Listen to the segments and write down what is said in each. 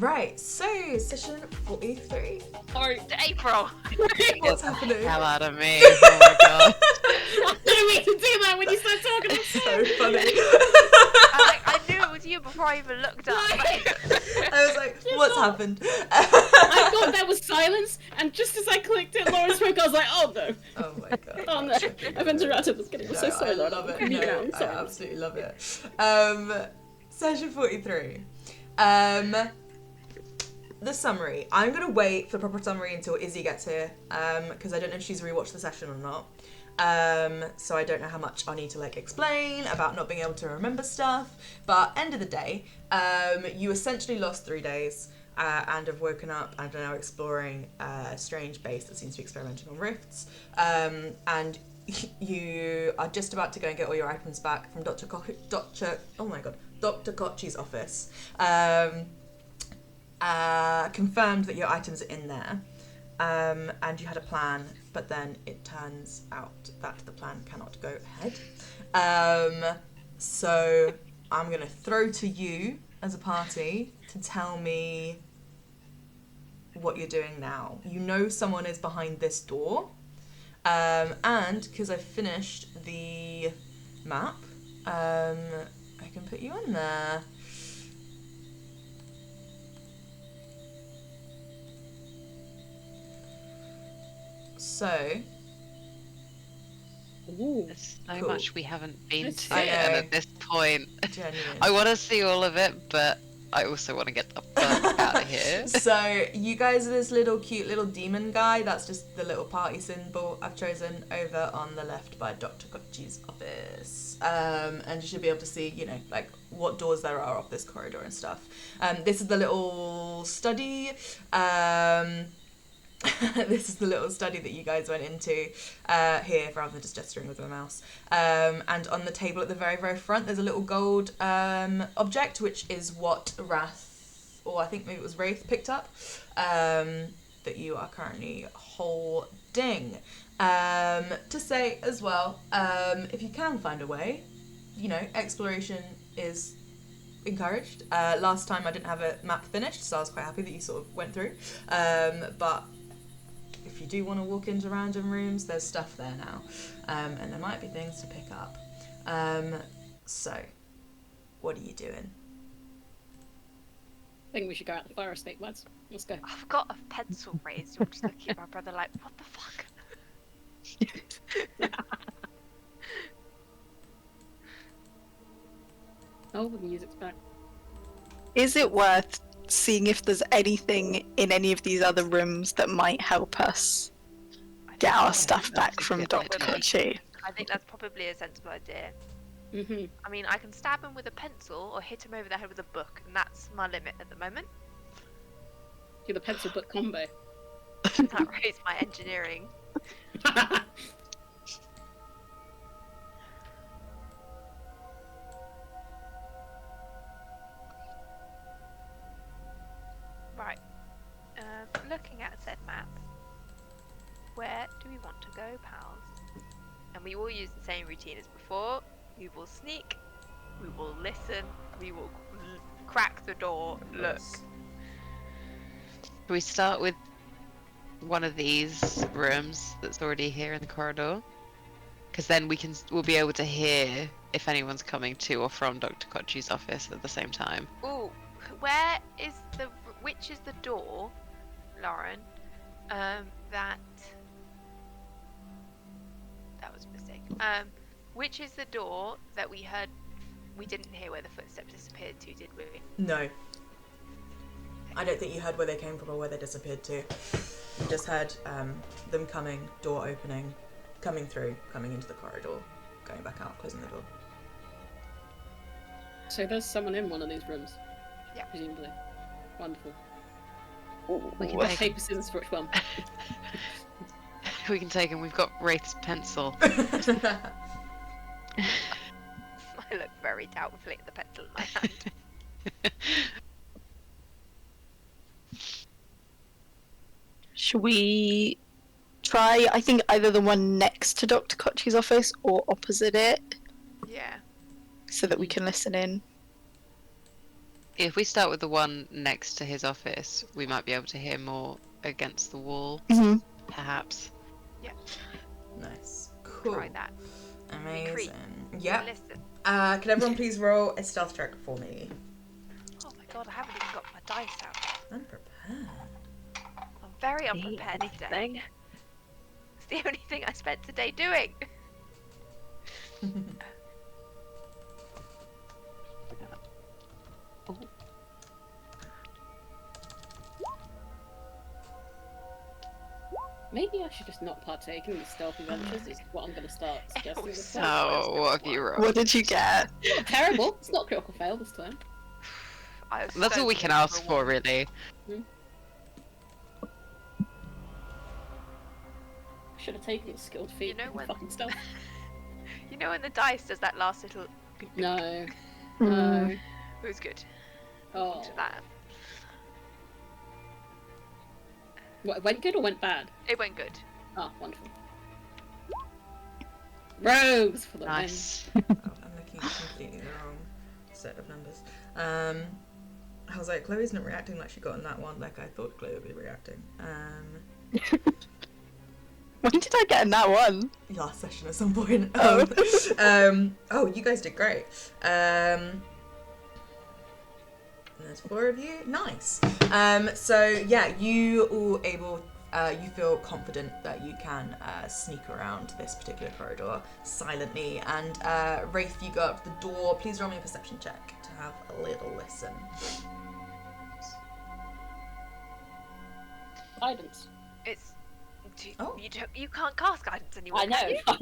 Right, so session 43. Or April. What's happening? Hell out of me. Oh my god. I didn't mean to do that when you started talking. I'm So funny. I knew it was you before I even looked up. I was like, what's happened? I thought there was silence, and just as I clicked it, Lauren spoke. I was like, oh no. Oh my god. Oh no. I've interrupted this getting. I'm so sorry, I Lauren. love it. Mute No, now, I'm I sorry. absolutely love it. Session 43. The summary. I'm going to wait for the proper summary until Izzy gets here, because I don't know if she's rewatched the session or not. So I don't know how much I need to like explain about not being able to remember stuff. But end of the day, you essentially lost 3 days and have woken up and are now exploring a strange base that seems to be experimenting on rifts. And you are just about to go and get all your items back from Dr. Kochi's office. Confirmed that your items are in there, and you had a plan, but then it turns out that the plan cannot go ahead. So I'm going to throw to you as a party to tell me what you're doing now. You know someone is behind this door, and because I finished the map, I can put you on there. So, Ooh. There's so Cool. much we haven't been Let's to, see. I and know. at this point, genuine. I want to see all of it, but I also want to get the fuck out of here. So, you guys are this little cute little demon guy. That's just the little party symbol I've chosen over on the left by Dr. Kochi's office. And you should be able to see, you know, like what doors there are off this corridor and stuff. This is the little study. This is the little study that you guys went into here, rather than just gesturing with a mouse. And on the table at the very, very front, there's a little gold object, which is what Wrath, or I think maybe it was Wraith, picked up, that you are currently holding. To say as well, if you can find a way, you know, exploration is encouraged. Last time I didn't have a map finished, so I was quite happy that you sort of went through. But if you do want to walk into random rooms, there's stuff there now, and there might be things to pick up. So, what are you doing? I think we should go out the fire escape, lads. Let's go. I've got a pencil raised. I'm just looking at my brother like, what the fuck? Oh, the music's back. Is it worth seeing if there's anything in any of these other rooms that might help us get our stuff that's back a from good Dr. idea. Kochi? I think that's probably a sensible idea. Mm-hmm. I mean, I can stab him with a pencil or hit him over the head with a book, and that's my limit at the moment. Do the pencil book combo. That raised my engineering. Right. Looking at said map, where do we want to go, pals? And we will use the same routine as before. We will sneak, we will listen, we will crack the door, look. Can we start with one of these rooms that's already here in the corridor? Because then we'll be able to hear if anyone's coming to or from Dr. Kochi's office at the same time. Ooh, which is the door, Lauren? That was a mistake. Which is the door that we heard? We didn't hear where the footsteps disappeared to, did we? No. I don't think you heard where they came from or where they disappeared to. You just heard them coming, door opening, coming through, coming into the corridor, going back out, closing the door. So there's someone in one of these rooms. Yeah. Presumably. Wonderful. We can Rock, take paper, scissors for which one? we can take him. We've got Wraith's pencil. I look very doubtfully at the pencil in my hand. Should we try, I think, either the one next to Dr. Kochi's office or opposite it, Yeah. so that we can listen in? If we start with the one next to his office, we might be able to hear more against the wall, Mhm. perhaps. Nice. Cool. Try that. Amazing. And Yep. listen. Can everyone please roll a stealth check for me? Oh my god, I haven't even got my dice out. Unprepared. I'm very unprepared today. Anything? It's the only thing I spent today doing. Oh. Maybe I should just not partake in the stealth adventures. Is what I'm going to start suggesting. This So, time. what have you rolled? What did you get? Not terrible. It's not a critical fail this time. I was That's so all we can close ask a for, one. really. I should have taken the skilled feat. You know when- Fucking stealth. You know when the dice does that last little... No. Mm. No. It was good. Oh. To that. What, went good or went bad? It went good. Oh, wonderful. Rogues for the Nice. Oh, I'm looking at completely the wrong set of numbers. I was like, Chloe's not reacting like she got in that one, like I thought Chloe would be reacting. When did I get in that one? Last session at some point. Oh. Oh, you guys did great. There's 4 of you. Nice. So yeah, you all able. You feel confident that you can sneak around this particular corridor silently. And Wraith, you go up to the door. Please roll me a perception check to have a little listen. Guidance. It's... Oh. You can't cast guidance anymore. I know. Can you? I'm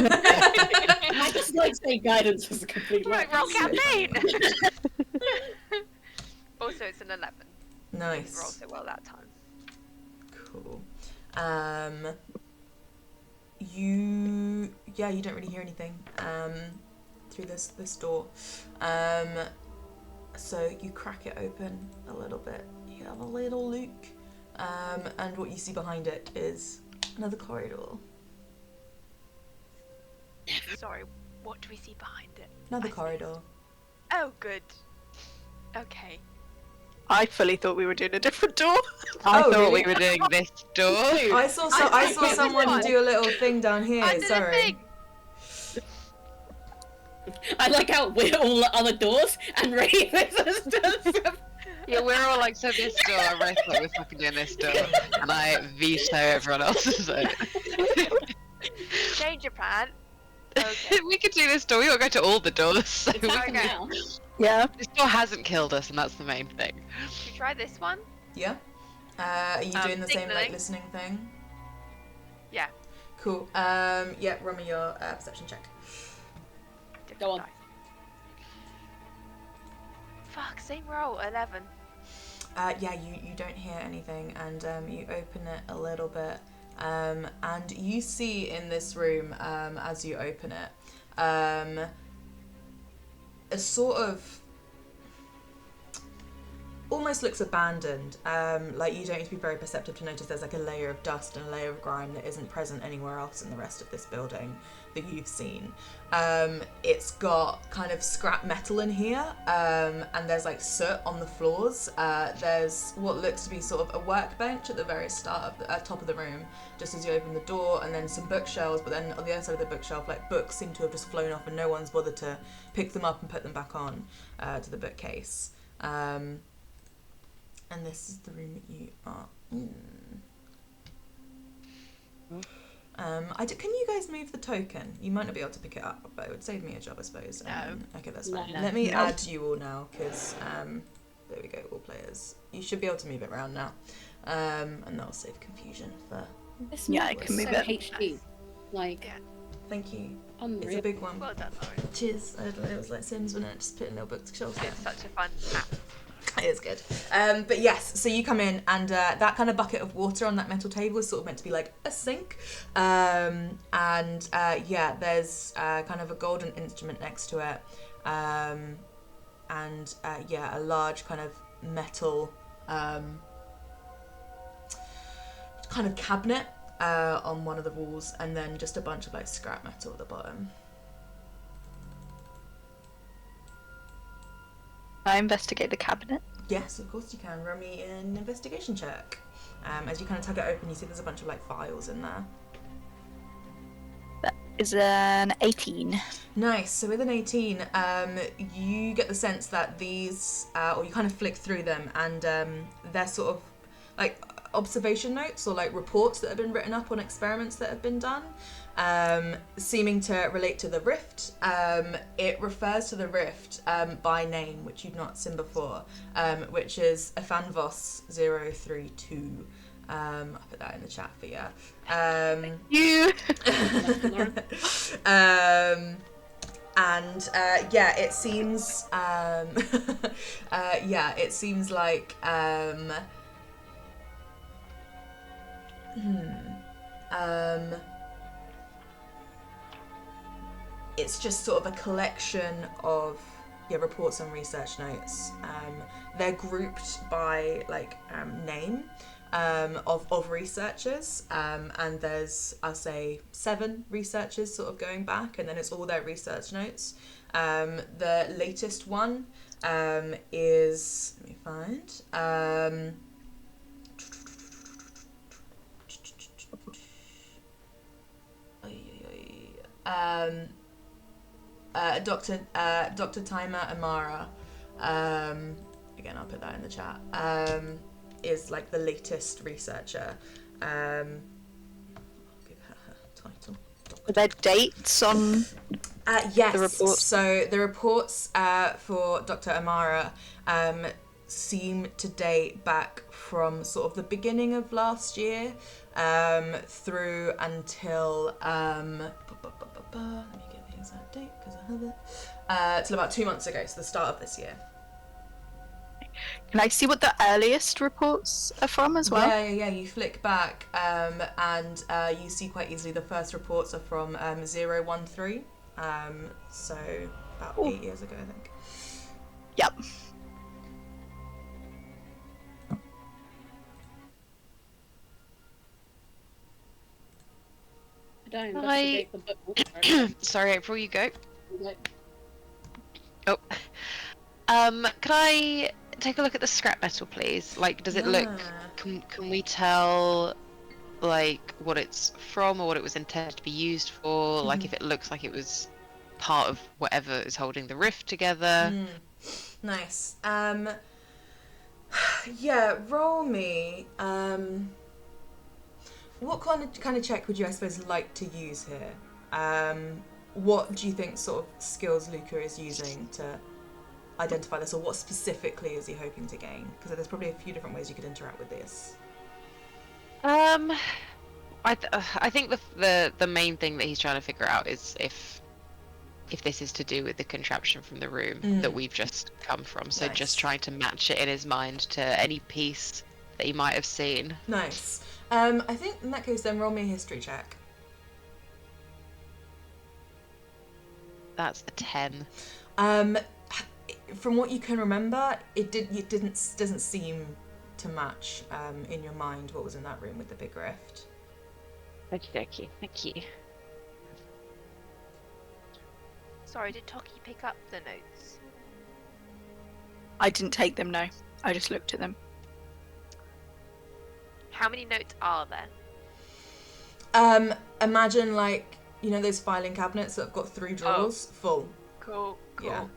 lying. I just like saying guidance is a complete lie. Right, roll campaign. Also, it's an 11. Nice. Roll so well that time. Cool. You don't really hear anything through this door. So you crack it open a little bit. You have a little look, and what you see behind it is another corridor. Sorry, what do we see behind it? Another I see. corridor. Oh, good. Okay. I fully thought we were doing a different door. I Oh, thought really? we were doing this door. I saw I think someone this one. do a little thing down here. I did a Sorry. thing. I like how we're all at other doors and Raven is just... Yeah, we're all like, so this door, I really thought we were fucking doing this door. And I veto everyone else's vote. Change your plan. Okay. We could do this door, we gotta go to all the doors. So It's happening Okay. now. Yeah. this door hasn't killed us, and that's the main thing. Should we try this one? Yeah. Are you doing the same like signaling. listening thing? Yeah. Cool. Yeah. Roll me your perception check. Different Go on. dice. Fuck, same roll. 11. Yeah, you don't hear anything, and you open it a little bit, and you see in this room, as you open it, a sort of almost looks abandoned. Like you don't need to be very perceptive to notice there's like a layer of dust and a layer of grime that isn't present anywhere else in the rest of this building that you've seen. It's got kind of scrap metal in here, and there's like soot on the floors. There's what looks to be sort of a workbench at the very start of the top of the room, just as you open the door, and then some bookshelves. But then on the other side of the bookshelf, like books seem to have just flown off, and no one's bothered to pick them up and put them back on to the bookcase. And this is the room that you are in. Can you guys move the token? You might not be able to pick it up, but it would save me a job, I suppose. No. Okay, that's fine. No. Let me No. add you all now, because there we go, all players. You should be able to move it around now, and that'll save confusion for. This Yeah, I map can is move so it. HD. Like, Yeah. Thank you. It's a unreal. big one. Well done, Lauren. Cheers. It was like Sims, wasn't it? Just putting little bookshelves down. It's such a fun app. It is good. But yes, so you come in, and that kind of bucket of water on that metal table is sort of meant to be like a sink. Yeah, there's kind of a golden instrument next to it. Yeah, a large kind of metal kind of cabinet on one of the walls, and then just a bunch of like scrap metal at the bottom. I investigate the cabinet? Yes, of course you can. Roll me an investigation check. As you kind of tug it open, you see there's a bunch of like files in there. That is an 18. Nice. So with an 18, you get the sense that these, or you kind of flick through them, and they're sort of like observation notes or like reports that have been written up on experiments that have been done, seeming to relate to the rift. It refers to the rift by name, which you've not seen before, which is Afanvos 032. I'll put that in the chat for you. You. And yeah, it seems it seems like it's just sort of a collection of reports and research notes. They're grouped by like name of researchers, and there's, I'll say, 7 researchers sort of going back, and then it's all their research notes. The latest one is, let me find, Dr. Taima Amara, again I'll put that in the chat, is like the latest researcher. I'll give her title. Are there dates on Yes. the reports? So the reports for Dr. Amara seem to date back from sort of the beginning of last year through until let me get the exact date because I have it, till about 2 months ago, so the start of this year. Can I see what the earliest reports are from as well? Yeah. You flick back, and you see quite easily the first reports are from 013, so about 8 years ago, I think. Yep. I don't investigate the book. Sorry, April, you go. Okay. Oh. Could I take a look at the scrap metal, please? Like, does it look... Can we tell, like, what it's from or what it was intended to be used for? Like, if it looks like it was part of whatever is holding the rift together? Nice. Yeah, roll me. What kind of check would you, I suppose, like to use here? What do you think sort of skills Luca is using to identify this, or what specifically is he hoping to gain? Because there's probably a few different ways you could interact with this. I think the main thing that he's trying to figure out is if this is to do with the contraption from the room that we've just come from. So Nice. just trying to match it in his mind to any piece that he might have seen. Nice. I think in that case, then roll me a history check. That's a 10. From what you can remember, doesn't seem to match in your mind what was in that room with the big rift. Okie, thank you. Sorry, did Toki pick up the notes? I didn't take them, no. I just looked at them. How many notes are there? Imagine like, you know, those filing cabinets that have got 3 drawers full. Cool. Yeah.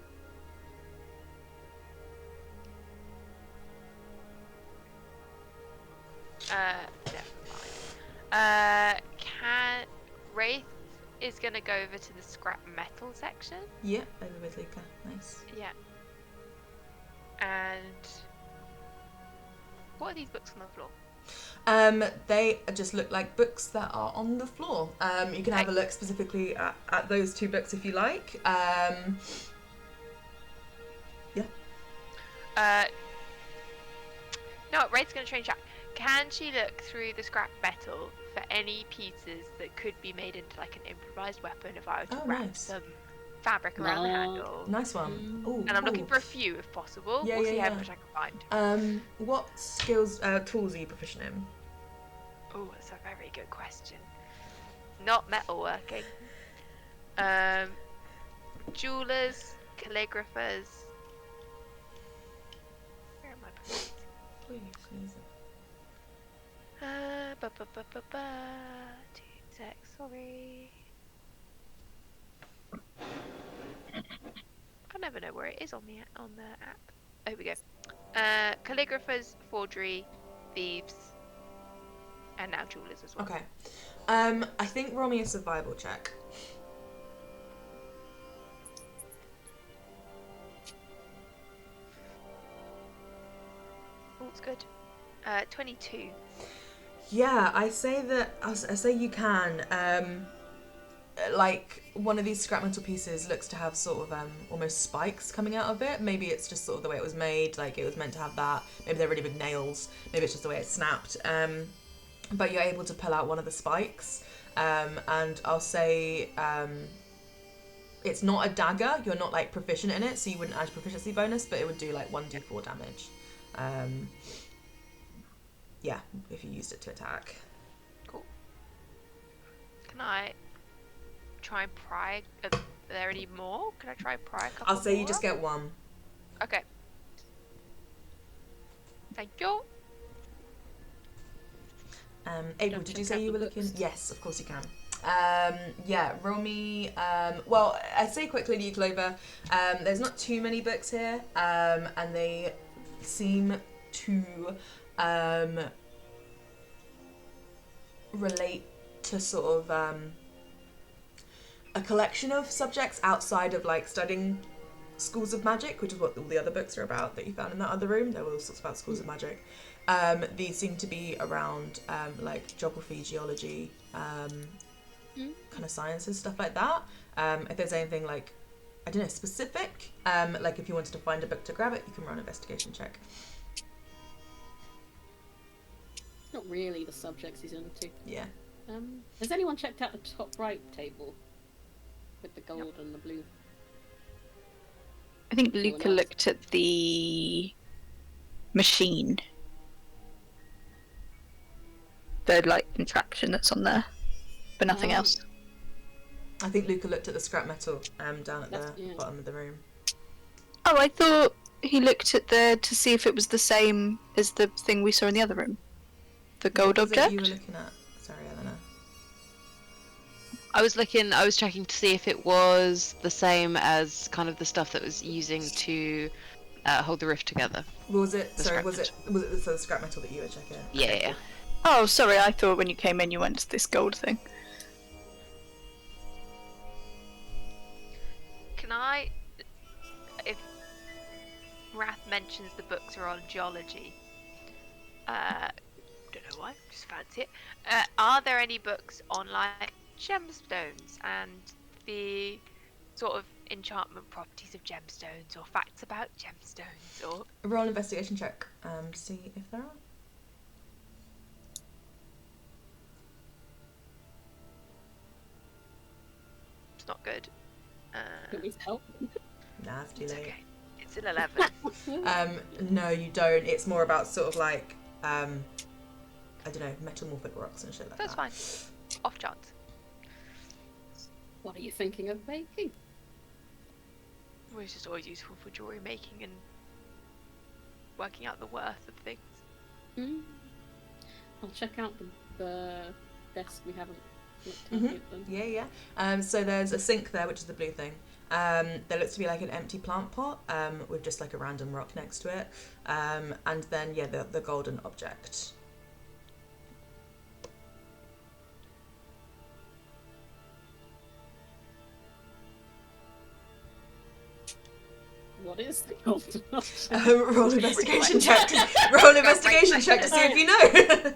Never mind. Can Wraith is gonna go over to the scrap metal section. Yeah, over with Luca. Nice. Yeah. And what are these books on the floor? They just look like books that are on the floor. You can have a look specifically at those 2 books if you like. No, Wraith's gonna change that. Can she look through the scrap metal for any pieces that could be made into like an improvised weapon if I were to wrap nice. some fabric around the handle? Nice one. Ooh, And I'm looking ooh. for a few if possible. Yeah, we'll yeah, see yeah. how much I can find. What tools are you proficient in? Oh, that's a very good question. Not metalworking. Jewelers, calligraphers, for you. Sneezing. Ba, ba, ba, ba, ba. 2 secs, sorry. I never know where it is on the app. Oh, here we go. Calligraphers, forgery, thieves, and now jewelers as well. Okay. I think roll me a survival check. Oh, it's good. 22. Yeah, I say you can. Like one of these scrap metal pieces looks to have sort of almost spikes coming out of it. Maybe it's just sort of the way it was made, like it was meant to have that. Maybe they're really big nails. Maybe it's just the way it snapped. But you're able to pull out one of the spikes, and I'll say it's not a dagger. You're not like proficient in it, so you wouldn't add proficiency bonus, but it would do like 1d4 damage. Yeah, if you used it to attack. Cool. Can I try and pry? Are there any more? Can I try and pry a couple I'll say you more just up? get one. Okay. Thank you. April, Don't did you check say out you the were looking? books. Yes, of course you can. Yeah, roll me. Well, I say quickly to you, Clover. There's not too many books here, and they seem to relate to sort of a collection of subjects outside of like studying schools of magic, which is what all the other books are about that you found in that other room. There were all sorts about schools of magic. These seem to be around like geography, geology, kind of sciences, stuff like that. If there's anything like, I don't know, specific, like if you wanted to find a book to grab it, you can run an investigation check. Not really the subjects he's into. Yeah. Has anyone checked out the top right table with the gold and the blue? I think Anyone Luca else? looked at the machine. The like contraption that's on there, but nothing Oh. else. I think Luca looked at the scrap metal down at the That's- yeah. bottom of the room. Oh, I thought he looked at to see if it was the same as the thing we saw in the other room. The gold What was it object. you were looking at? Sorry, Eleanor. I was checking to see if it was the same as kind of the stuff that was using to hold the rift together. Was it? The Sorry, scrap was it the scrap metal that you were checking? Yeah, Okay, yeah. cool. Oh, sorry. I thought when you came in, you went to this gold thing. Can I, if Wrath mentions the books are on geology, don't know why, just fancy it. Are there any books on like gemstones and the sort of enchantment properties of gemstones or facts about gemstones or Roll an investigation check. See if there are. it's not good. Do we help? Nah, it's too It's late. okay. It's an 11. No, you don't. It's more about sort of like, I don't know, metamorphic rocks and shit like That's that. fine. Off chance. What are you thinking of making? Well, it's just always useful for jewelry making and working out the worth of things. I'll check out the desk we haven't looked at Mhm. yet then. Yeah, yeah. So there's a sink there, which is the blue thing. There looks to be like an empty plant pot with just like a random rock next to it. And then, yeah, the golden object. What is the golden object? Roll an investigation check. Roll an investigation check to see if you know.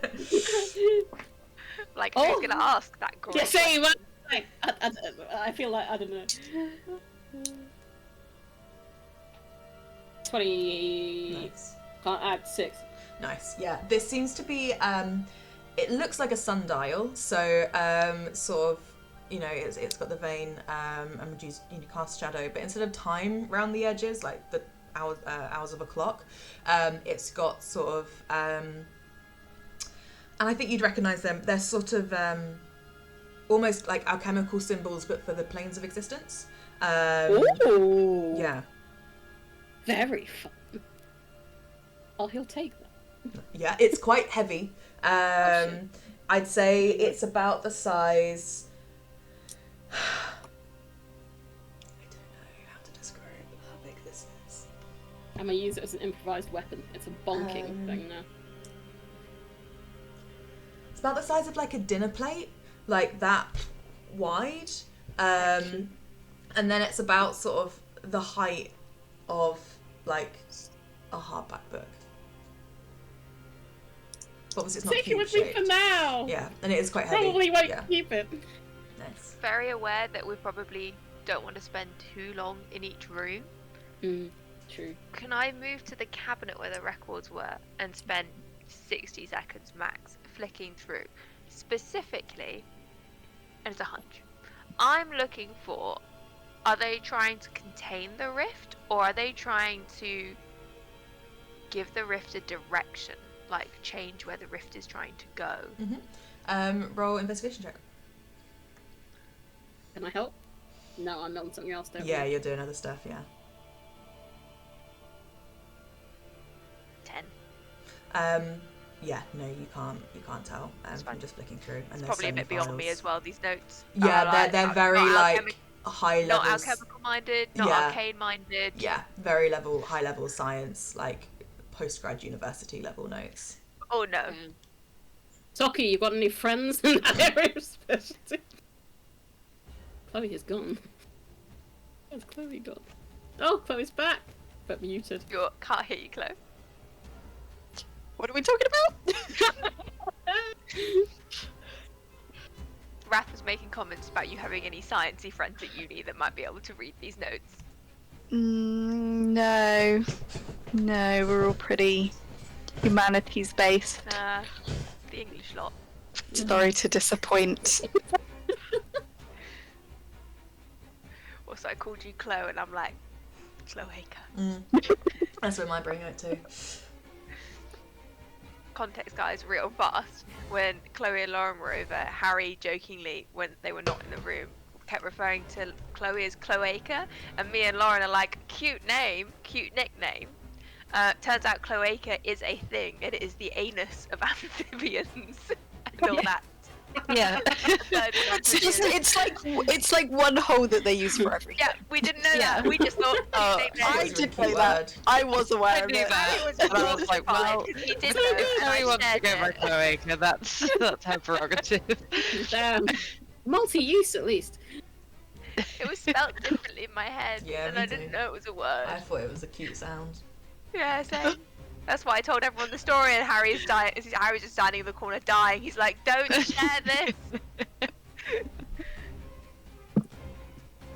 Like, Oh. who's gonna ask that great Yeah, same. question? I feel like I don't know. 20. Nice. Can't add 6. Nice. Yeah, this seems to be. It looks like a sundial, so sort of. You know, it's got the vein and reduced, cast shadow, but instead of time around the edges, like the hours of a clock, it's got sort of. And I think you'd recognise them. They're sort of almost like alchemical symbols, but for the planes of existence. Ooh. Yeah. Very fun. Oh, he'll take that. Yeah, it's quite heavy. shit. I'd say it's about the size. I don't know how to describe how big this is. I'm gonna use it as an improvised weapon. It's a bonking thing now. It's about the size of like a dinner plate, like that wide. And then it's about sort of the height of like a hardback book. But obviously it's not Take it with cube me for shaped. now. Yeah, and it is quite heavy. Probably won't Yeah, keep it. nice. Very aware that we probably don't want to spend too long in each room. True. Can I move to the cabinet where the records were and spend 60 seconds max flicking through? Specifically, and it's a hunch, I'm looking for, are they trying to contain the rift, or are they trying to give the rift a direction, like change where the rift is trying to go? Roll investigation check. Can I help? No, I'm on something else, don't Yeah, we? you're doing other stuff, yeah. 10. Yeah, no, you can't tell from just flicking through. And It's there's probably so a many bit beyond me files. as well, these notes. Yeah, they're very not like high not levels. alchemical minded, not Yeah. arcane minded. Yeah, high level science, like postgrad university level notes. Oh no. Toki, you got any friends in that area of specialty? Chloe is gone. Where's Chloe gone? Oh, Chloe's back, but muted. Can't hear you, Chloe. What are we talking about? Wrath was making comments about you having any sciencey friends at uni that might be able to read these notes. No, we're all pretty humanities based. The English lot. Sorry to disappoint. Also, I called you Chloe, and I'm like, Cloaca. That's where my brain went to. Context, guys, real fast. When Chloe and Lauren were over, Harry jokingly, when they were not in the room, kept referring to Chloe as Cloaca, and me and Lauren are like, cute name, cute nickname. Turns out Cloaca is a thing, and it is the anus of amphibians and all that. Yeah. It's like one hole that they use for everything. Yeah, we didn't know that. We just thought. I That's a did really know cute that. word. I was aware of knew it. that. He was And I was like, well, mortified 'cause he did know, and Chloe I wants to shared go by it. Chloe, that's her prerogative. Damn. Multi-use at least. It was spelled differently in my head, Yeah, and me I didn't too. know it was a word. I thought it was a cute sound. Yeah, same. That's why I told everyone the story, and Harry's dying. Harry's just standing in the corner dying. He's like, "Don't share this."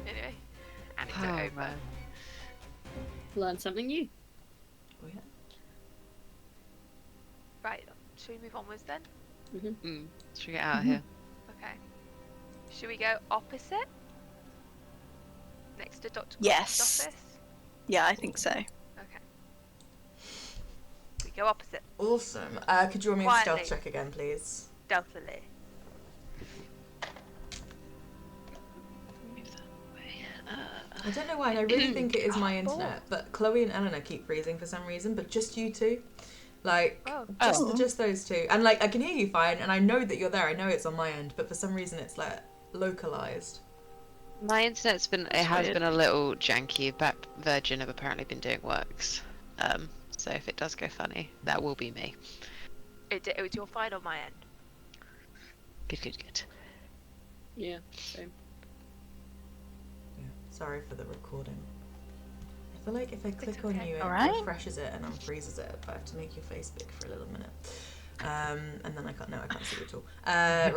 Anyway, anecdote Oh over. man. Learn something new. Oh yeah. Right, should we move onwards then? Should we get out of here? Okay. Should we go opposite? Next to Dr. Yes. Cox's office? Yeah, I think so. Okay. We go opposite. Awesome. Could you roll me a Quietly. stealth check again, please? Stealthily. Move that way. I don't know why, and I really think it is my internet, but Chloe and Eleanor keep freezing for some reason, but just you two. Like, Oh. just those two. And, like, I can hear you fine, and I know that you're there. I know it's on my end, but for some reason it's, like, localised. My internet's been weird. been a little janky, but Virgin have apparently been doing works. So if it does go funny, that will be me. It was your fine on my end. Good. Yeah, same. Yeah. Sorry for the recording. I feel like if I click on okay. you, it Alright. refreshes it and unfreezes it, but I have to make your face big for a little minute. And then I can't see you at all.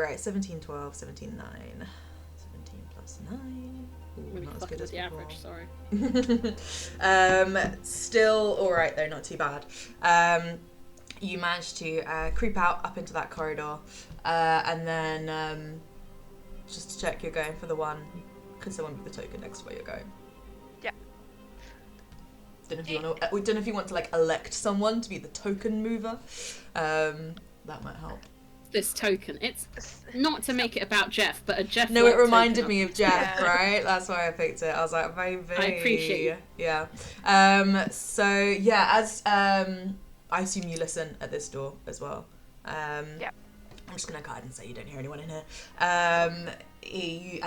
Right, 17, 12, 17, 9. 17 plus 9. Ooh, Really not as fucking good as the before. average, sorry. Still alright though, not too bad. You manage to creep out up into that corridor, and then just to check you're going for the one. Can someone be the token next to where you're going? Yeah. Don't know if you want to like elect someone to be the token mover. That might help. This token. It's not to make it about Jeff, but a Jeff. No, it reminded me of Jeff, Yeah. right? That's why I picked it. I was like, baby. I appreciate you. Yeah. So yeah, as I assume you listen at this door as well. Yep. I'm just going to go ahead and say you don't hear anyone in here.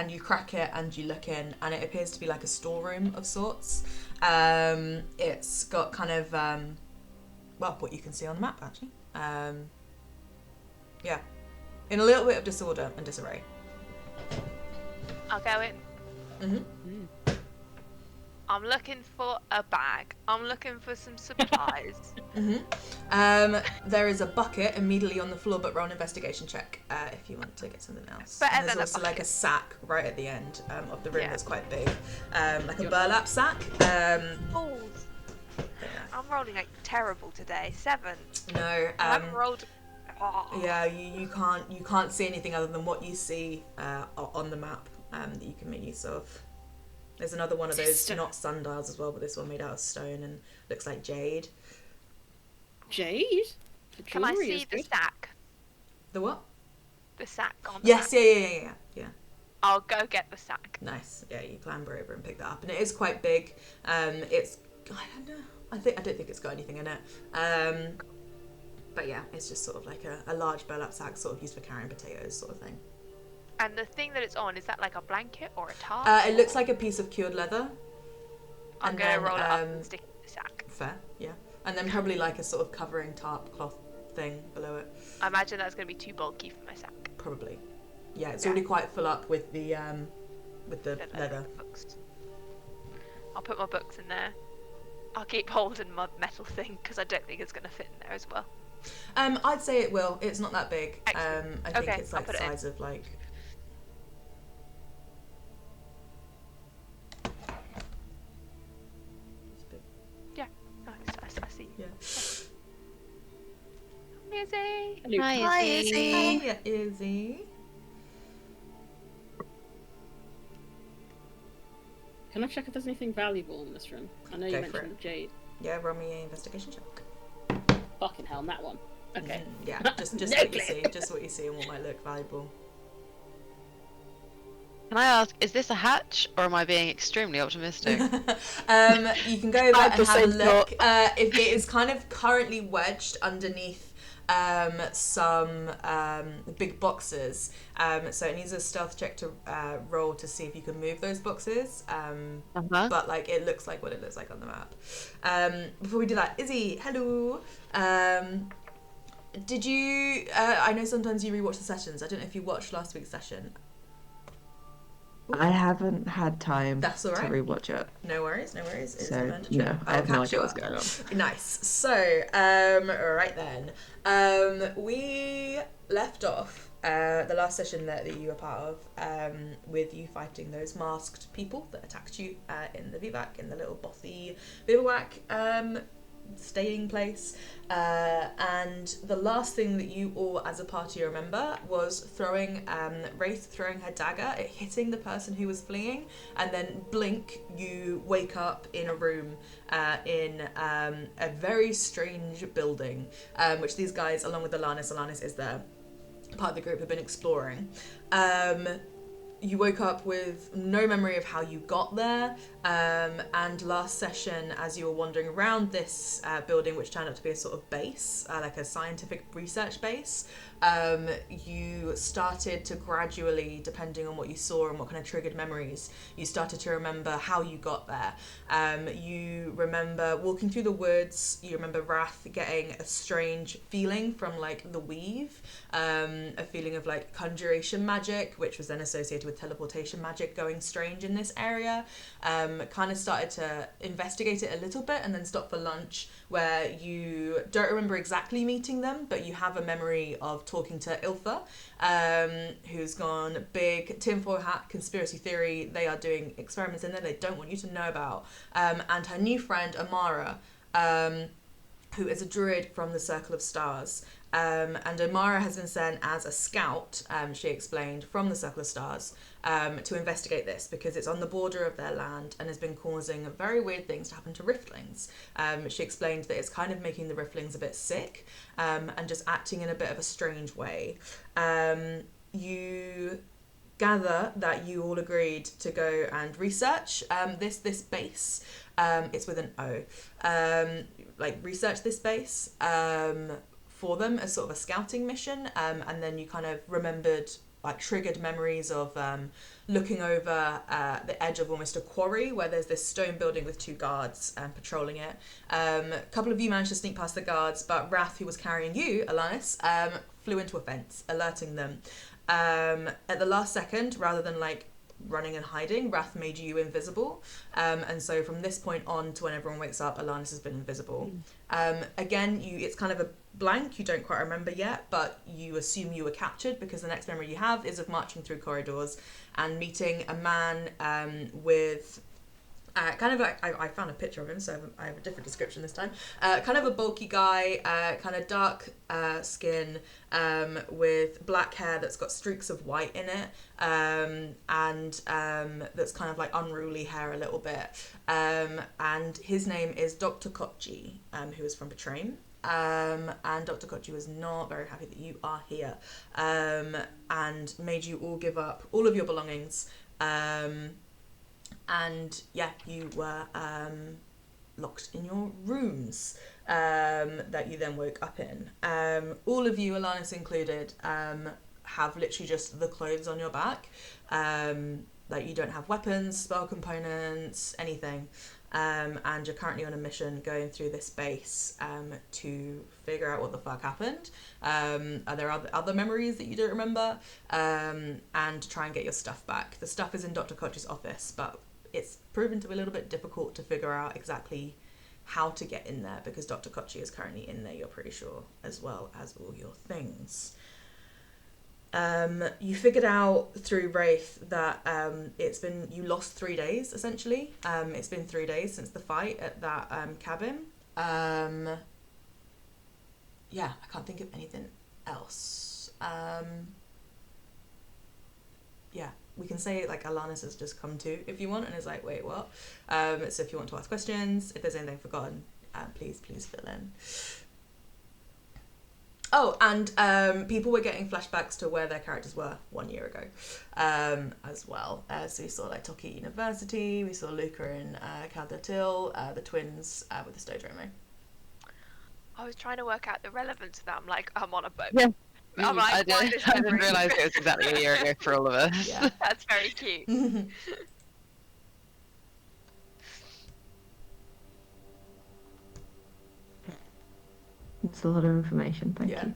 You crack it and you look in, and it appears to be like a storeroom of sorts. It's got kind of, what you can see on the map, actually. Yeah. In a little bit of disorder and disarray. I'll go in. Mm-hmm. I'm looking for a bag. I'm looking for some supplies. There is a bucket immediately on the floor, but roll an investigation check if you want to get something else. Better And than a there's also like a bucket. sack right at the end of the room Yeah. that's quite big, like a burlap sack. Balls. I'm rolling like terrible today. 7. No, I haven't rolled. Oh. yeah, you can't see anything other than what you see on the map that you can make use of. There's another one of those, not sundials as well, but this one made out of stone and looks like jade. Jade? The Can I jewelry see is the good. sack? The what? The sack on the Yes, map. yeah. I'll go get the sack. Nice. Yeah, you clamber over and pick that up, and it is quite big. It's I don't know. I don't think it's got anything in it. But yeah, it's just sort of like a large burlap sack, sort of used for carrying potatoes, sort of thing. And the thing that it's on, is that like a blanket or a tarp? It looks like a piece of cured leather. I'm and going to then, roll it up and stick it in the sack. Fair, yeah. And then probably like a sort of covering tarp cloth thing below it. I imagine that's going to be too bulky for my sack. Probably. Yeah, it's Yeah. already quite full up with the leather. Books. I'll put my books in there. I'll keep holding my metal thing because I don't think it's going to fit in there as well. I'd say it will. It's not that big. Excellent. I think Okay, it's I'll like the put it in. size of like. Nice, I see. Yeah. Izzy! Hi, Izzy. Hiya, Izzy. Can I check if there's anything valuable in this room? I know you Go for mentioned the jade. Yeah, roll me an investigation check. Fucking hell, that one. Okay. Yeah, just No what you clue. see, just what you see and what might look valuable. Can I ask, is this a hatch or am I being extremely optimistic? You can go over I had and the have a same look. If it is kind of currently wedged underneath some big boxes, so it needs a stealth check to roll to see if you can move those boxes. Uh-huh. But like it looks like what it looks like on the map. Before we do that, Izzy, hello. Did you? I know sometimes you rewatch the sessions. I don't know if you watched last week's session. I haven't had time That's all to right. rewatch it. No worries, no worries. It's So, mandatory. no, I have no catch you idea what's up. going on. Nice. So, right then, we left off the last session that you were part of with you fighting those masked people that attacked you in the bivouac, in the little bothy bivouac staying place. And the last thing that you all as a party remember was Wraith throwing her dagger, it hitting the person who was fleeing, and then blink, you wake up in a room in a very strange building, which these guys, along with Alanis is there, part of the group, have been exploring. You woke up with no memory of how you got there, and last session, as you were wandering around this building, which turned out to be a sort of base, like a scientific research base, you started to gradually, depending on what you saw and what kind of triggered memories, you started to remember how you got there. You remember walking through the woods, you remember Wrath getting a strange feeling from like the weave, a feeling of like conjuration magic, which was then associated with teleportation magic going strange in this area. Kind of started to investigate it a little bit and then stop for lunch, where you don't remember exactly meeting them, but you have a memory of talking to Ilfa, who's gone big tinfoil hat conspiracy theory. They are doing experiments in there they don't want you to know about, and her new friend Amara, who is a druid from the Circle of Stars. And Amara has been sent as a scout, she explained, from the Circle of Stars to investigate this because it's on the border of their land and has been causing very weird things to happen to Riftlings. She explained that it's kind of making the Riftlings a bit sick and just acting in a bit of a strange way. You gather that you all agreed to go and research this base. It's with an O. like research this base for them as sort of a scouting mission, and then you kind of remembered, like triggered memories of looking over the edge of almost a quarry where there's this stone building with 2 guards patrolling it. A couple of you managed to sneak past the guards, but Wrath, who was carrying you, Alanis, flew into a fence, alerting them. At the last second, rather than like running and hiding, Wrath made you invisible, and so from this point on to when everyone wakes up, Alanis has been invisible. Again, it's kind of a blank, you don't quite remember yet, but you assume you were captured because the next memory you have is of marching through corridors and meeting a man with kind of like, I found a picture of him, so I have a different description this time. Kind of a bulky guy, kind of dark skin, with black hair that's got streaks of white in it, and that's kind of like unruly hair a little bit. And his name is Dr. Kochi, who is from Betraym. And Dr. Kochi was not very happy that you are here, and made you all give up all of your belongings. And yeah, you were locked in your rooms that you then woke up in. All of you, Alanis included, have literally just the clothes on your back. Like you don't have weapons, spell components, anything. And you're currently on a mission going through this base to figure out what the fuck happened. Are there other memories that you don't remember? And try and get your stuff back. The stuff is in Dr. Kochi's office, but it's proven to be a little bit difficult to figure out exactly how to get in there because Dr. Kochi is currently in there, you're pretty sure, as well as all your things. You figured out through Wraith that you lost 3 days, essentially. It's been 3 days since the fight at that cabin. Yeah, I can't think of anything else. Yeah, we can say like Alanis has just come to if you want and is like, wait, what? So if you want to ask questions, if there's anything forgotten, please fill in. Oh, and people were getting flashbacks to where their characters were 1 year ago, as well. So we saw like Toki University, we saw Luca in Caldertil, the twins with the Stodromo. I was trying to work out the relevance of that. I'm like, I'm on a boat. Yeah. I'm like, I why didn't this memory? realise it was exactly a year ago for all of us. Yeah. That's very cute. It's a lot of information, thank Yeah. you.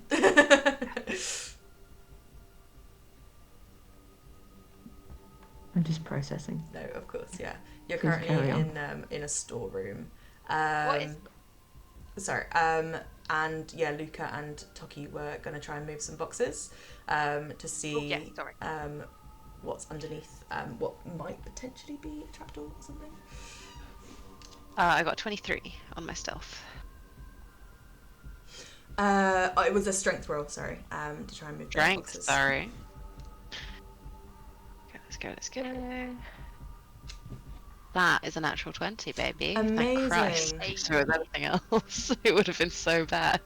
I'm just processing. No, of course, yeah. You're Please currently carry on. in a storeroom. What is? Sorry. And yeah, Luca and Toki were going to try and move some boxes to see Oh, yes, sorry. what's underneath, what might potentially be a trapdoor or something. I got 23 on my stealth. It was a strength roll, sorry, to try and move those Strength, boxes. sorry. Okay, let's go. That is a natural 20, baby. Amazing. Thank Christ. If it was anything else, it would have been so bad.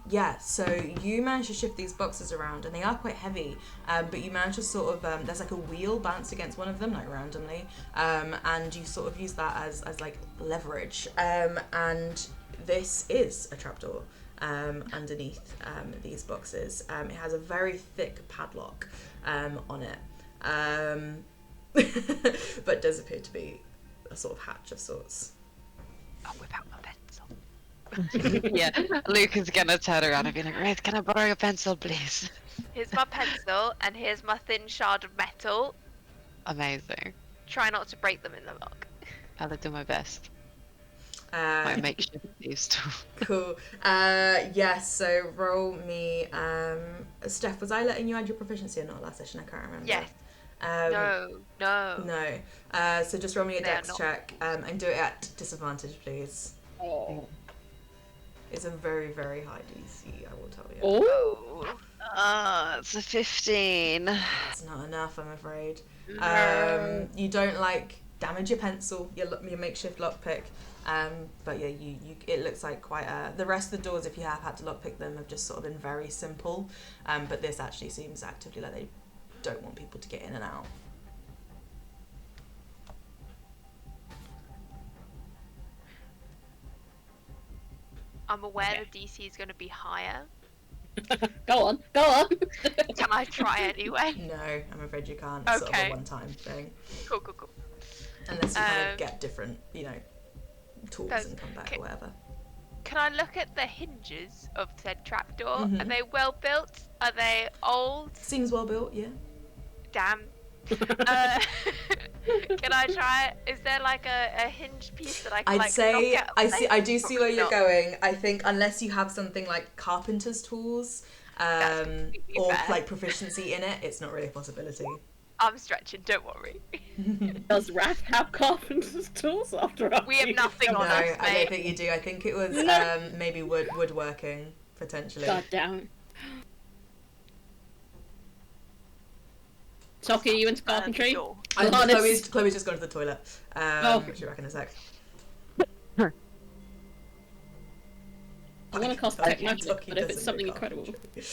Yeah, so you manage to shift these boxes around, and they are quite heavy, but you manage to sort of, there's like a wheel balanced against one of them, like randomly, and you sort of use that as like leverage, and this is a trapdoor underneath these boxes. It has a very thick padlock on it, but does appear to be a sort of hatch of sorts. I'll whip out my pencil. Yeah, Luke is gonna turn around and be like, Wraith, can I borrow your pencil, please? Here's my pencil, and here's my thin shard of metal. Amazing. Try not to break them in the lock. I'll do my best. My Uh, makeshift used. Cool. Yes, so roll me. Steph, was I letting you add your proficiency or not last session? I can't remember. Yes. No. No. So just roll me a They are dex not. check and do it at disadvantage, please. Oh. It's a very, very high DC, I will tell you. Oh. It's a 15. It's not enough, I'm afraid. No. You don't damage your pencil, your makeshift lockpick. But yeah, you it looks like quite the rest of the doors, if you have had to lockpick them, have just sort of been very simple. But this actually seems actively like they don't want people to get in and out. I'm aware Okay. the DC is going to be higher. Go on, go on. Can I try anyway? No, I'm afraid you can't. It's sort of a Okay. one-time thing. Cool, cool, cool. Unless you kind of get different, tools That's- and come back okay. or whatever. Can I look at the hinges of said trapdoor? Mhm. Are they well built? Are they old? Seems well built, yeah. Damn. Can I try? Is there like a hinge piece that I can I'd like say knock out? I do see where Probably you're not. going. I think unless you have something like carpenter's tools, That's completely or fair. like proficiency in it, it's not really a possibility. I'm stretching. Don't worry. Does Wrath have carpenter's tools after all? We have nothing No, on us, I don't mate. think you do. I think it was No. maybe woodworking potentially. God damn. Socky, are you into carpentry? Door. Honest. Chloe's just gone to the toilet. Oh. She'll be back in a sec. I want to cast Okay, detect magic, Socky but if doesn't it's know something incredible. carpentry.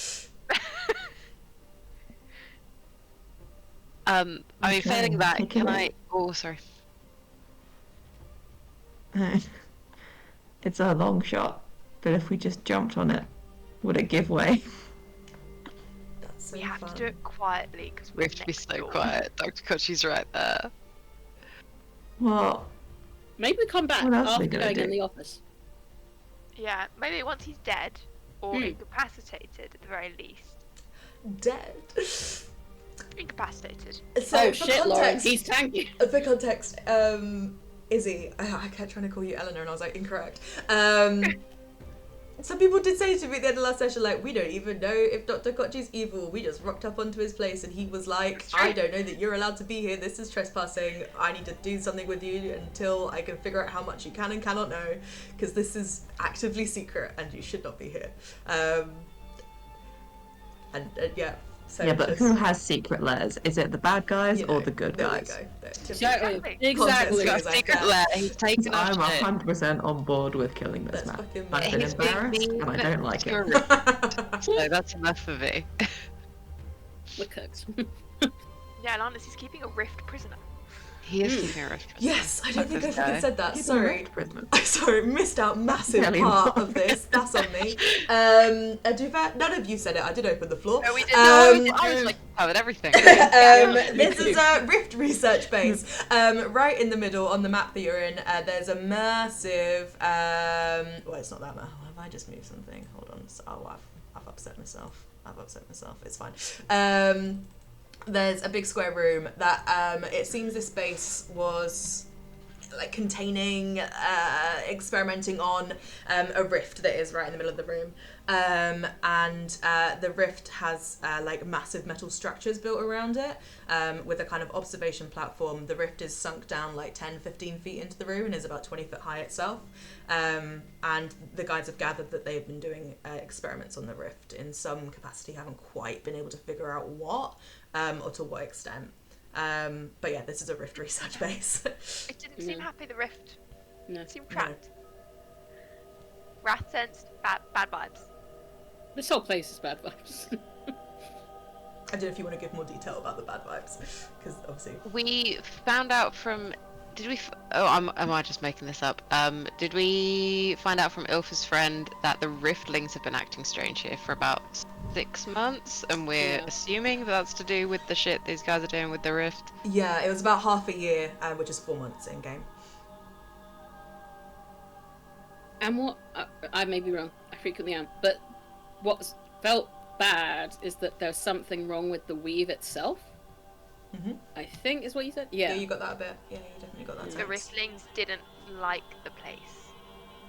I mean, Okay, failing that, take it can away. I? Oh, sorry. It's a long shot, but if we just jumped on it, would it give way? That's so We have fun. to do it quietly because We have to be so quiet. Dr. Kochi's right there. Well, Maybe we come back What else are we after gonna going in do? the office. Yeah, maybe once he's dead or Hmm. incapacitated at the very least. Dead. Incapacitated. So Oh for shit, Lauren, context, he's tanky. For context, Izzy, I kept trying to call you Eleanor and I was like, incorrect. Some people did say to me at the end of last session, like, we don't even know if Dr. Kochi's evil. We just rocked up onto his place and he was like, I don't know that you're allowed to be here. This is trespassing. I need to do something with you until I can figure out how much you can and cannot know, because this is actively secret and you should not be here. And yeah. So yeah, but just- who has secret letters? Is it the bad guys you or know, the good there guys? we go. There, to be- Exactly. Exactly. Exactly. Context Got like secret that. lair. He's taken I'm off shit. 100% on board with killing this That's man. fucking I've been He's being embarrassed mean and I don't like to a it. rift, so that's enough for me. We're cooked. Yeah, Alanis is keeping a rift prisoner. He is keeping a rift. Yes, I don't Fuck think I this fucking guy. said that. Keep him Sorry. left prisoner. Sorry, missed out massive Really part not. of this. That's on me. To be fair, none of you said it. I did open the floor. No, we didn't. I was like, covered everything. This is a Rift research base. Right in the middle on the map that you're in, there's a massive. Well, it's not that massive. Have I just moved something? Hold on. I've upset myself. It's fine. There's a big square room that it seems this base was like containing, experimenting on a rift that is right in the middle of the room. And the rift has like massive metal structures built around it, with a kind of observation platform. The rift is sunk down like 10-15 feet into the room and is about 20 foot high itself. And the guides have gathered that they've been doing experiments on the rift in some capacity, haven't quite been able to figure out what, or to what extent. But yeah, this is a rift research base. It didn't seem happy, the rift. No. It seemed trapped. Wrath sensed bad vibes. This whole place is bad vibes. I don't know if you want to give more detail about the bad vibes, because obviously. We found out from. Did we? Am I just making this up? Did we find out from Ilfa's friend that the Riftlings have been acting strange here for about 6 months, and we're Yeah. assuming that's to do with the shit these guys are doing with the Rift? Yeah, it was about half a year, which is 4 months in game. And what I may be wrong, I frequently am, but what felt bad is that there's something wrong with the weave itself. Mm-hmm. I think is what you said. Yeah, Yeah. you got that a bit. Yeah, you definitely got that. The sense. Riftlings didn't like the place.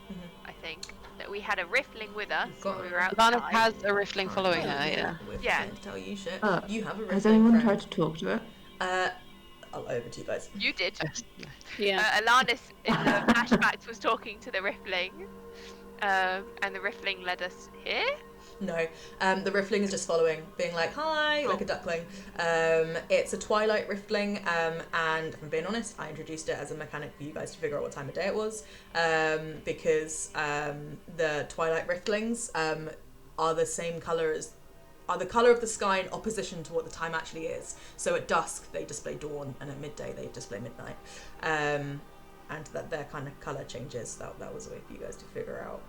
Mhm. I think that we had a Riftling with us You've got when we a- were outside. Lana has a Riftling following her, yeah. We're Yeah. going to tell you shit. Uh, You have a Has Riftling anyone friend. tried to talk to it? I'll over to you guys. You did. Yeah. Alanis in the flashbacks was talking to the Riftling, and the Riftling led us here. No, the Riftling is just following, being like, hi, like a duckling. It's a Twilight Riftling, and if I'm being honest, I introduced it as a mechanic for you guys to figure out what time of day it was, because the Twilight Riftlings are the same colour are the colour of the sky in opposition to what the time actually is. So at dusk they display dawn, and at midday they display midnight. And that their kind of colour changes. That was a way for you guys to figure out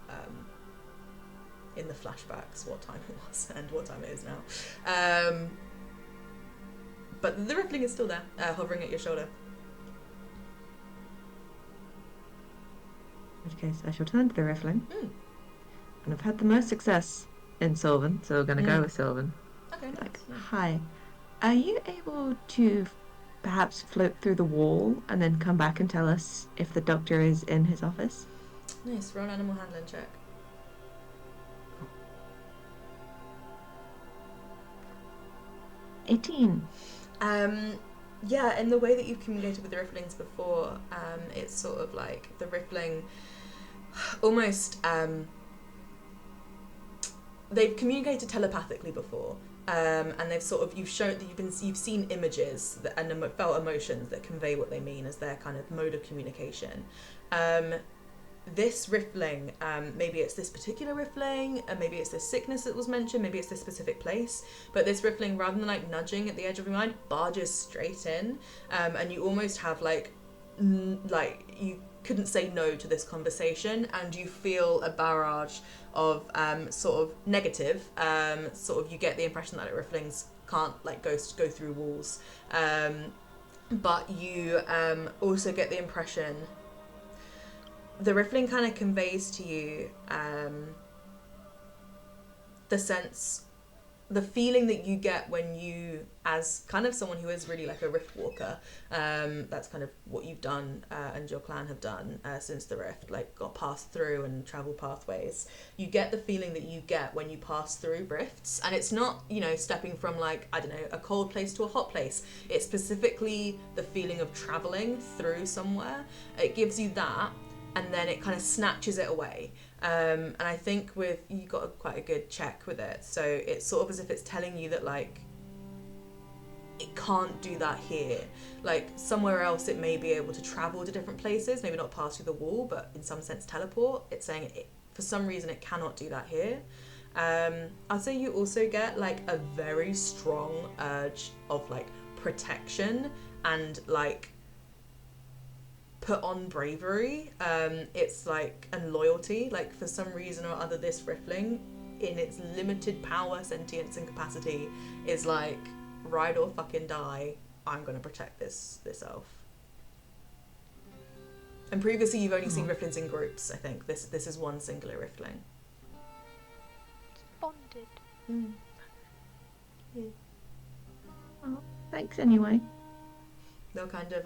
in the flashbacks what time it was and what time it is now. But the riffling is still there, hovering at your shoulder. In which case, I shall turn to the riffling. Mm. And I've had the most success in Sylvan, so we're going to go with Sylvan. Okay, nice. Like, hi, are you able to perhaps float through the wall and then come back and tell us if the doctor is in his office? Nice, roll an animal handling check. 18. Yeah, in the way that you've communicated with the Rifflings before, it's sort of like the Riffling almost they've communicated telepathically before, and they've sort of you've seen images and felt emotions that convey what they mean as their kind of mode of communication. This Riffling, maybe it's this particular Riffling, and maybe it's this sickness that was mentioned, maybe it's this specific place, but this Riffling, rather than like nudging at the edge of your mind, barges straight in, and you almost have like you couldn't say no to this conversation, and you feel a barrage of sort of negative, sort of you get the impression that Rifflings can't like go through walls, but you also get the impression the Riffling kind of conveys to you the sense, the feeling that you get when you, as kind of someone who is really like a rift walker, that's kind of what you've done and your clan have done since the rift, like got passed through and travel pathways. You get the feeling that you get when you pass through rifts, and it's not, you know, stepping from like, I don't know, a cold place to a hot place. It's specifically the feeling of traveling through somewhere. It gives you that, and then it kind of snatches it away. And I think you got quite a good check with it. So it's sort of as if it's telling you that like, it can't do that here. Like somewhere else it may be able to travel to different places, maybe not pass through the wall, but in some sense teleport. It's saying for some reason it cannot do that here. I'd say you also get like a very strong urge of like protection and like put on bravery, it's like, and loyalty, like for some reason or other this Riffling in its limited power, sentience and capacity is like, ride or fucking die, I'm gonna protect this elf. And previously you've only seen Rifflings in groups, I think. This is one singular Riffling. Bonded. Yeah. Oh, thanks anyway. They'll kind of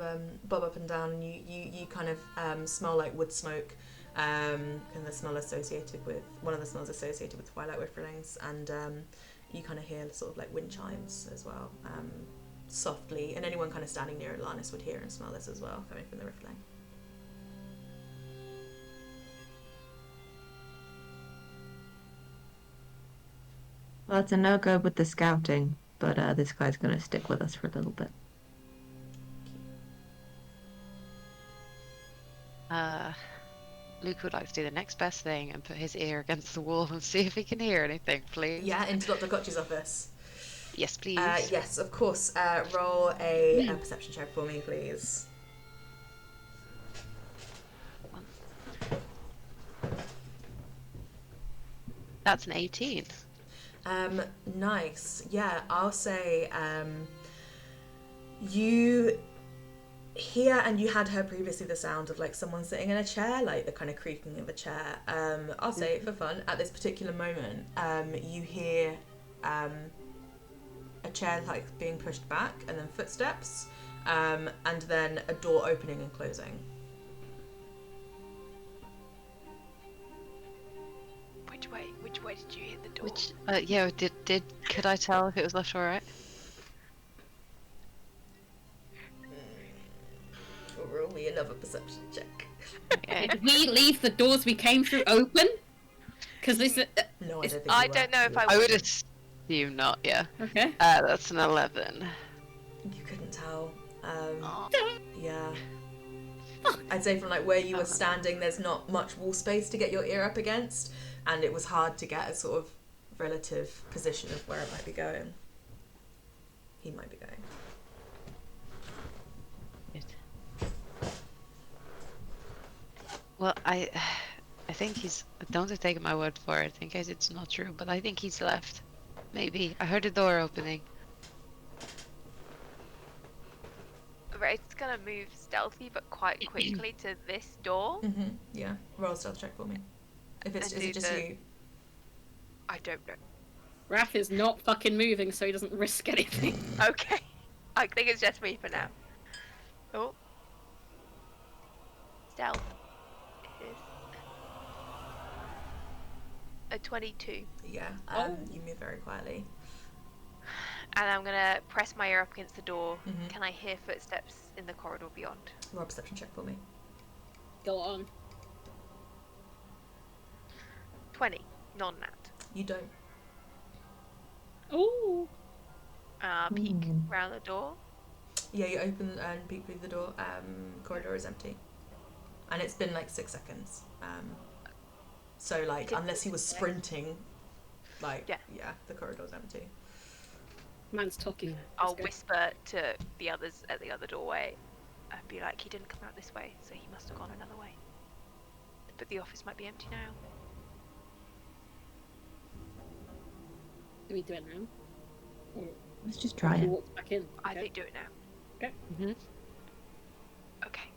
bob up and down, and you kind of smell like wood smoke, and the smell associated with one of the smells associated with twilight Rifflings, and you kind of hear sort of like wind chimes as well, softly, and anyone kind of standing near Atlantis would hear and smell this as well, coming from the Riffling. Well, it's a no-go with the scouting, but this guy's going to stick with us for a little bit. Luke would like to do the next best thing and put his ear against the wall and see if he can hear anything, please. Yeah, into Dr. Kochi's office. Yes, please. Yes, of course. Roll a perception check for me, please. That's an 18. Nice. Yeah, I'll say you hear, and you had heard previously the sound of like someone sitting in a chair, like the kind of creaking of a chair. I'll say for fun, at this particular moment, you hear a chair like being pushed back, and then footsteps, and then a door opening and closing. Which way did you hear the door? Could I tell if it was left or right? Roll me another perception check. Okay. Did we leave the doors we came through open? Because this is... No, I don't think I you were. don't know if I would assume not, yeah. Okay. That's an 11. You couldn't tell. Aw. Yeah. I'd say from like where you were standing, there's not much wall space to get your ear up against, and it was hard to get a sort of relative position of where it might be going. He might be going. Well, I think he's. Don't take my word for it, in case it's not true. But I think he's left. Maybe I heard the door opening. Right, it's gonna move stealthy but quite quickly to this door. Yeah. Roll a stealth check for me. If it's And is it do just the- you? I don't know. Raph is not fucking moving, so he doesn't risk anything. Okay. I think it's just me for now. Oh. Stealth. It is a 22. Yeah. You move very quietly. And I'm gonna press my ear up against the door. Mhm. Can I hear footsteps in the corridor beyond? Roll a perception check for me. Go on. 20. Non-nat. You don't. Ooh. Peek Hmm. round the door. Yeah, you open and peek through the door. Corridor is empty, and it's been like 6 seconds. So like, unless he was sprinting, like Yeah. the corridor's empty. Man's talking. I'll whisper to the others at the other doorway and be like, he didn't come out this way, so he must have gone another way. But the office might be empty now. Do we do it now? Or Let's just try he it. walks back in? I Okay. think do it now. Okay. Okay.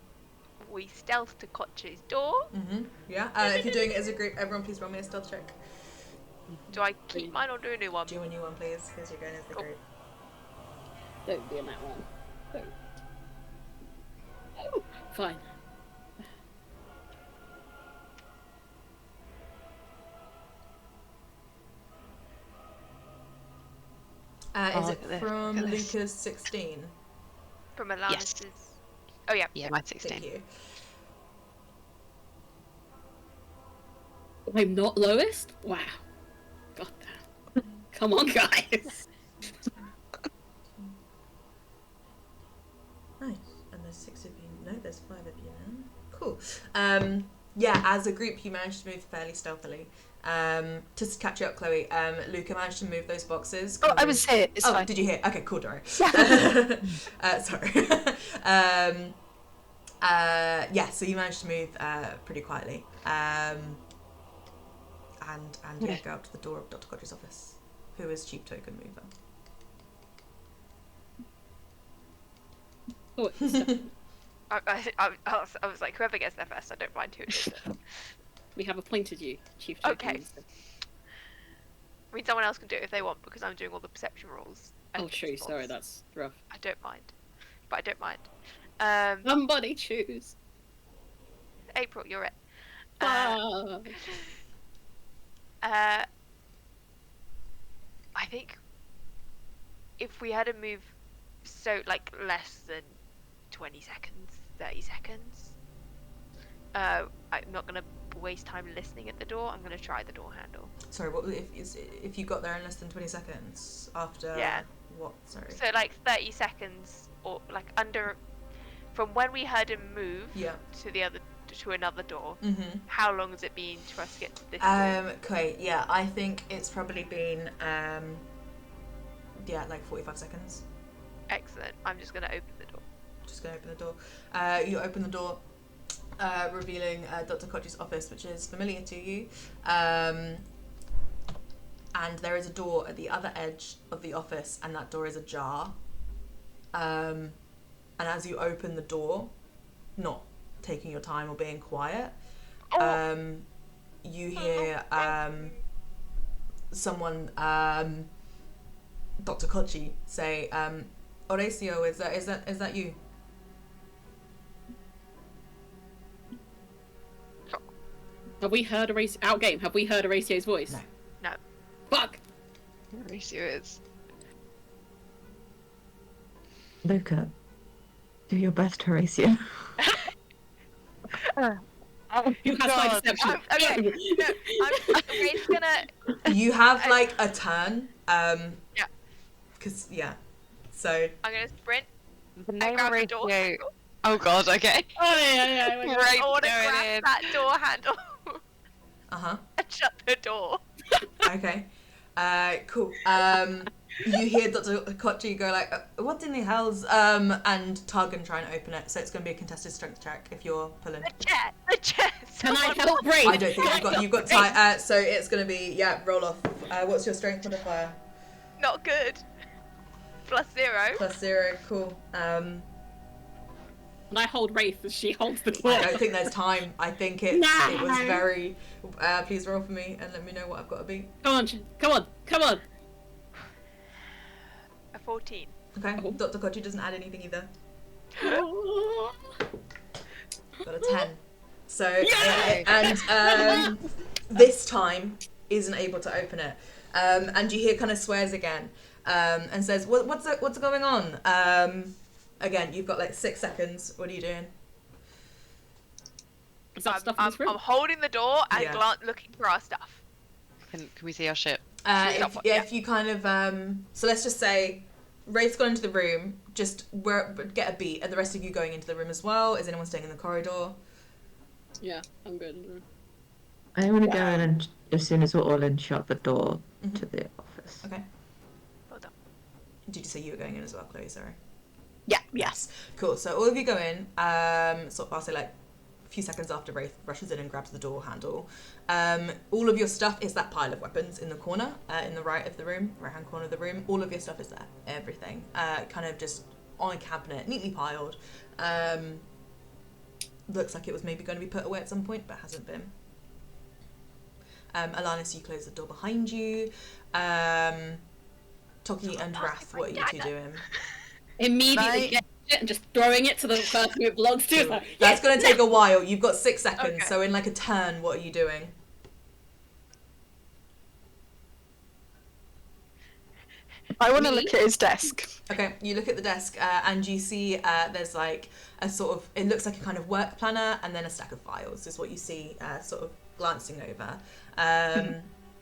We stealth to Kochi's door. Yeah. If you're doing it as a group, everyone please roll me a stealth check. Do I keep mine or do a new one? Do a new one, please, because you're going as the Cool. group. Don't be in that one. Don't. Oh, fine. Is look it at this, from look at this. Lucas 16? From Alanis's. Oh yeah. Yeah, my 16. Thank you. I'm not lowest? Wow. God damn. Come on, guys. Nice. And there's 6 of you. No, there's 5 of you now. Cool. Yeah, as a group, you managed to move fairly stealthily. To catch you up, Chloe, Luca managed to move those boxes. Oh, I was here. It's Oh, fine. did you hear? Okay, cool, don't worry. Sorry. Yeah, so you managed to move pretty quietly. And yeah, go up to the door of Dr. Godry's office, who is Chief Token Mover. Oh, it's I was like, whoever gets there first, I don't mind who it is. we have appointed you, Chief. Okay. Token. I mean, someone else can do it if they want because I'm doing all the perception rules. and Oh, true. response. Sorry, that's rough. I don't mind. But I don't mind. Somebody choose. April, you're it. Ah. I think if we had to move like less than 20 seconds, 30 seconds, I'm not going to waste time listening at the door. I'm going to try the door handle. Sorry, what if you got there in less than 20 seconds after Yeah. what? Sorry. So like 30 seconds or like from when we heard him move Yeah. to another door. Mhm. How long has it been to us to get to this door? Okay, yeah, I think it's probably been like 45 seconds. Excellent. I'm just going to open the door. Just gonna open the door. You open the door, revealing Dr. Kochi's office, which is familiar to you. And there is a door at the other edge of the office, and that door is ajar. And as you open the door, not taking your time or being quiet, you hear someone, Dr. Kochi, say, Horatio, is that you? Have we heard Outgame? Have we heard Horacio's voice? No. No. Fuck. Horatio is. Luca, do your best, Horatio. Who has my deception? Okay. No, Ray's gonna. You have like a turn. Yeah. Cause so I'm gonna sprint. The And name grab the door Horatio. handle. Oh god, okay. Oh yeah. Oh my God. Right, I want to going grab in. that door handle and shut the door. okay, cool. You hear Dr. Kochi go like, "What in the hell's?" And tug and try and open it. So it's gonna be a contested strength check if you're pulling. The chest. Can I help Wraith? I don't think you've got time. So it's gonna be roll off. What's your strength modifier? Not good. +0. +0. Cool. And I hold Wraith as she holds the door. I don't think there's time. I think it was very. Please roll for me and let me know what I've got to beat. Come on. A 14. Okay. Dr. Kochi doesn't add anything either. Got a 10. So and this time isn't able to open it. And you hear kind of swears again. And says, "What's going on?" Again, you've got like 6 seconds. What are you doing? Is that stuff in this room? I'm holding the door and looking for our stuff. Can we see our ship? If you kind of so let's just say Wraith's gone into the room. Just get a beat, and the rest of you going into the room as well. Is anyone staying in the corridor? Yeah, I'm good. I want to go in and, as soon as we're all in, shut the door to the office. Okay. Well done. Did you say you were going in as well, Chloe? Sorry. Yeah. Yes. Cool. So all of you go in. So I'll say like a few seconds after Wraith rushes in and grabs the door handle. All of your stuff is that pile of weapons in the corner, in the right hand corner of the room. All of your stuff is there. Everything. Kind of just on a cabinet, neatly piled. Looks like it was maybe going to be put away at some point, but hasn't been. Alanis, you close the door behind you. Toki and Wrath, what are you two doing? Immediately getting it and just throwing it to the person who it belongs to. Cool. That's going to take a while. You've got 6 seconds, okay. So in like a turn, what are you doing? I want to look at his desk. Okay, you look at the desk and you see there's like a sort of, it looks like a kind of work planner and then a stack of files is what you see sort of glancing over.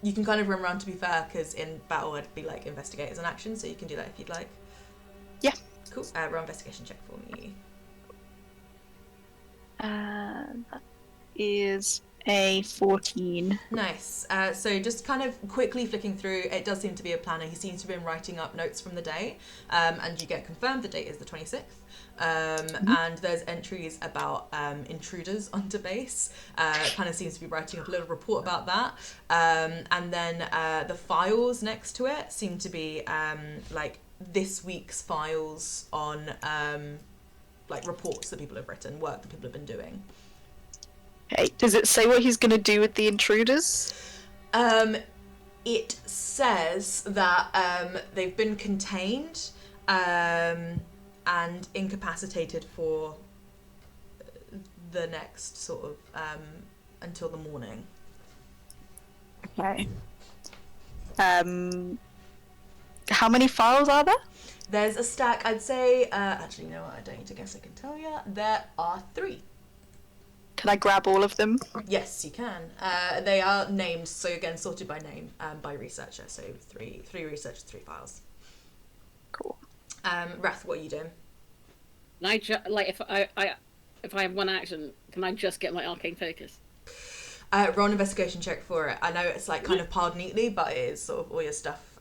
You can kind of run around, to be fair, because in battle I'd be like investigators in action, so you can do that if you'd like. Yeah. Cool. Roll investigation check for me. That is a 14. Nice. So just kind of quickly flicking through, it does seem to be a planner. He seems to have been writing up notes from the day, and you get confirmed the date is the 26th. And there's entries about intruders onto base. Kind of seems to be writing up a little report about that. And then the files next to it seem to be like this week's files on like reports that people have written, work that people have been doing. Okay, does it say what he's going to do with the intruders? It says that they've been contained and incapacitated for the next sort of until the morning. Okay. How many files are there? There's a stack, I'd say, actually, you know what, I don't need to guess, I can tell you. There are 3. Can I grab all of them? Yes, you can. They are named, so again, sorted by name, by researcher. So 3 researchers, 3 files. Cool. Wrath, what are you doing? If I have one action, can I just get my arcane focus? Roll an investigation check for it. I know it's like kind of piled neatly, but it is sort of all your stuff.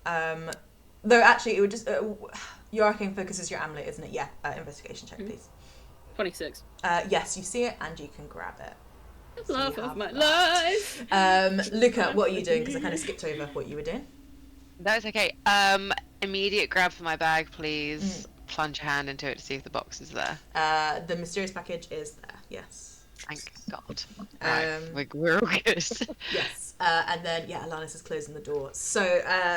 Though actually, it would just your arcane focus is your amulet, isn't it? Yeah. Investigation check, please. 26. Yes, you see it and you can grab it. Love of my life. Luca, what are you doing? Because I kind of skipped over what you were doing. That's okay. Immediate grab for my bag, please. Plunge your hand into it to see if the box is there. The mysterious package is there. Yes. Thank God. Right, we're all good. Yes. And then, Alanis is closing the door. So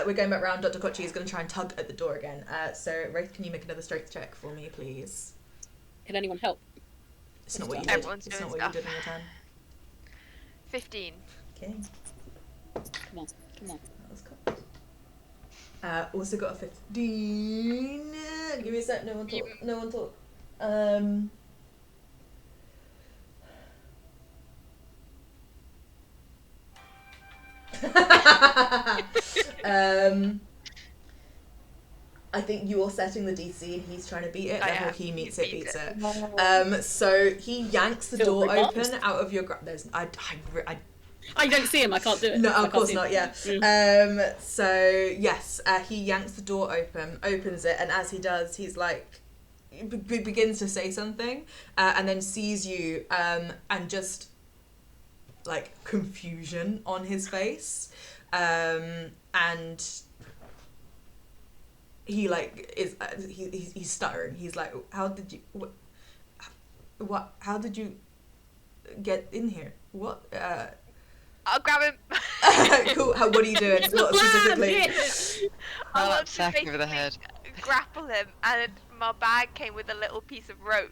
we're going back round. Dr. Kochi is going to try and tug at the door again. So, Wraith, can you make another strength check for me, please? Can anyone help? It's not what you did. It's not what you did in your turn. 15. Okay. Come on. That was cool. Also got a 15. Give me a sec. No one talk. I think you're setting the DC and he's trying to beat it. Therefore, he meets it, beats it. So he yanks the door open out of your I don't see him. I can't do it. No, of course not. Yeah. So yes, he yanks the door open, opens it, and as he does, he's like begins to say something, and then sees you, and just like confusion on his face, and he like is he's stuttering. He's like, how did you what how did you get in here? What I'll grab him. cool. What are you doing? What specifically? I want to sack over the basically head. grapple him, and my bag came with a little piece of rope.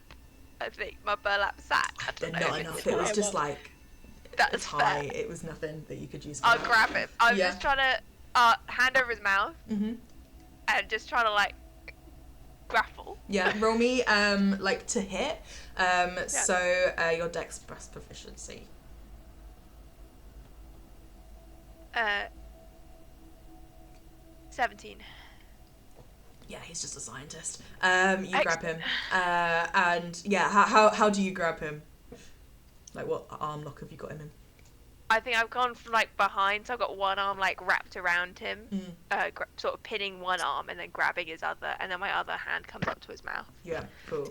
I think my burlap sack. I don't know. Not if enough. it's It was tie just him up. like a That's tie. fair. It was nothing that you could use for I'll that. grab him. I'm Yeah. just trying to hand over his mouth Mhm. and just trying to like grapple. Yeah, roll me like to hit. So your dex plus proficiency. 17. Yeah, he's just a scientist. You grab him. And yeah, how do you grab him? Like what arm lock have you got him in? I think I've gone from like behind, so I've got one arm like wrapped around him, sort of pinning one arm and then grabbing his other, and then my other hand comes up to his mouth. Yeah, cool.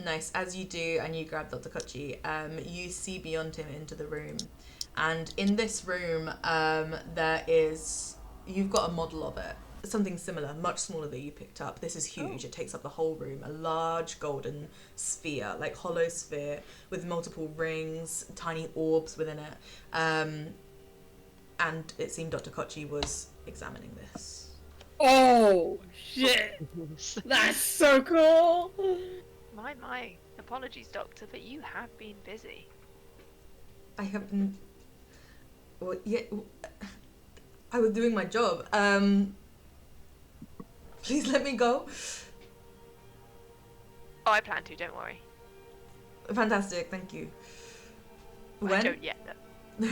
Nice. As you do, and you grab Dr. Kochi, you see beyond him into the room, and in this room, you've got a model of it. Something similar, much smaller that you picked up. This is huge. It takes up the whole room. A large golden sphere, like hollow sphere, with multiple rings, tiny orbs within it. And it seemed Dr. Kochi was examining this. Oh shit! That's so cool. My. Apologies, Doctor, but you have been busy. I have been. Well, yeah. I was doing my job. Please let me go. Oh, I plan to. Don't worry. Fantastic, thank you. I When? don't yet. No.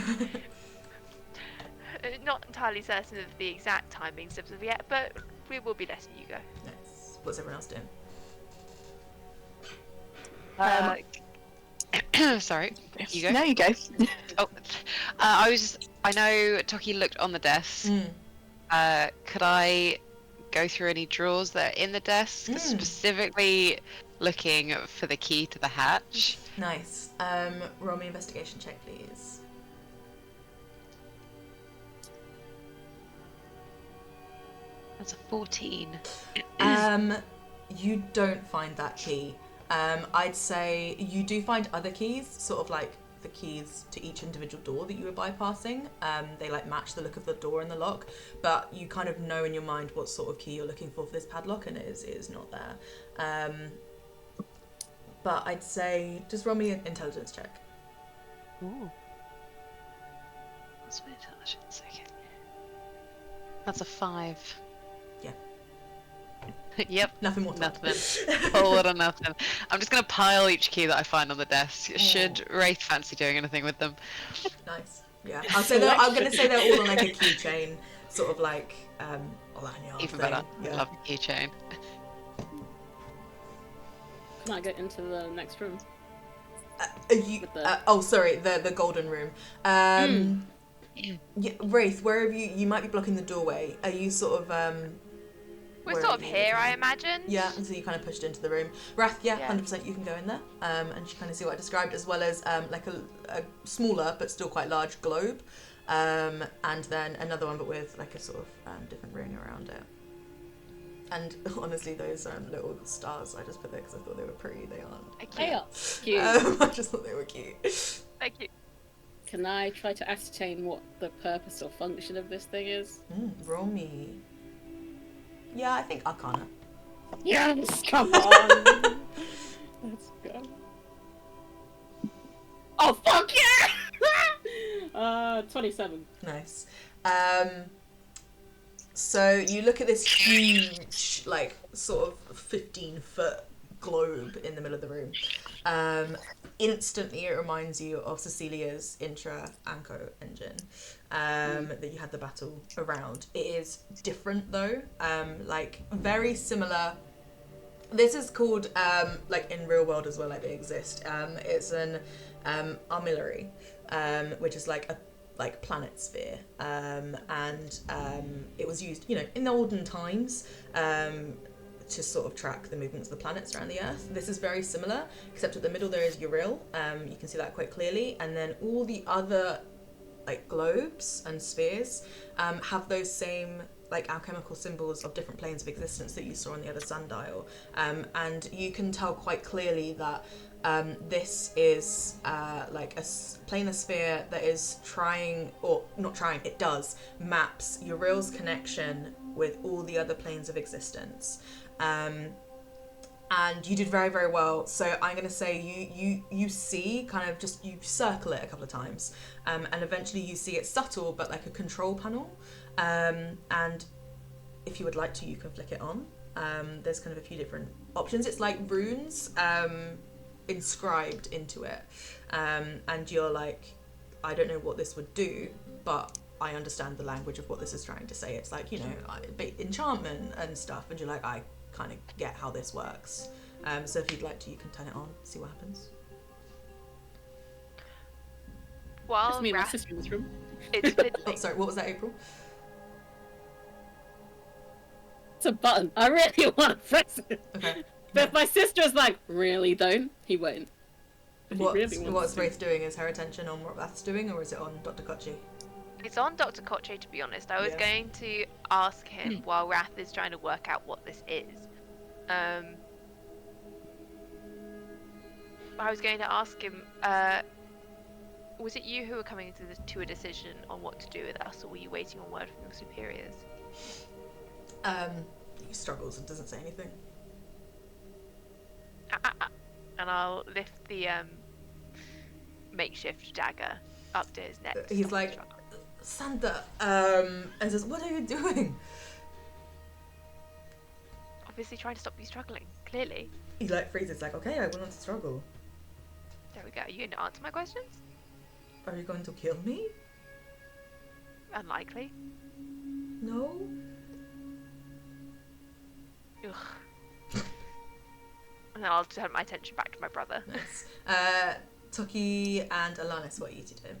Not entirely certain of the exact timings of it yet, but we will be letting you go. Nice. What's everyone else doing? Sorry, you go. No, you go. Oh, I know Toki looked on the desk. Could I go through any drawers that are in the desk, specifically looking for the key to the hatch? Nice. Roll me investigation check, please. That's a 14. You don't find that key. I'd say you do find other keys, sort of like the keys to each individual door that you were bypassing. They like match the look of the door and the lock, but you kind of know in your mind what sort of key you're looking for this padlock, and it is not there. But I'd say just roll me an intelligence check. Ooh. That's my intelligence, okay. That's a 5. Yeah. Yep. Nothing more to Nothing. Whole lot of nothing. I'm just gonna pile each key that I find on the desk. Should Wraith fancy doing anything with them? Nice. Yeah. I'm gonna say they're all on like a keychain, sort of like a lanyard Even thing. better. Yeah. Love the keychain. Can I get into the next room? With the... sorry, the golden room. Yeah, Wraith, where have you might be blocking the doorway. Are you sort of We're where sort are of you here, I looking? imagine. Yeah, and so you kind of pushed into the room. Wrath, yeah, Yeah. 100% you can go in there. And you kind of see what I described, as well as like a smaller but still quite large globe. And then another one but with like a sort of different ring around it. And honestly, those little stars I just put there because I thought they were pretty. They aren't. They are cute. I just thought they were cute. Thank you. Can I try to ascertain what the purpose or function of this thing is? Roll me. Yeah, I think Arcana. Yes, come on. Let's go. Oh fuck yeah! 27. Nice. So you look at this huge, like, sort of 15-foot globe in the middle of the room. Instantly it reminds you of Cecilia's Intra-Anko engine that you had the battle around. It is different though, like very similar. This is called, like in real world as well, like they exist. It's an armillary, which is like a planet sphere, and it was used, in the olden times to sort of track the movements of the planets around the Earth. This is very similar, except at the middle there is Uriel. You can see that quite clearly, and then all the other like globes and spheres have those same like alchemical symbols of different planes of existence that you saw on the other sundial, and you can tell quite clearly that this is like a planar sphere that is trying, or not trying, it does, maps Uriel's connection with all the other planes of existence. And you did very, very well. So I'm going to say you see kind of just, you circle it a couple of times, and eventually you see it's subtle, but like a control panel. And if you would like to, you can flick it on. There's kind of a few different options. It's like runes inscribed into it. And you're like, I don't know what this would do, but I understand the language of what this is trying to say. It's like, you know, enchantment and stuff. And you're like, I kind of get how this works. So if you'd like to, you can turn it on, see what happens. While It's me and my Wrath sister in this room. is Oh, fiddling, sorry, what was that, April? It's a button. I really want to press it. Okay. But if my sister's like, really don't, he won't. But he really wants What's to. Wraith doing? Is her attention on what Wrath's doing, or is it on Dr. Kochi? it's on Dr. Koche, to be honest. I was Yeah. going to ask him while Wrath is trying to work out what this is. I was going to ask him, was it you who were coming to a decision on what to do with us, or were you waiting on word from your superiors? He struggles and doesn't say anything. And I'll lift the makeshift dagger up to his neck. to He's stop like, him struggling. Santa, and says, what are you doing? Obviously trying to stop you struggling, clearly. He like freezes, like, okay, I will not struggle. There we go. Are you going to answer my questions? Are you going to kill me? Unlikely. No? Ugh. And then I'll turn my attention back to my brother. Nice. Toki and Alanis, what are you two doing?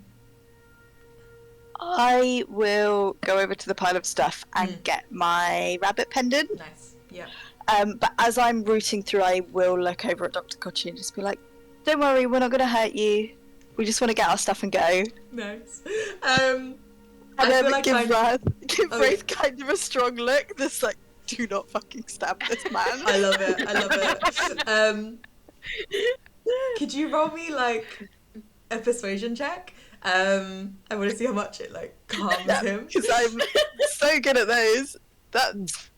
I will go over to the pile of stuff and get my rabbit pendant. Nice. Yeah. But as I'm rooting through, I will look over at Dr. Kochi and just be like, don't worry, we're not going to hurt you. We just want to get our stuff and go. Nice. And I then feel like give I'm- Wraith kind of a strong look that's like, do not fucking stab this man. I love it. I love it. Could you roll me like a persuasion check? I want to see how much it like calms him. Because I'm so good at those. That's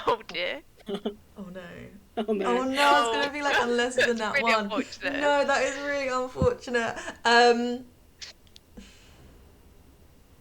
Oh dear. Oh no. Oh no. Oh no, it's gonna be like unless it's in That's that really one. unfortunate. No, that is really unfortunate.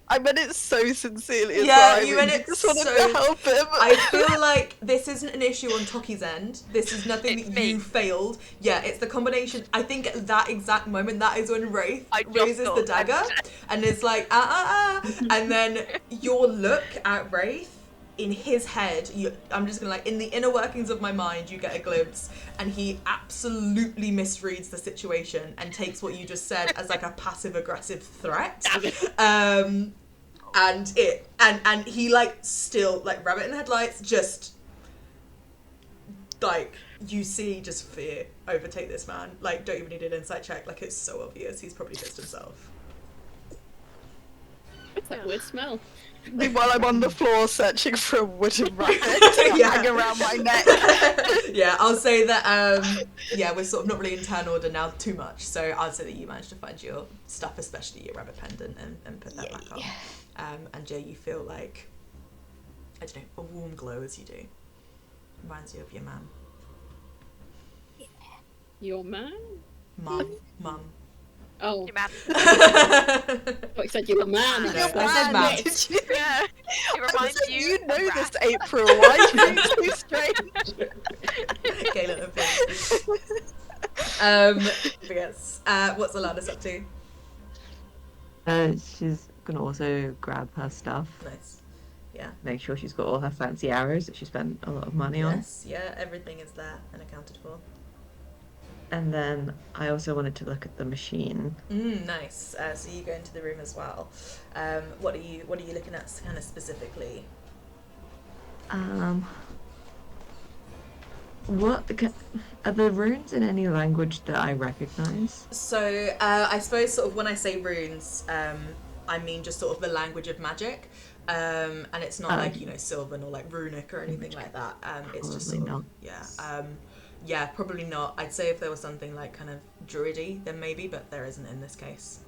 I meant it so sincerely as Yeah, well. I you really meant it just wanted so- to help him. I feel like this isn't an issue on Toki's end. This is nothing It's that me. you failed. Yeah, it's the combination. I think at that exact moment, that is when Wraith I just raises the thought- dagger and is like, and then your look at Wraith, in his head, I'm just gonna like, in the inner workings of my mind, you get a glimpse, and he absolutely misreads the situation and takes what you just said as like a passive aggressive threat. Damn it. And he like still like rabbit in the headlights, just like you see just fear overtake this man. Like, don't even need an insight check, like it's so obvious he's probably pissed himself. What's that weird smell? Meanwhile, I'm on the floor searching for a wooden rabbit to Yeah. hang around my neck. Yeah, I'll say that yeah, we're sort of not really in turn order now too much, so I'll say that you managed to find your stuff, especially your rabbit pendant, and put that back on. And Jay, you feel like, I don't know, a warm glow as you do. Reminds you of your man. Your man? Mum. Oh, Your man. I thought you said you were man. No, Your I said man, man. did you? Yeah. It I was reminds like, you. you of know Wrath. this, April. Why are you being so strange? Galen appears. But yes, what's Alanis up to? She's gonna also grab her stuff, Nice. Yeah. make sure she's got all her fancy arrows that she spent a lot of money on. Yes, yeah, everything is there and accounted for. And then I also wanted to look at the machine. Nice. So you go into the room as well. What are you looking at kind of specifically? Are the runes in any language that I recognize? So I suppose sort of when I say runes, I mean just sort of the language of magic, and it's not like Sylvan or like runic or anything like that. It's just Probably sort not. of yeah, probably not. I'd say if there was something like kind of druidy, then maybe, but there isn't in this case.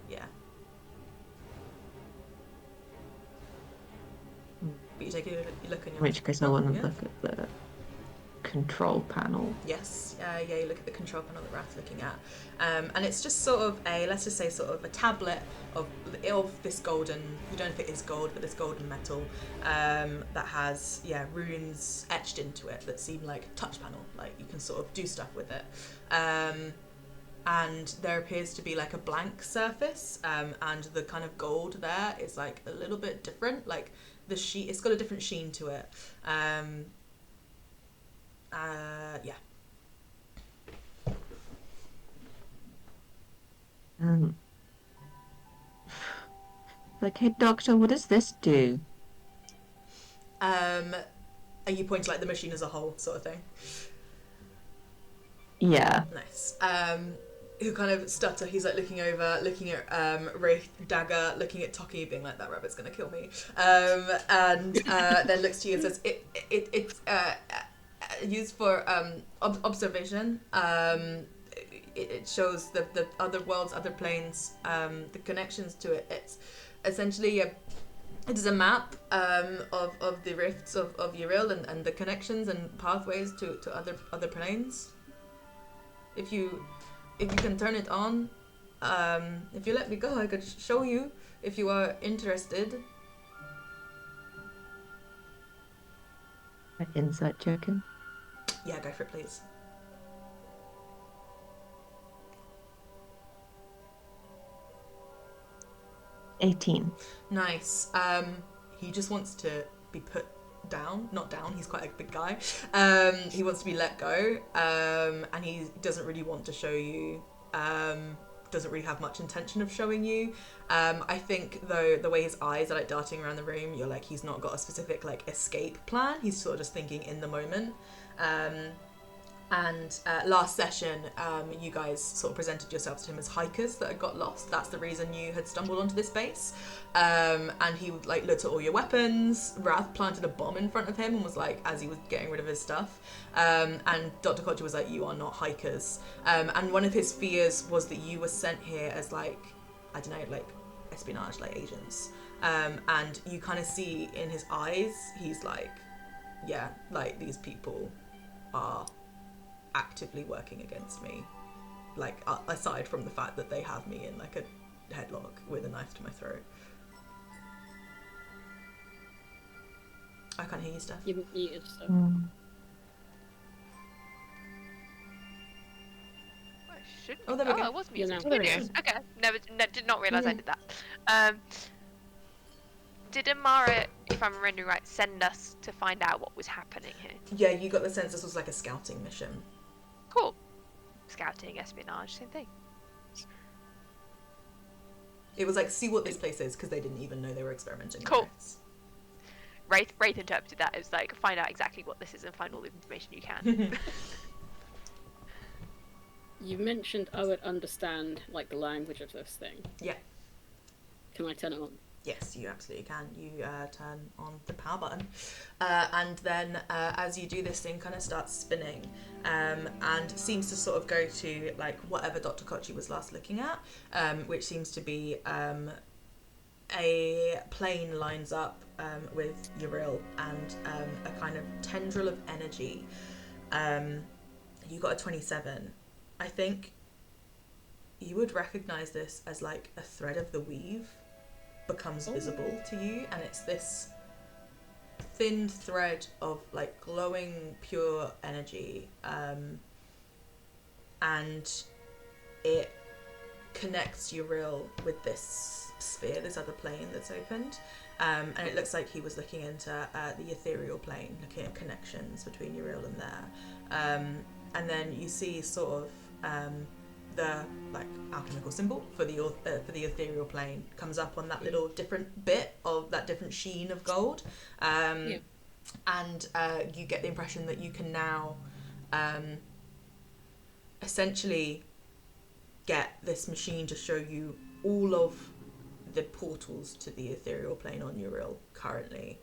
Yeah. But you take a look in your. In which case, I want to yeah. look at the control panel. Yes, yeah, you look at the control panel that Rath's looking at, and it's just sort of let's just say sort of a tablet of this golden, you don't know if it is gold, but this golden metal that has runes etched into it that seem like a touch panel, like you can sort of do stuff with it, and there appears to be like a blank surface, and the kind of gold there is like a little bit different, like the sheen, it's got a different sheen to it. Yeah. Like, hey, doctor, what does this do? Are you pointing like the machine as a whole, sort of thing? Yeah. Nice. Who kind of stutter? He's like looking at Wraith, Dagger, looking at Toki, being like, "That rabbit's gonna kill me," and then looks to you and says, "It's used for observation. It shows the other worlds, other planes, the connections to it. It's essentially it is a map of the rifts of Yril and the connections and pathways to other planes. If you can turn it on, if you let me go, I could show you if you are interested." Insight checking. Yeah, go for it, please. $18. Nice. He just wants to be put down. Not down, he's quite a big guy. He wants to be let go, and he doesn't really want to show you, doesn't really have much intention of showing you. I think, though, the way his eyes are like darting around the room, you're like, he's not got a specific like escape plan. He's sort of just thinking in the moment. And last session, you guys sort of presented yourselves to him as hikers that had got lost. That's the reason you had stumbled onto this base. And he like looked at all your weapons. Wrath planted a bomb in front of him and was like, as he was getting rid of his stuff. And Dr. Kochi was like, "You are not hikers." And one of his fears was that you were sent here as like, I don't know, like espionage, like agents. And you kind of see in his eyes, he's like, yeah, like these people are actively working against me, like aside from the fact that they have me in like a headlock with a knife to my throat. I can't hear you, Steph. You muted stuff. I shouldn't. Oh, there we go. I was muted. You're now. Okay. Did not realise I did that. Did Amara, if I'm remembering right, send us to find out what was happening here? Yeah, you got the sense this was like a scouting mission. Cool. Scouting, espionage, same thing. It was like, see what this place is, because they didn't even know they were experimenting with Cool. this. Wraith interpreted that as like, find out exactly what this is and find all the information you can. You mentioned I would understand like the language of this thing. Yeah. Can I turn it on? Yes, you absolutely can. You turn on the power button, and then as you do, this thing kind of starts spinning, and seems to sort of go to like whatever Dr. Kochi was last looking at, which seems to be a plane lines up with Yril and a kind of tendril of energy. You got a 27. I think you would recognize this as like a thread of the weave becomes visible to you, and it's this thin thread of like glowing pure energy, and it connects Yril with this sphere, this other plane that's opened, and it looks like he was looking into the ethereal plane, looking at connections between Yril and there, and then you see sort of the like alchemical symbol for the ethereal plane comes up on that little different bit of that different sheen of gold, and you get the impression that you can now essentially get this machine to show you all of the portals to the ethereal plane on Uriel currently,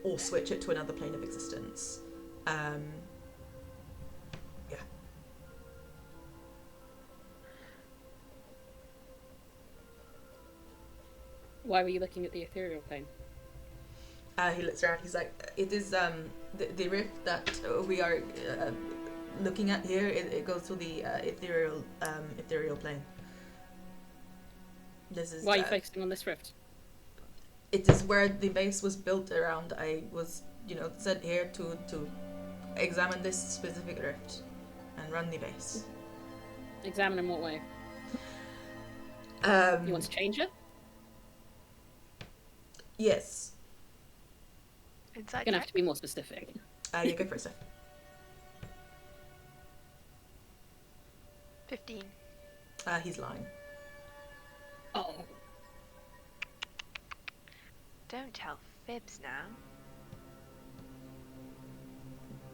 or switch it to another plane of existence. Yeah. Why were you looking at the ethereal plane? He looks around. He's like, "It is the rift that we are looking at here. It goes to the ethereal plane. This is Why are you focusing on this rift? it is where the base was built around. I was, sent here to examine this specific rift and run the base. Examine in what way? You want to change it? Yes. Inside You're gonna have check. to be more specific. Yeah, go for it, Steph. 15. He's lying. Oh. Don't tell fibs now.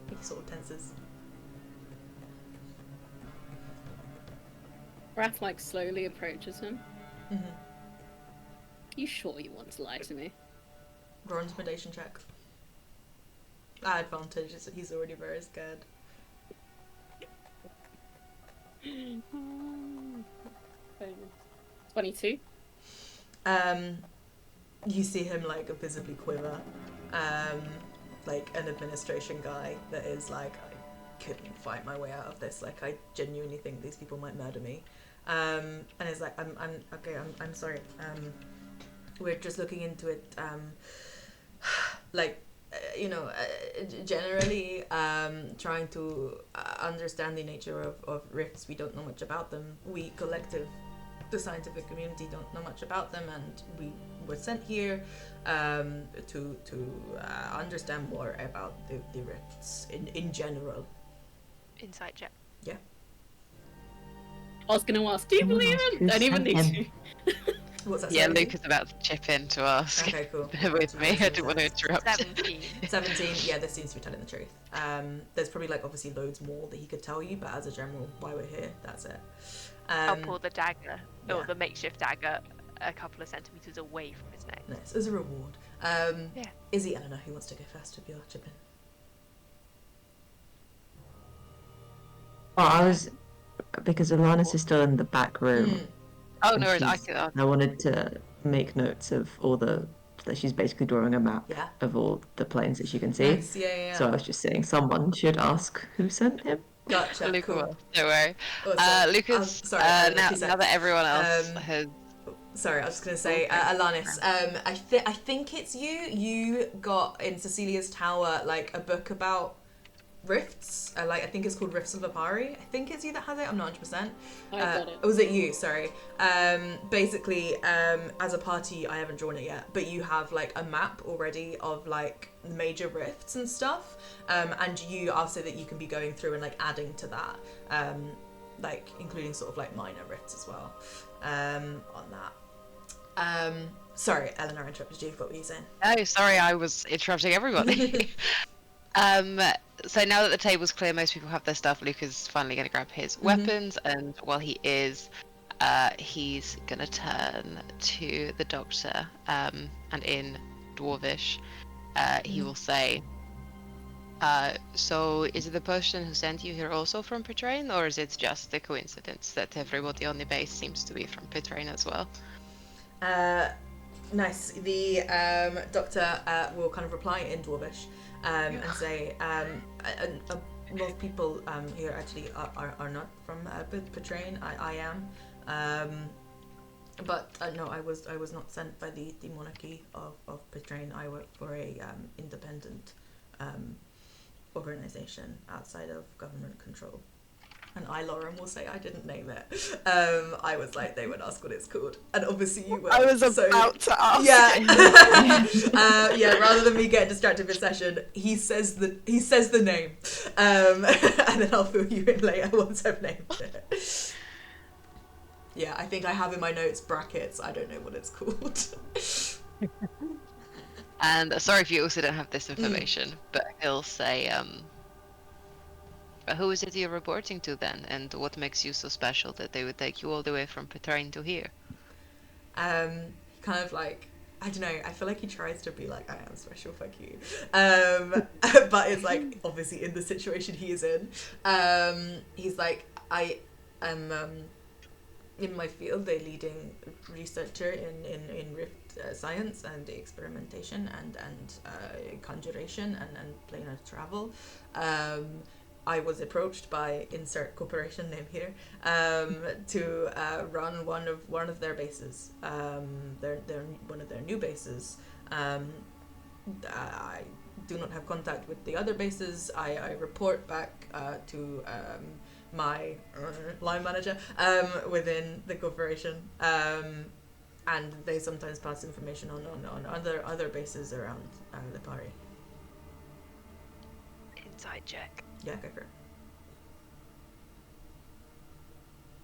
He sort of tenses. Raph slowly approaches him. Mm-hmm. You sure you want to lie to me? Roll an intimidation check. Advantage. He's already very scared. 22. You see him visibly quiver, like an administration guy that is like, I couldn't fight my way out of this. Like, I genuinely think these people might murder me. And he's like, I'm sorry. We're just looking into it. Generally, trying to understand the nature of rifts. We don't know much about them. The scientific community don't know much about them, and we were sent here to understand more about the rifts in general. Insight check. Yeah. I was gonna ask, do you Someone believe asked him? who Don't even sent need him. to. What's that? Yeah, 17? Luke is about to chip in to ask. Okay, cool. With me, I didn't want to interrupt. 17. 17. Yeah, this seems to be telling the truth. There's probably obviously loads more that he could tell you, but as a general, why we're here, that's it. I'll pull the dagger, or yeah. the makeshift dagger, a couple of centimeters away from his neck. Nice. As a reward. Yeah. Izzy, Eleanor, who wants to go first with your chip in? Well, I was, because Alanis is still in the back room. Oh, and no, I she's- could. I wanted to make notes of all that she's basically drawing a map Yeah. of all the planes that she can see. Nice. Yeah. So I was just saying someone should ask who sent him. Gotcha. Luke Cool. will. Don't worry. Awesome. Lucas, sorry, now 2 seconds. that everyone else Um, has... Sorry, I was just going to say, Alanis, I think it's you. You got in Cecilia's tower a book about rifts. I think it's called Rifts of Lipari. I think it's you that has it. I'm not 100%. I got it. Oh, was it you? Sorry. Basically, as a party, I haven't drawn it yet, but you have a map already of major rifts and stuff. And I'll say that you can be going through and adding to that, including sort of minor rifts as well. On that. Sorry, Eleanor interrupted you. What were you saying? Oh, sorry, I was interrupting everybody. So now that the table's clear, most people have their stuff. Luke is finally going to grab his weapons, and while he is, he's going to turn to the doctor, and in Dwarvish, he will say, so is it the person who sent you here also from Petrain, or is it just a coincidence that everybody on the base seems to be from Petrain as well? Nice. The doctor will kind of reply in Dwarvish and say, a lot of people here actually are not from Petrain. I am. But no, I was not sent by the monarchy of Petrain. I work for a independent organization outside of government control. And Lauren will say I didn't name it. I was like, they would ask what it's called, and obviously you will. I was about to ask. Yeah, yeah. Rather than me get distracted this session, he says the name, and then I'll fill you in later once I've named it. Yeah, I think I have in my notes brackets. I don't know what it's called. And sorry if you also don't have this information, but he'll say, who is it you're reporting to then, and what makes you so special that they would take you all the way from Petrain to here? Kind of like, I don't know, I feel like he tries to be like, I am special, fuck you. But it's like, obviously in the situation he is in. He's like, I am, in my field, the leading researcher in rift science and experimentation and conjuration and planar travel. I was approached by insert corporation name here to run one of their bases. Their one of their new bases. I do not have contact with the other bases. I report back to my line manager within the corporation, and they sometimes pass information on other bases around the party. Inside check. Yeah, go for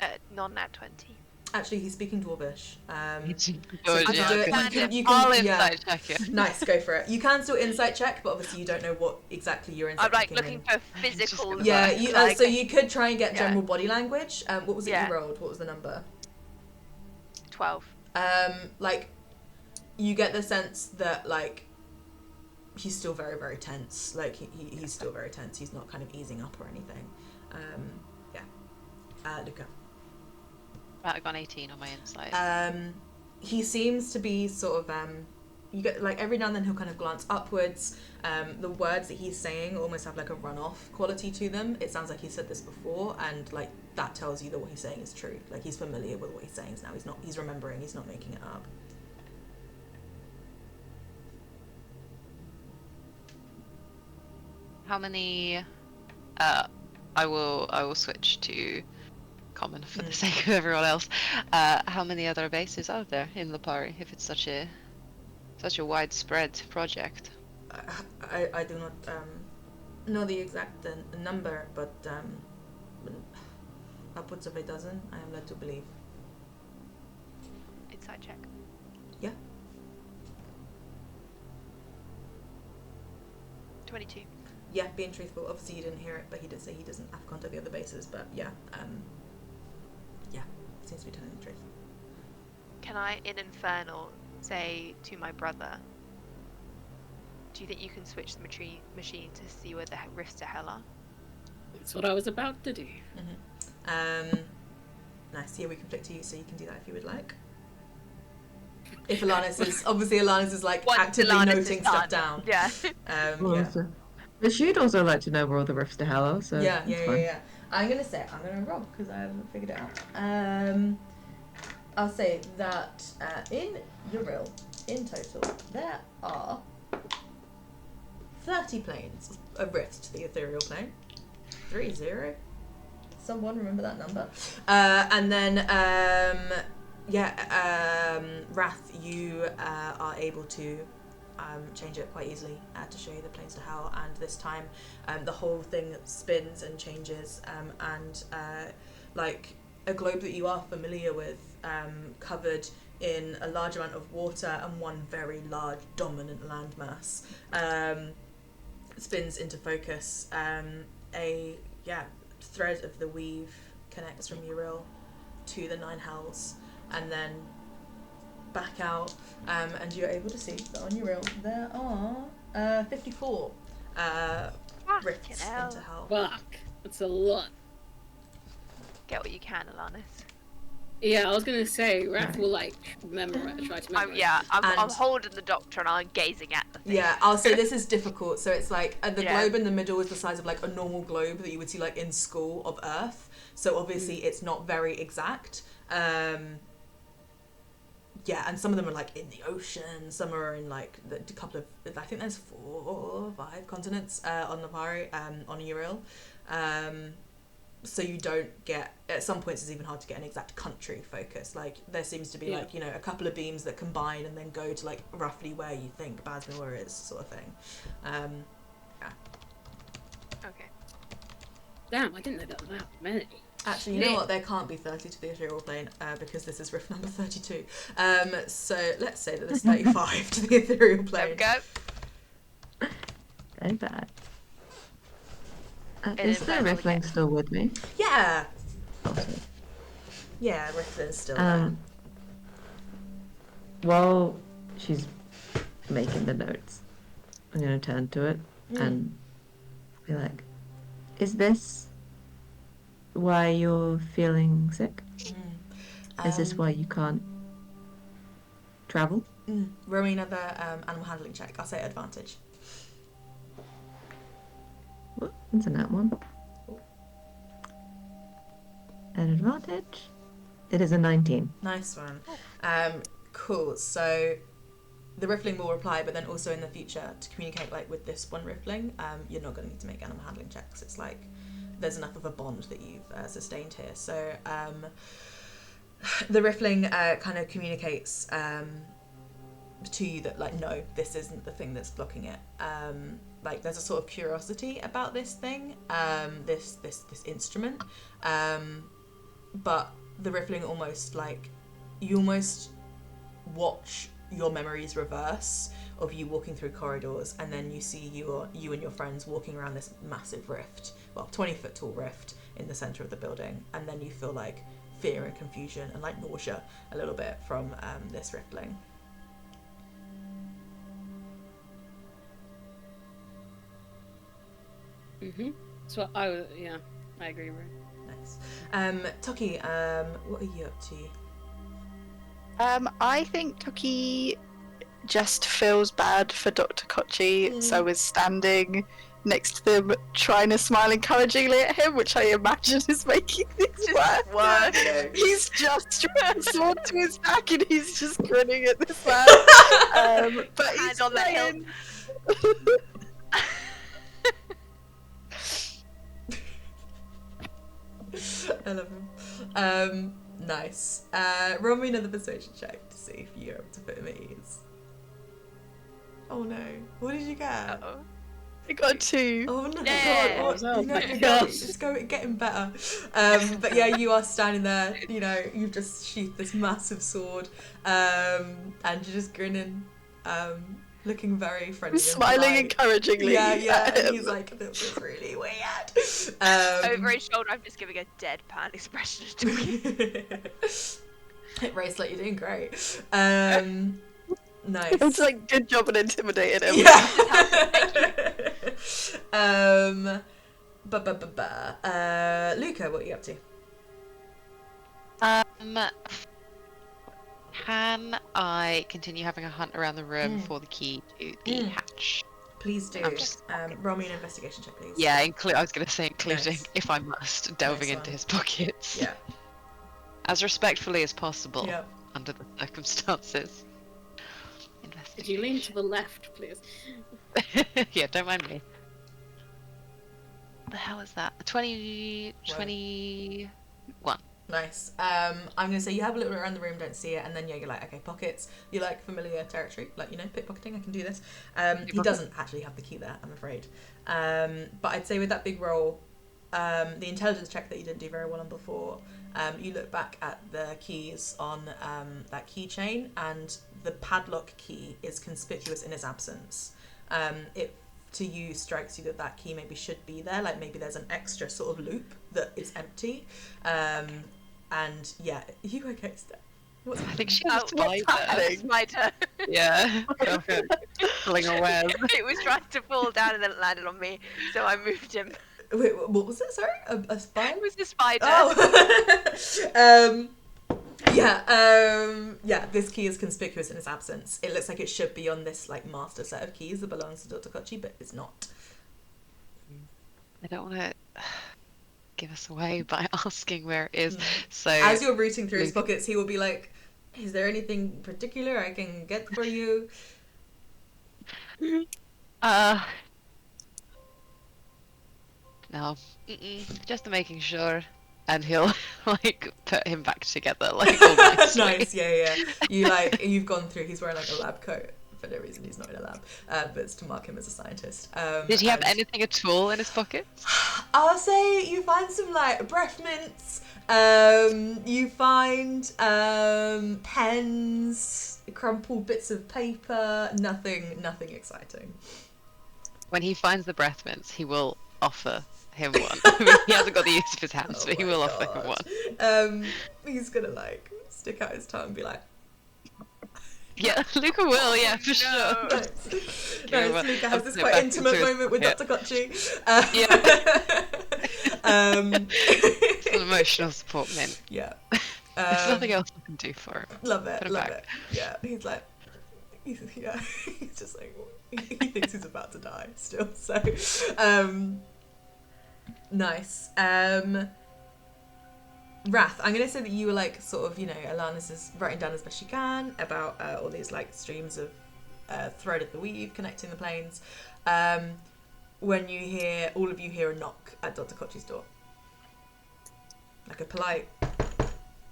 it. Non-nat 20. Actually, he's speaking Dwarvish. Good, you yeah, do it- good. you can- I'll yeah. inside check it. Nice, go for it. You can still insight check, but obviously you don't know what exactly you're insight I'm like checking looking in. for physical. Yeah, you, like, so you could try and get yeah. general body language. What was it Yeah. you rolled? What was the number? 12. Like, you get the sense that, like, he's still very, very tense. Like, he's still very tense. He's not kind of easing up or anything. Yeah. Luca. I got 18 on my insight. He seems to be sort of, you get, like, every now and then he'll kind of glance upwards. The words that he's saying almost have, like, a run-off quality to them. It sounds like he said this before, and, like, that tells you that what he's saying is true. Like, he's familiar with what he's saying now. He's remembering, he's not making it up. How many? I will switch to common for the sake of everyone else. How many other bases are there in Lipari if it's such a widespread project? I do not know the exact number, but upwards of a dozen, I am led to believe. Inside check. Yeah. 22. Yeah, being truthful. Obviously you didn't hear it, but he did say he doesn't have contact with the other bases, but yeah. Yeah, seems to be telling the truth. Can I, in Infernal, say to my brother, do you think you can switch the machine to see where the rifts to hell are? That's what I was about to do. Nice. Yeah, we can flick to you, so you can do that if you would like. If Alanis is obviously Alanis is like Once actively Alanis noting is stuff done. down. Yeah. Well, Yeah. also- But she'd also like to know where all the rifts to hell are, so Yeah, that's yeah, fine. yeah. I'm gonna roll because I haven't figured it out. I'll say that in Uriel, in total, there are 30 planes of rifts to the ethereal plane. 30. Someone remember that number? And then Wrath, you are able to change it quite easily to show you the planes to hell, and this time the whole thing spins and changes, and like a globe that you are familiar with, covered in a large amount of water and one very large dominant landmass, spins into focus. A thread of the weave connects from Uriel to the Nine Hells, and then back out, and you're able to see that on Uriel there are 54 rifts hell. into hell. Fuck, that's a lot. Get what you can, Alanis. Yeah, I was gonna say, Raph will like try to memorize. I'm And- holding the doctor and I'm gazing at the thing. Yeah, I'll say this is difficult. So it's like the Yeah. globe in the middle is the size of like a normal globe that you would see like in school of Earth. So obviously it's not very exact. Yeah, and some of them are like in the ocean. Some are in like a couple of. I think there's 4 or 5 continents on Lipari, on Uriel. So you don't get, at some points it's even hard to get an exact country focus. Like there seems to be like, you know, a couple of beams that combine and then go to like roughly where you think Basmilor is, sort of thing. Okay. Damn, I didn't know that was that many. Actually, you know what? There can't be 30 to the ethereal plane because this is rift number 32. So let's say that there's 35 to the ethereal There we plane. go. Very bad. And Is in the fact, riffling okay. still with me? Yeah, Awesome. yeah, rift is still there. While she's making the notes, I'm gonna turn to it and be like, "Is this why you're feeling sick? Is this why you can't travel?" Roll me another animal handling check. I'll say advantage. Well, that's a nat one. An advantage. It is a 19. Nice one. Cool. So the riffling will reply, but then also in the future to communicate like with this one riffling, you're not going to need to make animal handling checks. It's like there's enough of a bond that you've sustained here. So the riffling kind of communicates to you that like no, this isn't the thing that's blocking it. Like there's a sort of curiosity about this thing, this instrument, but the riffling almost like you almost watch your memories reverse of you walking through corridors, and then you see you and your friends walking around this massive rift, well 20-foot tall rift in the center of the building, and then you feel like fear and confusion and like nausea a little bit from this riftling. So I agree with you. Nice. Toki, what are you up to? I think Toki just feels bad for Dr. Kochi, so is standing next to them, trying to smile encouragingly at him, which I imagine is making things worse. He's just strapped a sword to his back and he's just grinning at this man. But Hand he's on the hilt. I love him. Nice. Roll me another persuasion check to see if you're able to put him at ease. Oh no. What did you get? Uh-oh. I got a 2. Oh no, Yeah. God, what? Oh You know, my you're gosh. just getting better. But yeah, you are standing there, you know, you've just sheathed this massive sword, and you're just grinning, looking very friendly and Smiling polite. encouragingly. Yeah, at and him. he's like, this is really weird. Over his shoulder, I'm just giving a deadpan expression to Toki. Hit race like you're doing great. Nice. It's like, good job at intimidating him. Yeah. Luca, what are you up to? Can I continue having a hunt around the room for the key to the hatch? Please do. I'm just- Roll me an investigation check, please. Yeah, I was going to say including, Nice. if I must, delving Nice into one. his pockets. Yeah. As respectfully as possible Yeah. under the circumstances. Could you lean to the left, please? Yeah, don't mind me. The hell is that? 21. Nice. I'm gonna say you have a little bit around the room, don't see it, and then yeah, you're like, okay, pockets. You like familiar territory, like, you know, pickpocketing. I can do this. He doesn't actually have the key there, I'm afraid. But I'd say with that big roll, the intelligence check that you didn't do very well on before, you look back at the keys on that keychain, and the padlock key is conspicuous in its absence. It to you strikes you that that key maybe should be there, like maybe there's an extra sort of loop that is empty. And yeah, are you okay, Steph? What's I happening? think she has a What's spider. happening? Spider. Yeah. Pulling a web. It was trying to fall down and then it landed on me, so I moved him. Wait, what was it? Sorry, a spider? It was the spider. Oh. Yeah. This key is conspicuous in its absence. It looks like it should be on this like master set of keys that belongs to Dr. Kochi, but it's not. I don't want to give us away by asking where it is. So As you're rooting through his pockets, he will be like, "Is there anything particular I can get for you?" No. Just making sure. And he'll like put him back together like all nicely. Nice, yeah. You've gone through. He's wearing like a lab coat, for no reason. He's not in a lab, but it's to mark him as a scientist. Did he have and anything at all in his pockets? I'll say you find some like breath mints. You find pens, crumpled bits of paper. Nothing exciting. When he finds the breath mints, he will offer him one. I mean, he hasn't got the use of his hands, but he my will offer him God. one. He's gonna like stick out his tongue and be like, Yeah, Luca will, yeah, for sure. nice. Give him Nice. a- Luca has a this bit quite back intimate into his moment with pocket. Dr. Kochi. It's an emotional support mint. Yeah. There's nothing else I can do for him. Love it, Put him love back. it. Yeah, he's like, he's just like, he thinks he's about to die still, so, nice. Wrath, I'm gonna say that you were like, sort of, you know, Alanis is writing down as best she can about all these like streams of thread of the weave connecting the planes, when you hear, all of you hear a knock at Dr. Kochi's door. Like a polite,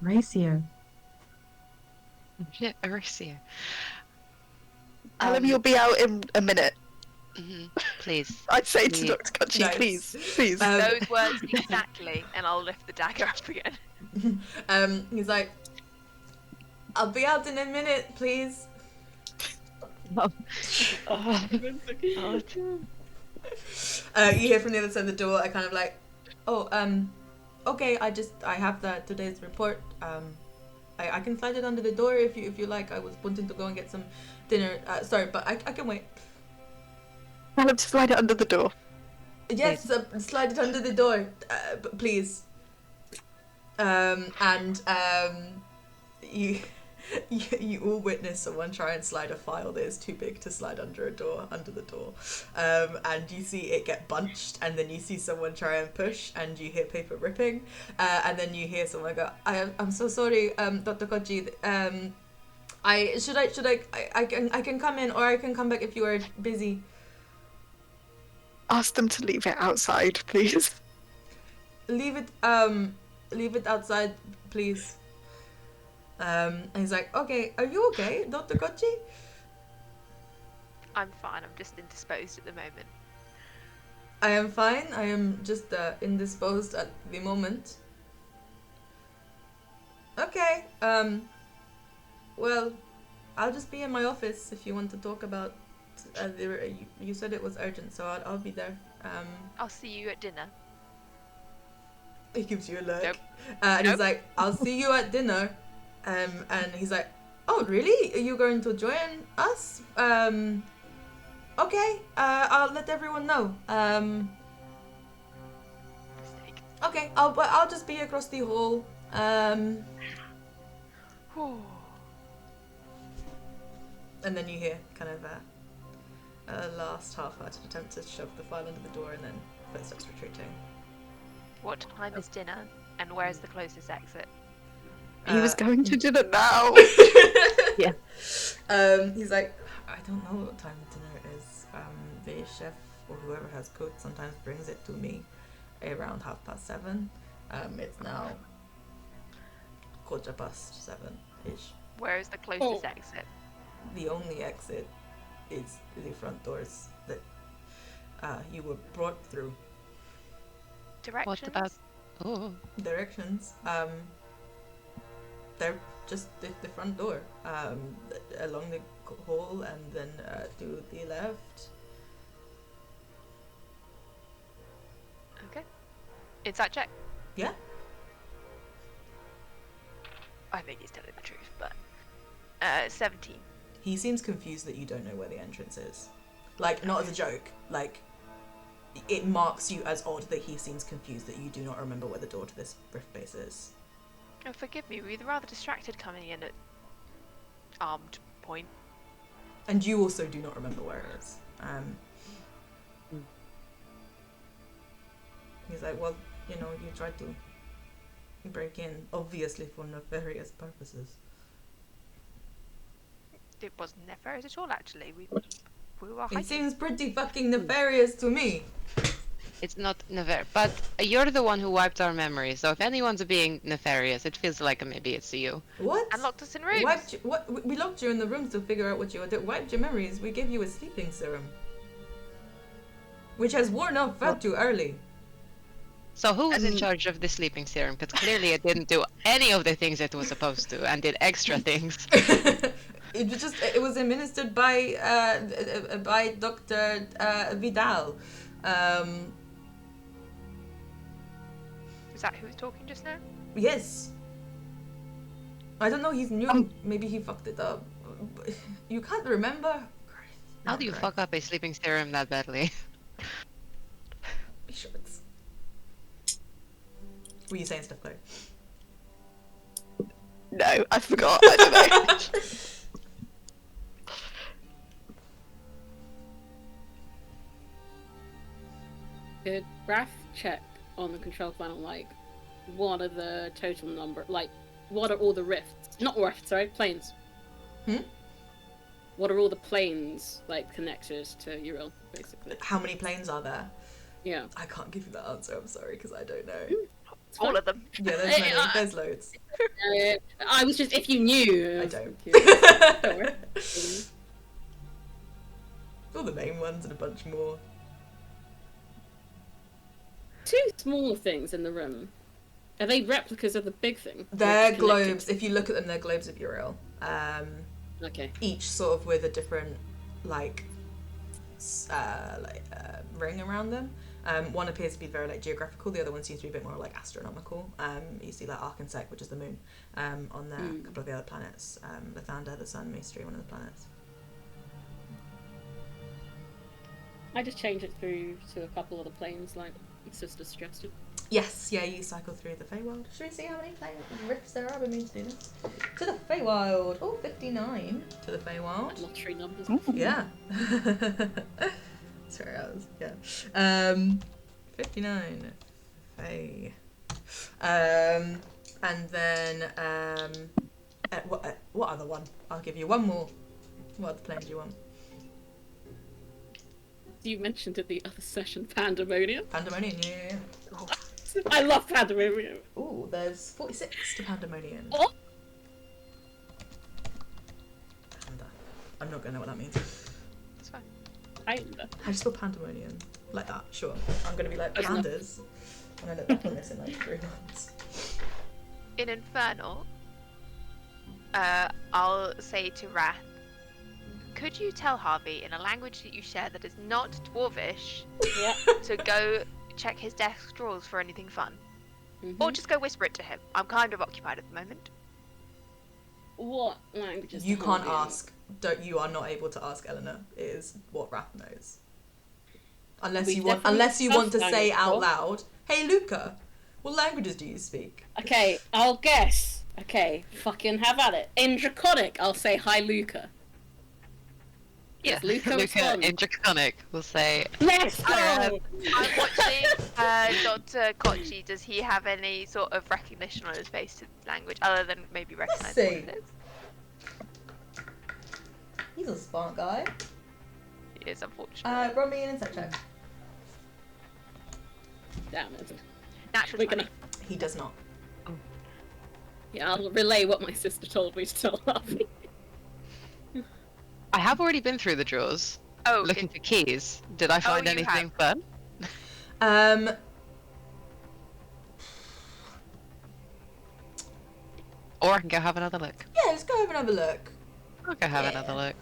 Ratio. Yeah, Aricia. Tell him you'll be out in a minute. Please. I'd say to Please. Dr. Kochi, Nice. please. Those words exactly, and I'll lift the dagger up again. he's like, I'll be out in a minute, please. You hear from the other side of the door, I kind of like, okay, I have today's report. I can slide it under the door if you like. I was wanting to go and get some dinner. Sorry, but I can wait. Tell him to slide it under the door. Yes, slide it under the door, please. You all witness someone try and slide a file that is too big to slide under the door, and you see it get bunched, and then you see someone try and push, and you hear paper ripping, and then you hear someone go, I'm so sorry, Dr. Kochi. I can come in, or I can come back if you are busy. Ask them to leave it outside, please. Leave it outside, please. And he's like, okay, are you okay, Dr. Kochi? I'm fine, I'm just indisposed at the moment. I am fine. I am just indisposed at the moment. Okay. Well, I'll just be in my office if you want to talk about. You said it was urgent, so I'll be there. I'll see you at dinner. He gives you a look, Nope. and he's Nope. like, "I'll see you at dinner." And he's like, "Oh, really? Are you going to join us?" Okay. I'll let everyone know. Mistake. Okay. I'll just be across the hall. And then you hear kind of a last half-hearted attempt to shove the file under the door, and then footsteps retreating. What time is dinner, and where's the closest exit? He was going to dinner now. Yeah. He's like, I don't know what time the dinner is. The chef or whoever has cooked sometimes brings it to me around 7:30. It's now 7:15-ish. Where is the closest exit? The only exit is the front doors that you were brought through. Directions? What about... Oh. Directions. They're just the front door. Along the hall, and then to the left. Okay. Inside check. Yeah. I think he's telling the truth, but 17. He seems confused that you don't know where the entrance is. Like, not as a joke. Like, it marks you as odd that he seems confused that you do not remember where the door to this rift base is. Oh, forgive me, we were rather distracted coming in at armed point. And you also do not remember where it is. He's like, well, you tried to break in, obviously for nefarious purposes. It wasn't nefarious at all, actually. We were hiding. It seems pretty fucking nefarious to me. It's not nefarious, but you're the one who wiped our memories. So if anyone's being nefarious, it feels like maybe it's you. What? And locked us in rooms. Wiped you, what? We locked you in the rooms to figure out what you were doing. Wiped your memories. We gave you a sleeping serum, which has worn off far too early. So who was in charge of the sleeping serum? Because clearly it didn't do any of the things it was supposed to, and did extra things. It was administered by Dr. Vidal. Is that who was talking just now? Yes. I don't know. He's new. Maybe he fucked it up. You can't remember. How do you fuck up a sleeping serum that badly? Be sure it's. Were you saying stuff, Chloe? No, I forgot. I don't know. Could Raph check on the control panel, like, what are the total number, like, what are all the rifts? Not rifts, sorry, planes. What are all the planes, like, connected to Uriel, basically? How many planes are there? Yeah. I can't give you that answer. I'm sorry, because I don't know. All of them. Yeah, there's many. There's loads. I was just, if you knew. I don't. Don't worry. All the main ones and a bunch more. Two small things in the room. Are they replicas of the big thing? They're Or connected? globes. If you look at them, they're globes of Uriel. Okay. Each sort of with a different, ring around them. One appears to be very geographical. The other one seems to be a bit more astronomical. You see Arkansas, which is the moon, on there. A couple of the other planets. Lathander, the sun, Mystery, one of the planets. I just changed it through to a couple of the planes, like my sister suggested. Yes, yeah, you cycle through the Feywild. Should we see how many rifts there are? We mean to do this. To the Feywild. Oh, 59 to the Feywild. Lottery numbers. Yeah. Sorry, I was, 59. Fey. And then, what other one? I'll give you one more. What other plane do you want? You mentioned at the other session Pandemonium. Pandemonium, yeah. I love Pandemonium. Ooh, there's 46 to Pandemonium. Oh. I'm not gonna know what that means. That's fine. How do you spell Pandemonium? Like that, sure. I'm gonna be like, That's pandas. I'm gonna look back on this in 3 months. In Infernal, I'll say to Wrath, could you tell Harvey in a language that you share that is not Dwarvish to go check his desk drawers for anything fun? Or just go whisper it to him. I'm kind of occupied at the moment. What languages? You can't ask. You are not able to ask Eleanor. It is what Raph knows. Unless you want to say out loud, "Hey Luca, what languages do you speak?" Okay, I'll guess. Okay, fucking have at it. In Draconic, I'll say hi, Luca. Yeah, Luca Luca in Draconic will say, let's go! I'm watching Dr. Kochi. Does he have any sort of recognition on his face to the language, other than maybe recognise what it is? He's a smart guy. He is, unfortunately. Roll me an insight check. Damn it. Natural We're 20. gonna... He does not. Yeah, I'll relay what my sister told me to tell Harvey. I have already been through the drawers. Oh, looking for keys. Did I find you anything fun? Or I can go have another look. Yeah, let's go have another look. I'll go have another look.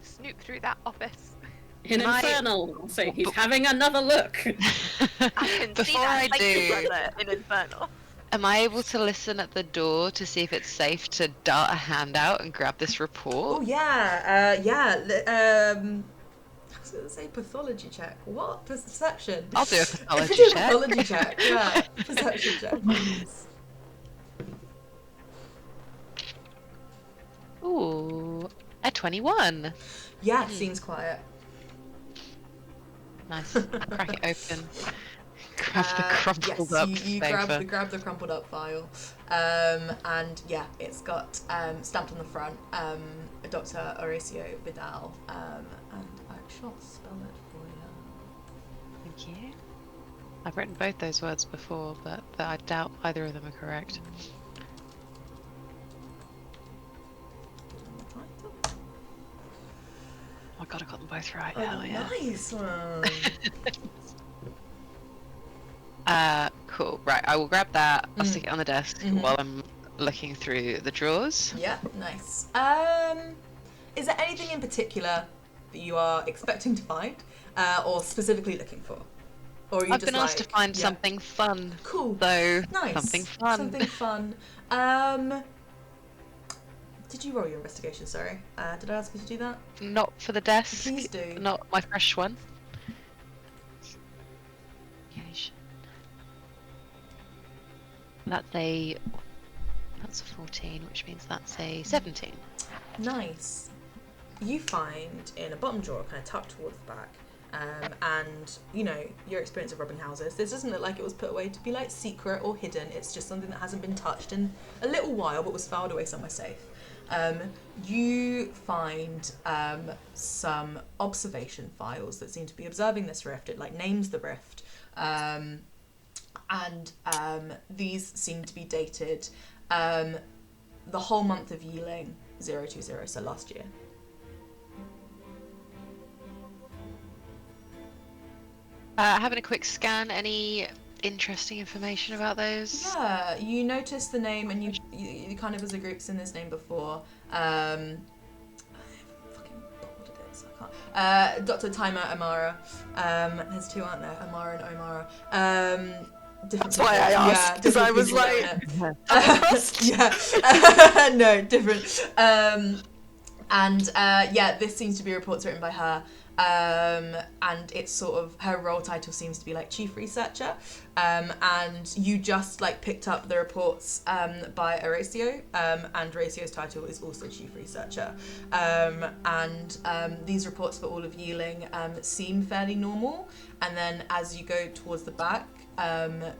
Snoop through that office. In Infernal, so he's having another look. I can see Before that I do- brother in Infernal. Am I able to listen at the door to see if it's safe to dart a hand out and grab this report? Oh yeah, I was gonna say pathology check. What? Perception. I'll do a If pathology we do a check. pathology check, yeah. Perception check, please. Ooh, a 21. Yeah, it seems quiet. Nice. Crack it open. Grab the crumpled yes, up you paper. grab the crumpled up file, and yeah, it's got stamped on the front, Dr. Horacio Vidal, and I shall spell it for you. Thank you. I've written both those words before, but I doubt either of them are correct. Oh my god, I got them both right. Hell yeah. Nice one. Cool. Right, I will grab that. I'll Mm. stick it on the desk Mhm. while I'm looking through the drawers. Yeah, nice. Is there anything in particular that you are expecting to find, or specifically looking for? Or are you I've just been asked to like, find yeah. something fun. Cool. So, Nice. something fun. Something fun. Did you roll your investigation, sorry? Did I ask you to do that? Not for the desk. Please do. Not my fresh one. That's a 14, which means that's a 17. Nice. You find in a bottom drawer, kind of tucked towards the back, and you know your experience of robbing houses. This doesn't look like it was put away to be like secret or hidden. It's just something that hasn't been touched in a little while, but was filed away somewhere safe. You find some observation files that seem to be observing this rift. It like names the rift, and these seem to be dated the whole month of Yiling 020, so last year. Having a quick scan, any interesting information about those? Yeah, you notice the name, and you kind of as a group seen this name before. I fucking bottled it, so I can't. Dr. Taima Amara. There's two, aren't there? Amara and Omara. Different That's why I people. asked, Yeah, 'cause I different was people like- doing it. Trust? Yeah. No, different. And this seems to be reports written by her. And it's sort of, her role title seems to be like chief researcher. And you just like picked up the reports by Horatio, and Horatio's title is also chief researcher. And these reports for all of Yiling seem fairly normal. And then as you go towards the back,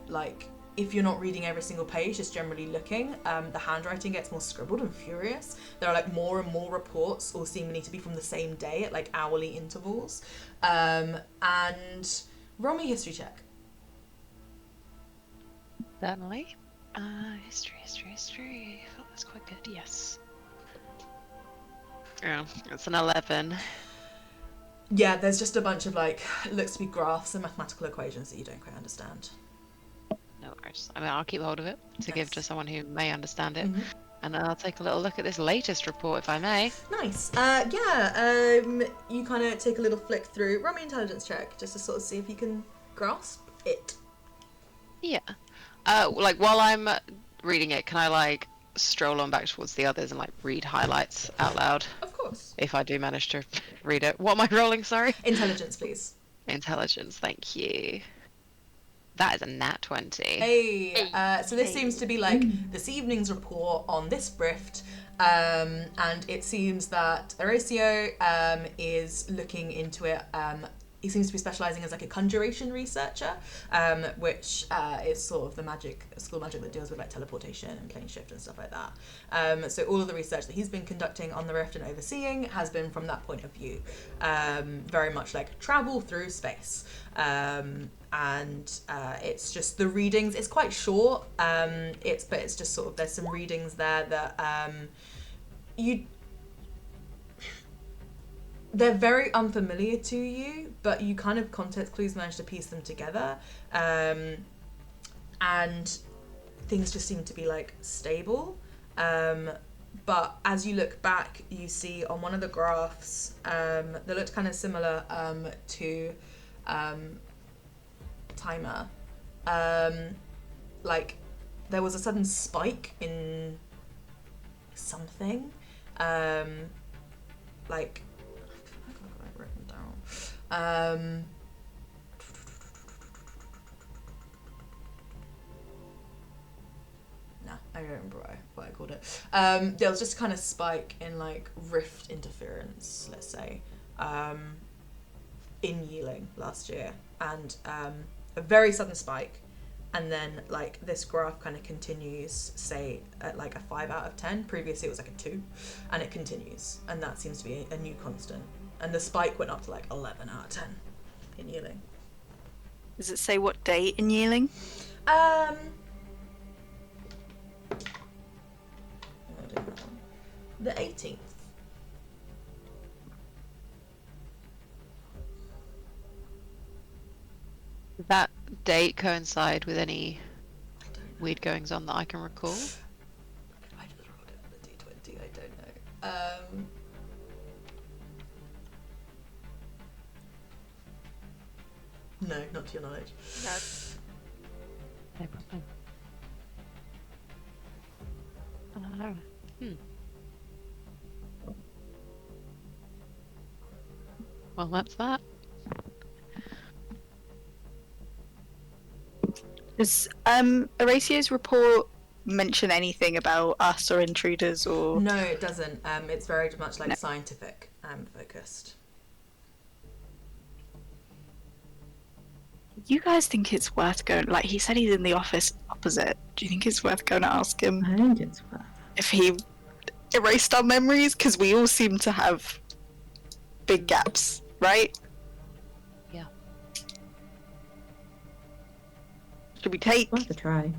like if you're not reading every single page, just generally looking, the handwriting gets more scribbled and furious. There are like more and more reports, all seemingly to be from the same day at like hourly intervals. And roll me a history check. Certainly. History. Oh, that's quite good, yes. Yeah, it's an 11. Yeah, there's just a bunch of like, looks to be graphs and mathematical equations that you don't quite understand. No worries. I mean, I'll keep hold of it to give to Nice. someone who may understand it. Mhm. And I'll take a little look at this latest report, if I may. Nice. You kind of take a little flick through. Roll me an intelligence check just to sort of see if you can grasp it. Yeah. Like, while I'm reading it, can I, like, stroll on back towards the others and, like, read highlights out loud? Of course. If I do manage to read it. What am I rolling, sorry? Intelligence, please. Intelligence, thank you. That is a nat 20. Hey, so this seems to be like this evening's report on this rift, and it seems that Horatio is looking into it. He seems to be specialising as like a conjuration researcher, which is sort of the school magic that deals with like teleportation and plane shift and stuff like that. So all of the research that he's been conducting on the rift and overseeing has been from that point of view, very much like travel through space. And it's just the readings. It's quite short. It's just sort of there's some readings there that they're very unfamiliar to you, but you kind of context clues manage to piece them together, and things just seem to be like stable. But as you look back, you see on one of the graphs that looked kind of similar to Timer, like there was a sudden spike in something, like I got it written down. No, I don't remember what I called it. There was just kind of spike in like rift interference, let's say, in Yiling last year, and a very sudden spike, and then like this graph kind of continues, say at like a 5 out of 10. Previously it was like a 2, and it continues, and that seems to be a new constant. And the spike went up to like 11 out of 10 in Yiling. Does it say what date in Yearling? I'll do that one. The 18th. Does that date coincide with any I don't know. weird goings on that I can recall? I just rolled it on the D20. I don't know. No, not to your knowledge. No. No problem. Well, that's that. Does Horatio's report mention anything about us or intruders or? No, it doesn't. It's very much like No. scientific focused. You guys think it's worth going? Like he said, he's in the office opposite. Do you think it's worth going to ask him I think it's worth. if he erased our memories? Because we all seem to have big gaps, right? Yeah. Should we take Worth a try.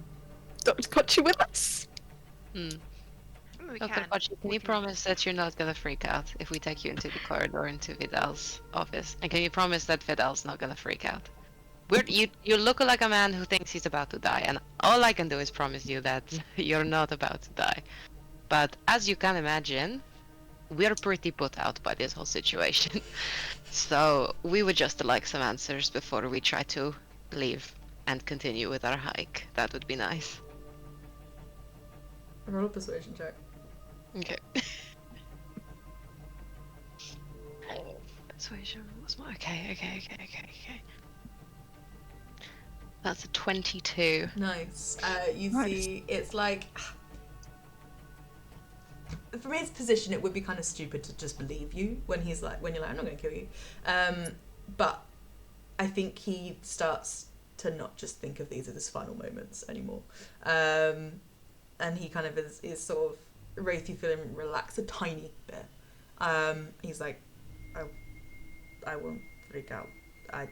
Dr. Kochi with us? Hmm. We Dr. can. Kochi, can you promise that you're not gonna freak out if we take you into the corridor into Vidal's office? And can you promise that Vidal's not gonna freak out? You look like a man who thinks he's about to die, and all I can do is promise you that you're not about to die. But as you can imagine, we're pretty put out by this whole situation. So we would just like some answers before we try to leave and continue with our hike. That would be nice. Roll a persuasion check. Okay. Persuasion was my okay. That's a 22. Nice. You Nice. see, it's like from his position, it would be kind of stupid to just believe you when you're like, I'm not going to kill you. But I think he starts to not just think of these as his final moments anymore. And he kind of is sort of Wraith, you feel him relax a tiny bit. He's like, I won't freak out. I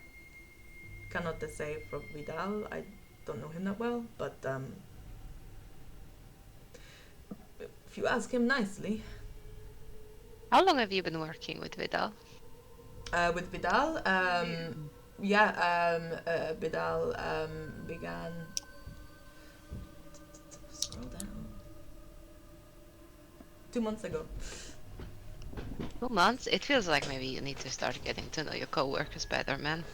cannot say for Vidal. I don't know him that well, but if you ask him nicely. How long have you been working with Vidal? With Vidal, Vidal began. Scroll down. 2 months ago. 2 months? It feels like maybe you need to start getting to know your co-workers better, man.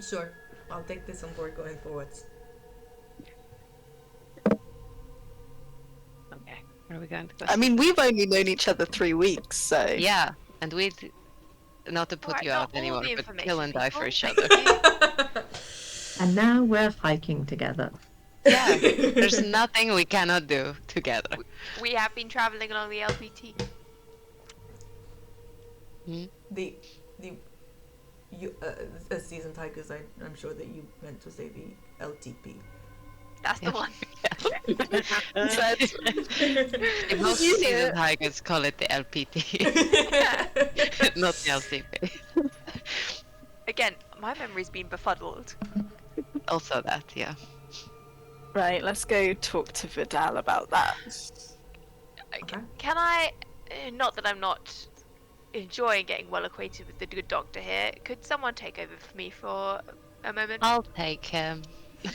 Sure, I'll take this on board going forwards. Okay. Where are we going to go? I mean, we've only known each other 3 weeks, so Yeah, and we not to put Alright, you not out all anymore, the but kill and die for each information, other. And now we're hiking together. Yeah, there's nothing we cannot do together. We have been travelling along the LPT. As season tigers, I'm sure that you meant to say the LTP. That's the Yeah. one. Most Yeah. season tigers call it the LPT, not the LCP. Again, my memory's been befuddled. Also that, yeah. right. Let's go talk to Vidal about that. Okay. Can I, not that I'm not enjoying getting well acquainted with the good doctor here, could someone take over for me for a moment? I'll take him.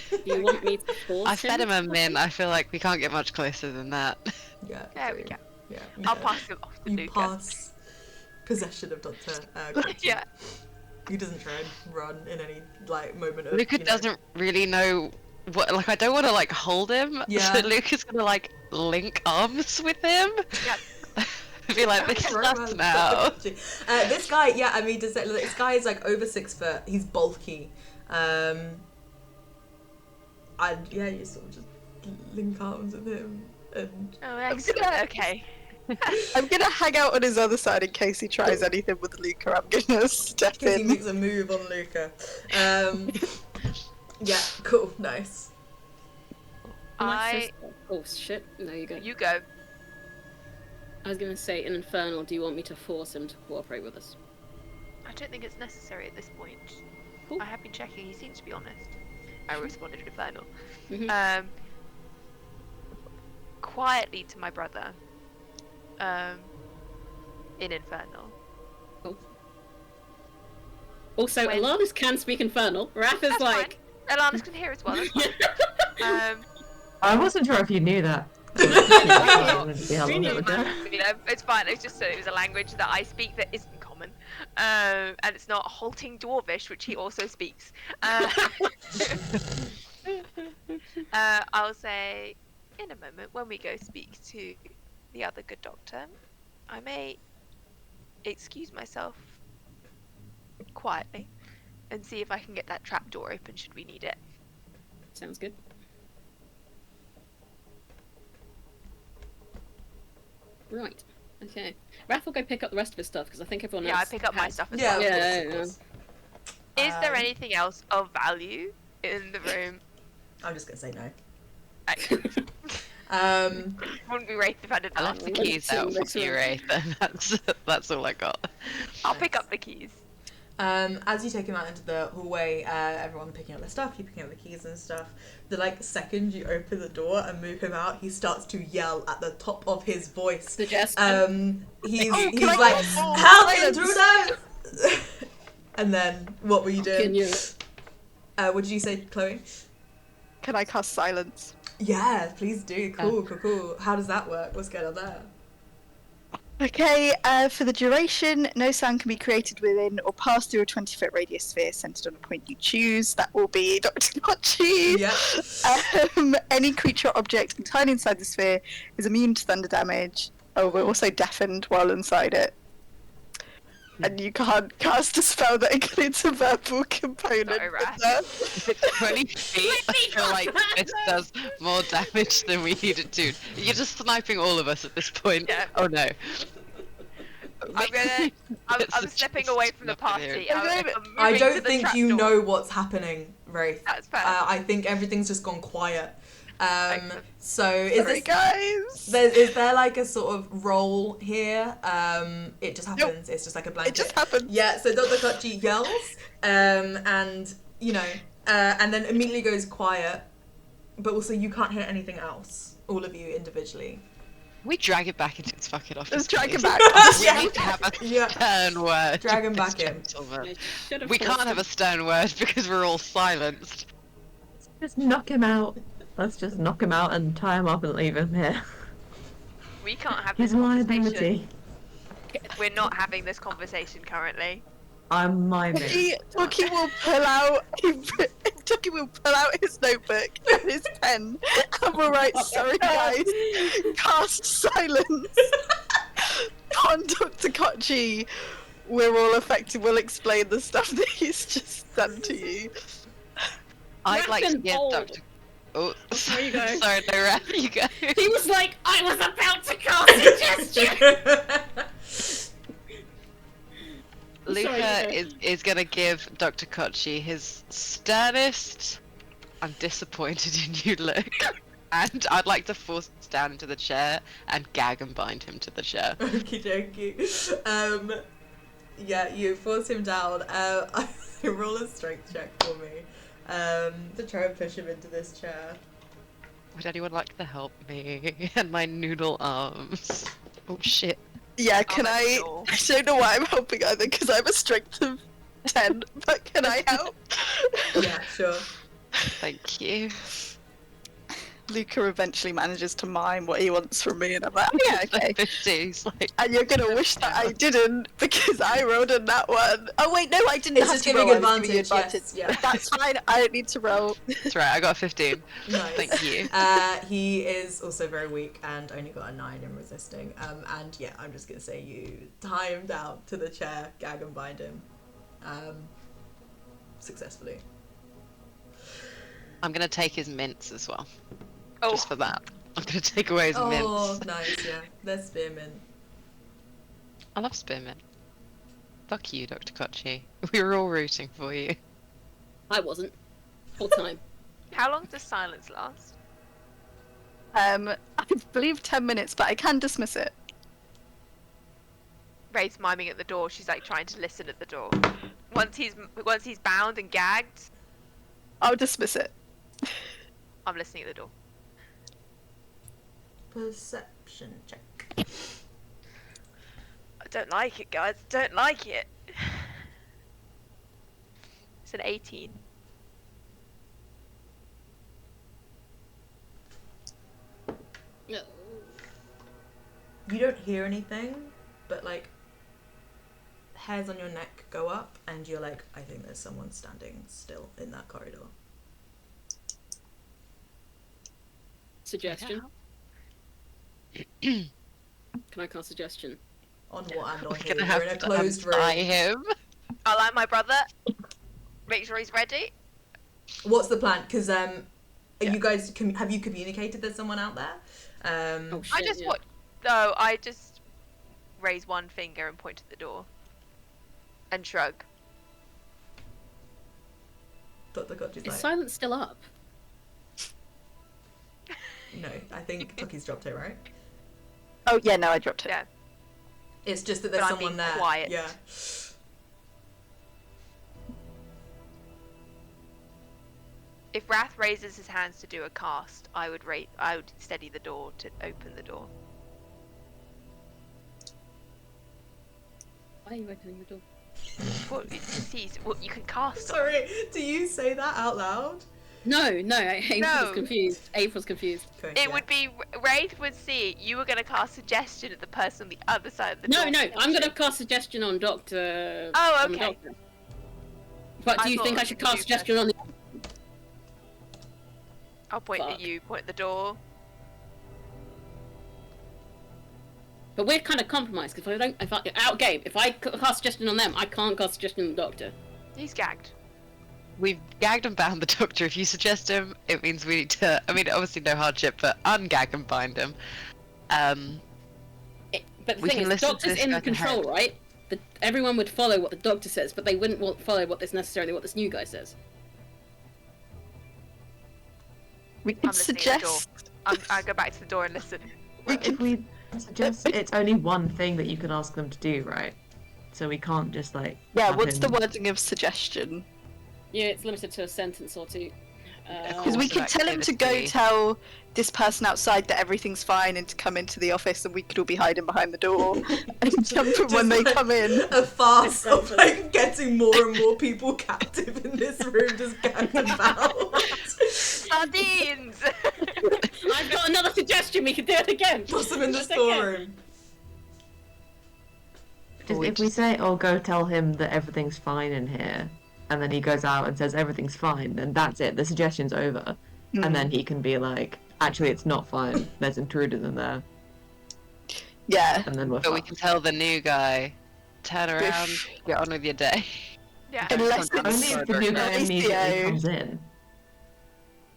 Do you want me to force I fed him a min. I feel like we can't get much closer than that. Yeah. There we so, go. Yeah. I'll yeah. pass him off to You Luca. pass possession of Dr. Kochi. Yeah. He doesn't try and run in any like moment of. Luca doesn't really know what. Like, I don't want to like hold him. Yeah. So Luca's gonna like link arms with him. Yeah. Be like, this is Right us around now. Dr. Kochi. This guy, yeah, I mean, this guy is like over 6 foot. He's bulky. And yeah, you sort of just link arms with him, and Oh, excellent. Okay. I'm gonna hang out on his other side in case he tries anything with Luca. I'm gonna step because he in. makes a move on Luca. Yeah, cool, nice. My sister. Oh shit! No, you go. You go. I was gonna say, in Infernal, do you want me to force him to cooperate with us? I don't think it's necessary at this point. Cool. I have been checking. He seems to be honest. I responded in Infernal. Mhm. Quietly to my brother. In Infernal. Also, When- Alanis can speak Infernal. Raph is That's like. fine. Alanis can hear as well. That's fine. I wasn't sure if you knew that. Yeah, We knew. It's fine. It's just it was a language that I speak that isn't common, and it's not halting Dwarvish, which he also speaks. I'll say in a moment when we go speak to the other good doctor, I may excuse myself quietly and see if I can get that trap door open should we need it. Sounds good. Right. Okay. Raph will go pick up the rest of his stuff because I think everyone else. Yeah, I pick up my has- stuff as Yeah, well. of Yeah, course, of yeah, course. Is there anything else of value in the room? I'm just gonna say no. Wouldn't be Wraith if I didn't I ask. left the keys out for you, Wraith, and that's all I got. I'll pick up the keys. As you take him out into the hallway, everyone picking up their stuff, you picking up the keys and stuff. The second you open the door and move him out, he starts to yell at the top of his voice. Suggest. He's can I like, get full "Help, silence?" intruders!" And then what were you Can doing? you? What did you say, Chloe? Can I cast silence? Yeah, please do. Cool. How does that work? What's going on there? Okay, for the duration, no sound can be created within or pass through a 20-foot radius sphere centered on a point you choose. That will be Dr. Notchi. Yeah. Any creature or object entirely inside the sphere is immune to thunder damage. Oh, we're also deafened while inside it. And you can't cast a spell that includes a verbal component. Sorry, Rat. If it's 20 feet, I feel like this does more damage than we need it to. You're just sniping all of us at this point. Yeah. Oh no. I'm stepping away from the party. I'm I moving to don't the think you trapdoor. know what's happening, Wraith. That's fair. I think everything's just gone quiet. Excellent. So is Sorry, this, guys. is there like a sort of roll here? It just happens. Nope. It's just like a blanket. It just happened. Yeah. So Dr. Kochi yells, and and then immediately goes quiet. But also you can't hear anything else. All of you individually. We drag it back into its fucking office. Let's drag please. him back. We Yeah. need to have a Yeah. stern word. Drag him with back this in. gentleman. Should've We forced can't have him. a stern word because we're all silenced. Just knock him out. Let's just knock him out and tie him up and leave him here. We can't have He's this a conversation. liability. We're not having this conversation currently. I'm miming. Toki will pull out. Toki will pull out his notebook and his pen, and will write, "Sorry, guys, cast silence." On Dr. Kochi, we're all affected. We'll explain the stuff that he's just done to you. I'd like to Rapid give bold. Dr. Oh, There you go. sorry, no, Raph, you go. He was like, I was about to cast suggestion. Luca Sorry, is gonna give Dr. Kochi his sternest "I'm disappointed in you" look. And I'd like to force him down into the chair and gag and bind him to the chair. Okie dokie. Yeah, you force him down. Roll a strength check for me. To try and push him into this chair. Would anyone like to help me? And my noodle arms. Oh shit. Yeah, can that's I? cool. I don't know why I'm helping either because I have a strength of 10, but can I help? Yeah, sure. Thank you. Luca eventually manages to mime what he wants from me, and I'm like, oh, yeah, okay. 50, he's like, And you're gonna wish that I didn't because I rolled in that one. Oh wait, no, I didn't. It's have just to giving roll, I was giving you advantage, yes, yeah. That's fine. I don't need to roll. that's right, I got a 15. Nice. Thank you. He is also very weak and only got a 9 in resisting. And yeah, I'm just gonna say you tie him down to the chair, gag and bind him. Successfully. I'm gonna take his mints as well. Oh, Just for that. I'm gonna take away his Oh, mints. nice, yeah. They're spearmen. I love spearmint. Fuck you, Dr. Kochi. We were all rooting for you. I wasn't. Full time. how long does silence last? I believe 10 minutes, but I can dismiss it. Ray's miming at the door. She's like trying to listen at the door. once he's bound and gagged, I'll dismiss it. I'm listening at the door. Perception check. I don't like it, guys. Don't like it. It's an 18. No. You don't hear anything, but like hairs on your neck go up, and you're like, I think there's someone standing still in that corridor. Suggestion. Can I cast suggestion? On what and on We're who? gonna You're have in a to closed untie room. him. I like my brother. Make sure he's ready. What's the plan? Because Yeah. you guys have you communicated there's someone out there? Oh shit! I just yeah. watch. No, I just raise one finger and point to the door. And shrug. Dr. Kochi's Is like, silence still up? no, I think Tucky's dropped it, right? Oh yeah, no, I dropped it. Yeah. It's just that there's But I'm someone being there. quiet. Yeah. If Wrath raises his hands to do a cast, I would steady the door to open the door. Why are you opening the door? What you can cast on. Sorry, do you say that out loud? No, Abe No. was confused. Abe was confused. Okay, It yeah. would be Wraith would see you were gonna cast suggestion at the person on the other side of the No, door. I'm gonna cast suggestion on Doctor. Oh, on okay. Doctor. But I do you thought think I it should was cast you suggestion on the? I'll point Fuck. at you, point at the door. But we're kind of compromised because if I out game, if I cast suggestion on them, I can't cast suggestion on the Doctor. He's gagged. We've gagged and bound the doctor. If you suggest him, it means we need to. I mean, obviously no hardship, but ungag and bind him. But the We thing can is, the listen to Doctor's this in guy's control, head. right? Everyone would follow what the Doctor says, but they wouldn't follow necessarily what this new guy says. We I'm could listening at the door. suggest. I go back to the door and listen. If we suggest it's only one thing that you can ask them to do, right? So we can't just like. Yeah, have what's the him- wording of suggestion? Yeah, it's limited to a sentence or two. Because we Also could tell him to go activity. tell this person outside that everything's fine and to come into the office, and we could all be hiding behind the door and jump them when they like come in. A farce of like getting more and more people captive in this room, just gagged and bound. Sardines! I've got another suggestion. We can do it again. Toss them in the Just again. storeroom. Just, if we say, "Oh, go tell him that everything's fine in here," and then he goes out and says everything's fine, then that's it. The suggestion's over, and then he can be like, "Actually, it's not fine. There's intruders in there," Yeah. and then we're But we fucked. can tell the new guy, turn around, get on with your day. Yeah. Unless Don't come down it's the Only if the corridor new again. guy LBC. immediately comes in.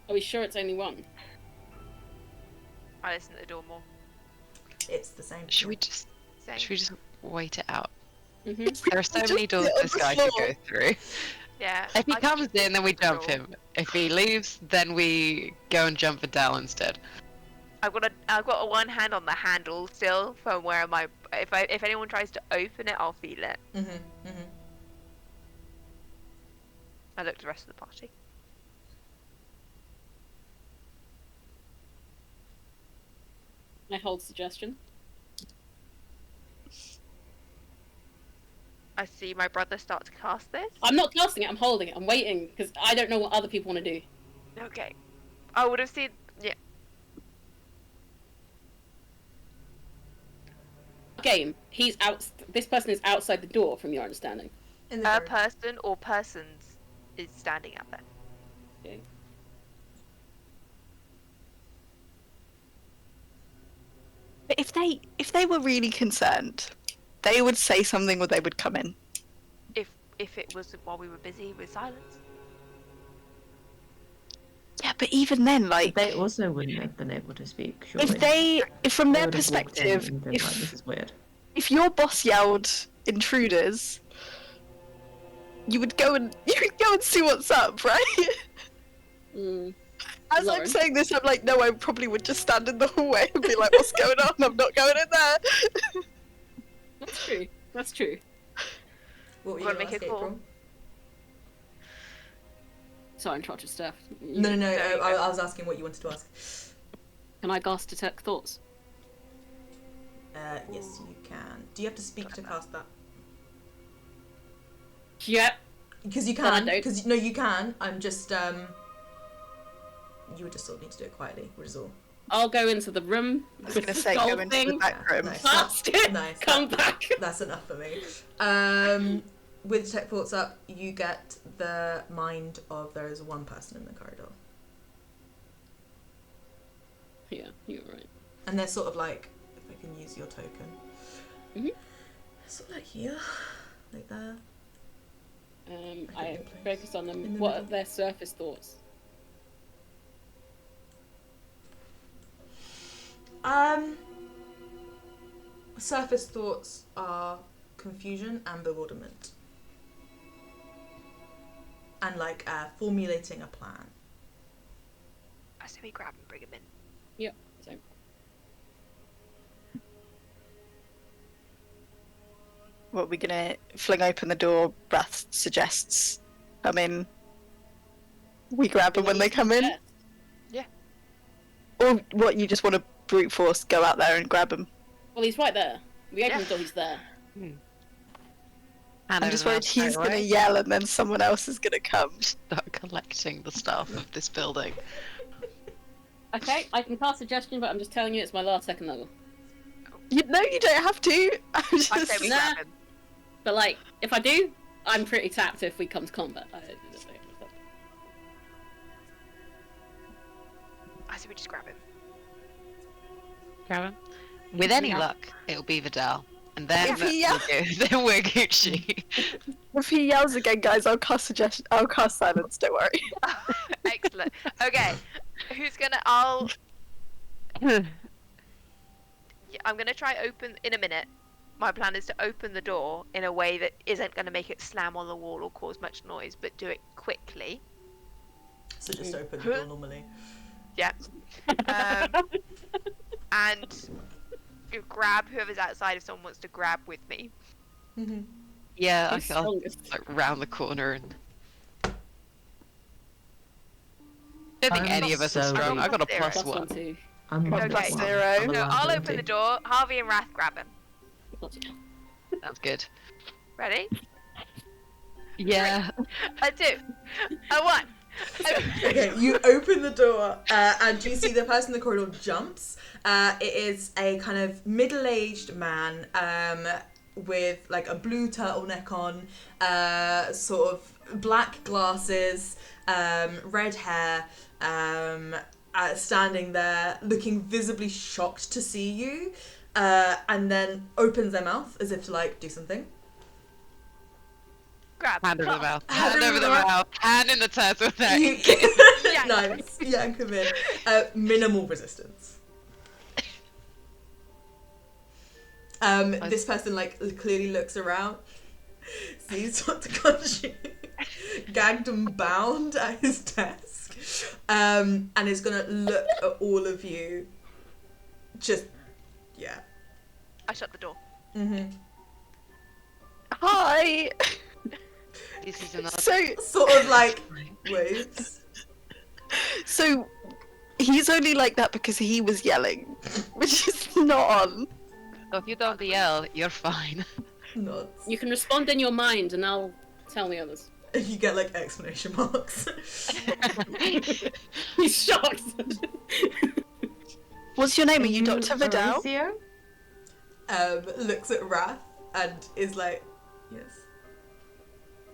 Are we sure it's only one? I listen at the door more. It's the same. Should we just wait it out? Mm-hmm. There are so Just many doors sit on this the guy could floor. go through. Yeah. If he I comes can in, then we keep the jump door. him. If he leaves, then we go and jump Adele instead. I've got one hand on the handle still from where my if anyone tries to open it, I'll feel it. I look at the rest of the party. I hold suggestion. I see my brother start to cast this. I'm not casting it. I'm holding it. I'm waiting because I don't know what other people want to do. Okay. I would have seen. Yeah. Game. He's out. This person is outside the door, from your understanding. In the A room. person or persons is standing out there. Okay. But if they were really concerned, they would say something or they would come in. If it was while we were busy with silence. Yeah, but even then, like, They also wouldn't have been able to speak. Surely. if from They their would have walked in perspective, and been like, "This is weird." if your boss yelled intruders, you would go and see what's up, right? Mm. As Lauren? I'm saying this, I'm like, no, I probably would just stand in the hallway and be like, what's going on? I'm not going in there. That's true. That's true. What were you Wanna gonna make ask, it cool? April? Sorry, I interrupted Steph. No. There you go. I was asking what you wanted to ask. Can I cast Detect Thoughts? Yes, you can. Do you have to speak to cast that? Yep. Because you But I can. don't. Because no, you can. I'm just you would just sort of need to do it quietly, which is all. I'll go into the room. I was gonna say go into the back room. Nice. Cast it. Nice. Come back. That's enough for me. With Detect Thoughts up, you get the mind of there is one person in the corridor. Yeah, you're right. And they're sort of like, if I can use your token. Mhm. Sort of like here, like there. I focus on In them. the What are middle. their surface thoughts? Surface thoughts are confusion and bewilderment. And like formulating a plan. I say we grab and bring him in. Yep. So What, we're gonna fling open the door, Brath suggests. Come in. We grab them when they come in? Yeah. Or what, you just want to brute force go out there and grab them? Well, he's right there. We open Yeah. the door. He's there. Hand I'm over just the worried mouse he's straight gonna away. yell and then someone else is gonna come. Start collecting the stuff of this building. Okay, I can cast suggestion, but I'm just telling you it's my last second level. You don't have to. I'm just... I say we Nah. grab him. But like, if I do, I'm pretty tapped if we come to combat. I say we just grab him. Grab him. With any Yeah. luck, it'll be Vidal. And then, If he yell- then we're Gucci. If he yells again, guys, I'll cast suggestion. I'll cast silence. Don't worry. Excellent. Okay, who's gonna? I'm gonna try open in a minute. My plan is to open the door in a way that isn't gonna make it slam on the wall or cause much noise, but do it quickly. So just open the door normally. Yeah. And you grab whoever's outside if someone wants to grab with me. Mm-hmm. Yeah, Who's I'll strongest? like round the corner and. I don't think I'm any of us are so strong. I got a weak. plus Plus one. one, two. I'm Okay. plus one. Zero. I'm a So I'll open liability. the door. Harvey and Wrath grab him. Sounds good. Ready? Yeah. A 2. A 1. Okay, you open the door and you see the person in the corridor jumps. It is a kind of middle-aged man with like a blue turtleneck on, sort of black glasses, red hair, standing there looking visibly shocked to see you, and then opens their mouth as if to like do something. Grab. Hand over the mouth. Hand Hand over over the the mouth. mouth. Hand in the turtle neck. You- Yank. Nice, yank him in. Minimal resistance. This person like clearly looks around, sees Dr. Kanji gagged and bound at his desk, and is gonna look at all of you. Just, yeah. I shut the door. Mm-hmm. Hi. This is another. Sort of like waves. So he's only like that because he was yelling, which is not on. So if you don't yell, you're fine. Nods. You can respond in your mind, and I'll tell the others. You get like exclamation marks. He's shocked. What's your name? Are you Dr. Vidal? Horatio? Looks at Wrath and is like, yes.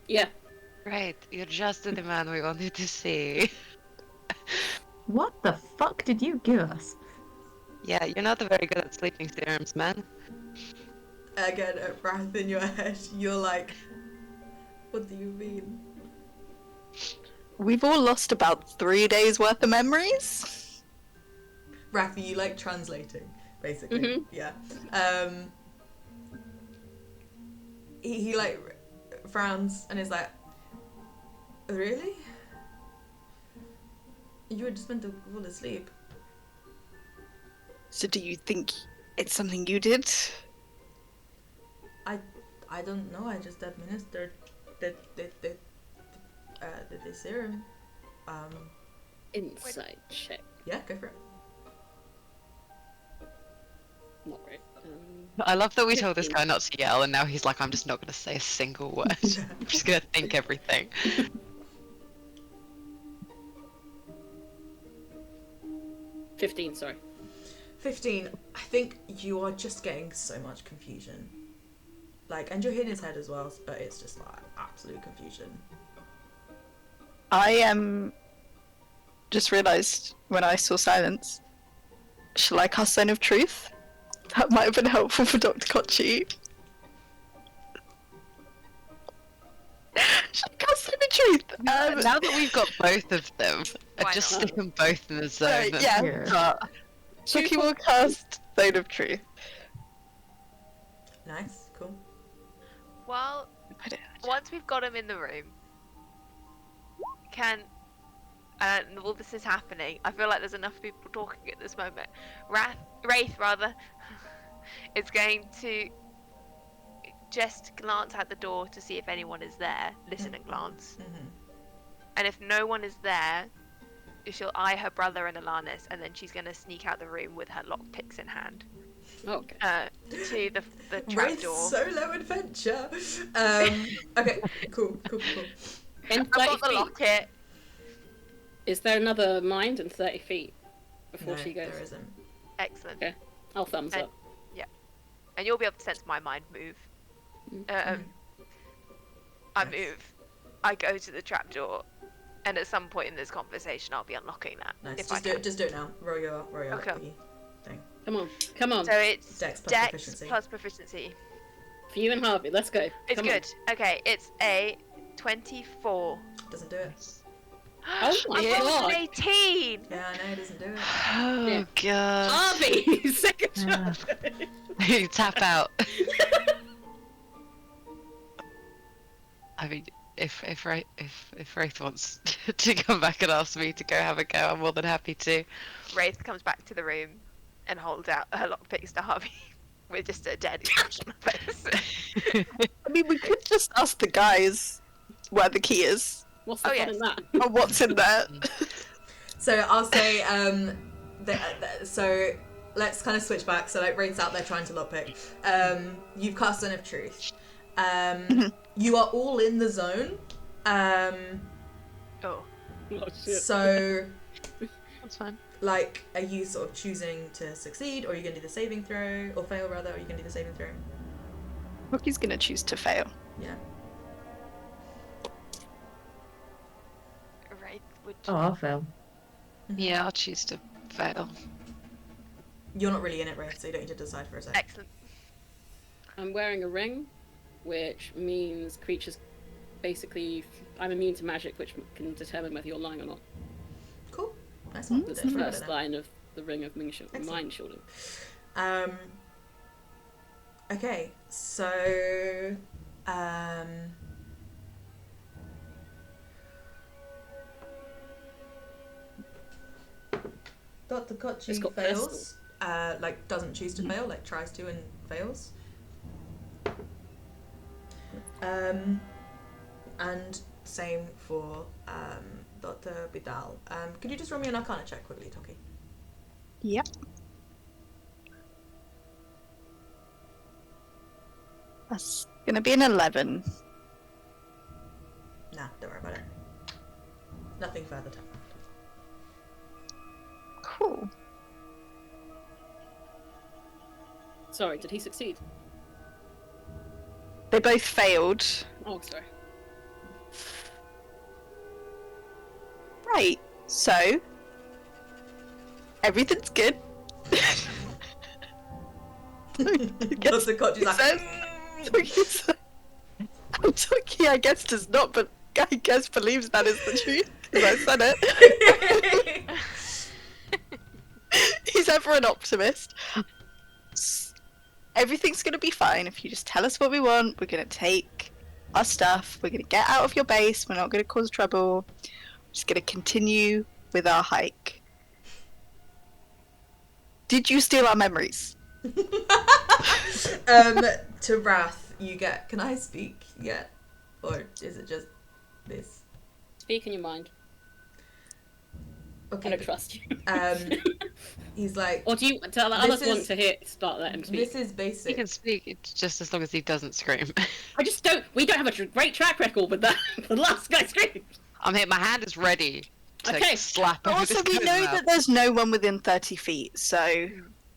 Yeah. Right, you're just the man we wanted to see. What the fuck did you give us? Yeah, you're not very good at sleeping serums, man. Again, at Wrath in your head, you're like, what do you mean? We've all lost about 3 days worth of memories. Wrath, are you like translating, basically? Mhm. Yeah. He like frowns and is like, really? You were just meant to fall asleep. So do you think it's something you did? I don't know. I just administered the serum. Insight check. Yeah, go for it. Not great. I love that we told this 15. guy not to yell, and now he's like, I'm just not going to say a single word. I'm just going to think everything. 15, sorry. 15. I think you are just getting so much confusion. Like, and you're hitting his head as well, but it's just like absolute confusion. I just realised when I saw silence. Shall I cast Sign of Truth? That might have been helpful for Dr. Kochi. Shall I cast Sign of Truth? Now that we've got both of them, Why I just not? stick them both in the zone. Right, yeah. Yeah. Suki will cast Sign of Truth. Nice, cool. Well, Put it. once we've got him in the room, can all this is happening. I feel like there's enough people talking at this moment. Wraith rather, is going to just glance out the door to see if anyone is there. Listen and glance. Mm-hmm. And if no one is there, she'll eye her brother and Alanis, and then she's going to sneak out the room with her lockpicks in hand Okay. to the Wraith's trapdoor. solo adventure. Okay, cool. In I've 30 got the feet. locket. Is there another mind in 30 feet before No, she goes? there isn't. Excellent. Okay. I'll thumbs And- up. And you'll be able to sense my mind move. I Nice. move. I go to the trapdoor, and at some point in this conversation, I'll be unlocking that. Nice. If I Just do it now. Roll your Okay. lucky thing. Come on. So it's Dex plus Dex proficiency. plus proficiency. For you and Harvey, let's go. It's Come good. Okay, it's a 24. Doesn't do it. Oh my I rolled god. an 18. Yeah, I know it doesn't do it. Oh, Yeah. God. Harvey! Second Ah. try. Tap out. I mean, if Wraith wants to come back and ask me to go have a go, I'm more than happy to. Wraith comes back to the room and holds out her lockpicks to Harvey with just a dead expression on her face. I mean, we could just ask the guys where the key is What's the Oh, fun yes. in that? or what's in there. So I'll say, so let's kind of switch back. So like Wraith's out there trying to lockpick. You've cast Sign of Truth. You are all in the zone. Oh. Oh shit. So That's fine. like, are you sort of choosing to succeed, or are you going to do the saving throw, or fail rather? Or are you going to do the saving throw? Rookie's gonna choose to fail. Yeah. Wraith would. Oh, I'll fail. Yeah, I'll choose to fail. You're not really in it, Wraith, so you don't need to decide for a sec. Excellent. I'm wearing a ring, which means creatures basically. I'm immune to magic, which can determine whether you're lying or not. Cool. Nice one. That's Don't the forget first that. line of the ring of Excellent. mind shielding. Okay, so Dr. It's Kochi got fails. Like doesn't choose to fail, like tries to and fails. And same for Dr. Bidal. Could you just roll me an Arcana check quickly, Toki? Yep. That's gonna be an 11. Nah, don't worry about it. Nothing further to add. Cool. Sorry, did he succeed? They both failed. Oh, sorry. Right. So everything's good. Dr. Kochi's like, Toki, I guess, does not, but I guess believes that is the truth because I said it. He's ever an optimist. Everything's gonna be fine if you just tell us what we want. We're gonna take our stuff. We're gonna get out of your base. We're not gonna cause trouble. We're just gonna continue with our hike. Did you steal our memories? To Wrath, you get, can I speak yet? Or is it just this? Speak in your mind. I Okay. don't trust you. He's like, Or do you tell the This others want is- to start letting him speak? this is He basic. can speak just as long as he doesn't scream. I just don't. We don't have a great track record with that. The last guy screamed. I'm here. My hand is ready to Okay. slap over Also, this we guy's know mouth. that there's no one within 30 feet, so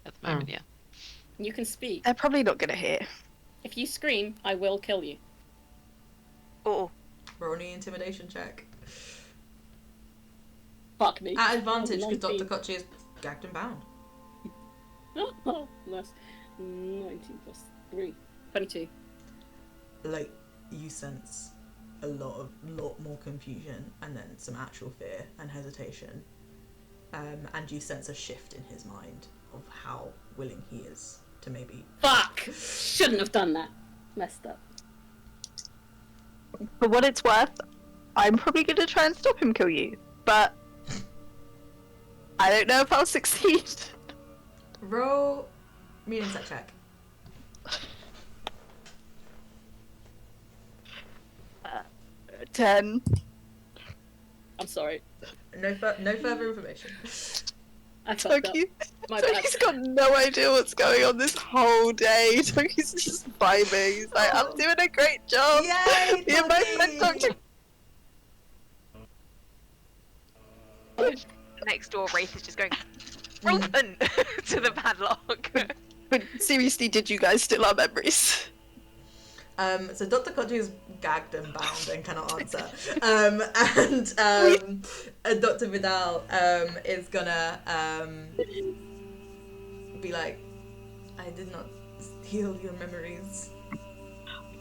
At the moment, yeah. You can speak. they're probably not going to hear. If you scream, I will kill you. Oh, Roll any intimidation check. Fuck me. At advantage because Dr. 19. Kochi is gagged and bound. Oh, nice. 19 plus 3. 22. Like, you sense a lot more confusion and then some actual fear and hesitation. And you sense a shift in his mind of how willing he is to maybe... Fuck! Shouldn't have done that. Messed up. For what it's worth, I'm probably going to try and stop him kill you, but I don't know if I'll succeed. Roll me an insight check. 10. I'm sorry. No further information. I fucked up. Toki, My bad. Toki's got no idea what's going on this whole day. Toki's just vibing. He's like, I'm doing a great job. Yay, Me and my friend Toki! Toki. next door, Wraith is just going, open to the padlock. But seriously, did you guys steal our memories? So Dr. Kochi is gagged and bound and cannot answer. And Dr. Vidal is gonna be like, I did not steal your memories.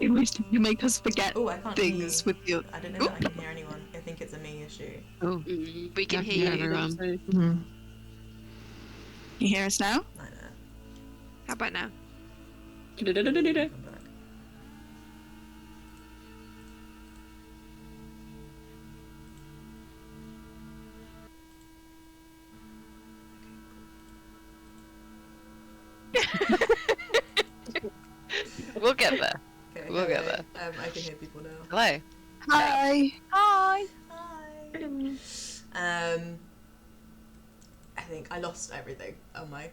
You make us forget Oh, I can't things hear. with your... I don't know if I can hear anyone. I think it's a me issue. Oh, We can I hear you. everyone. Mm-hmm. You hear us now? I know. How about now? Come back. We'll get there. Okay, We'll get there. I can hear people now. Hello. Hi. Hi. Hi. I think I lost everything on my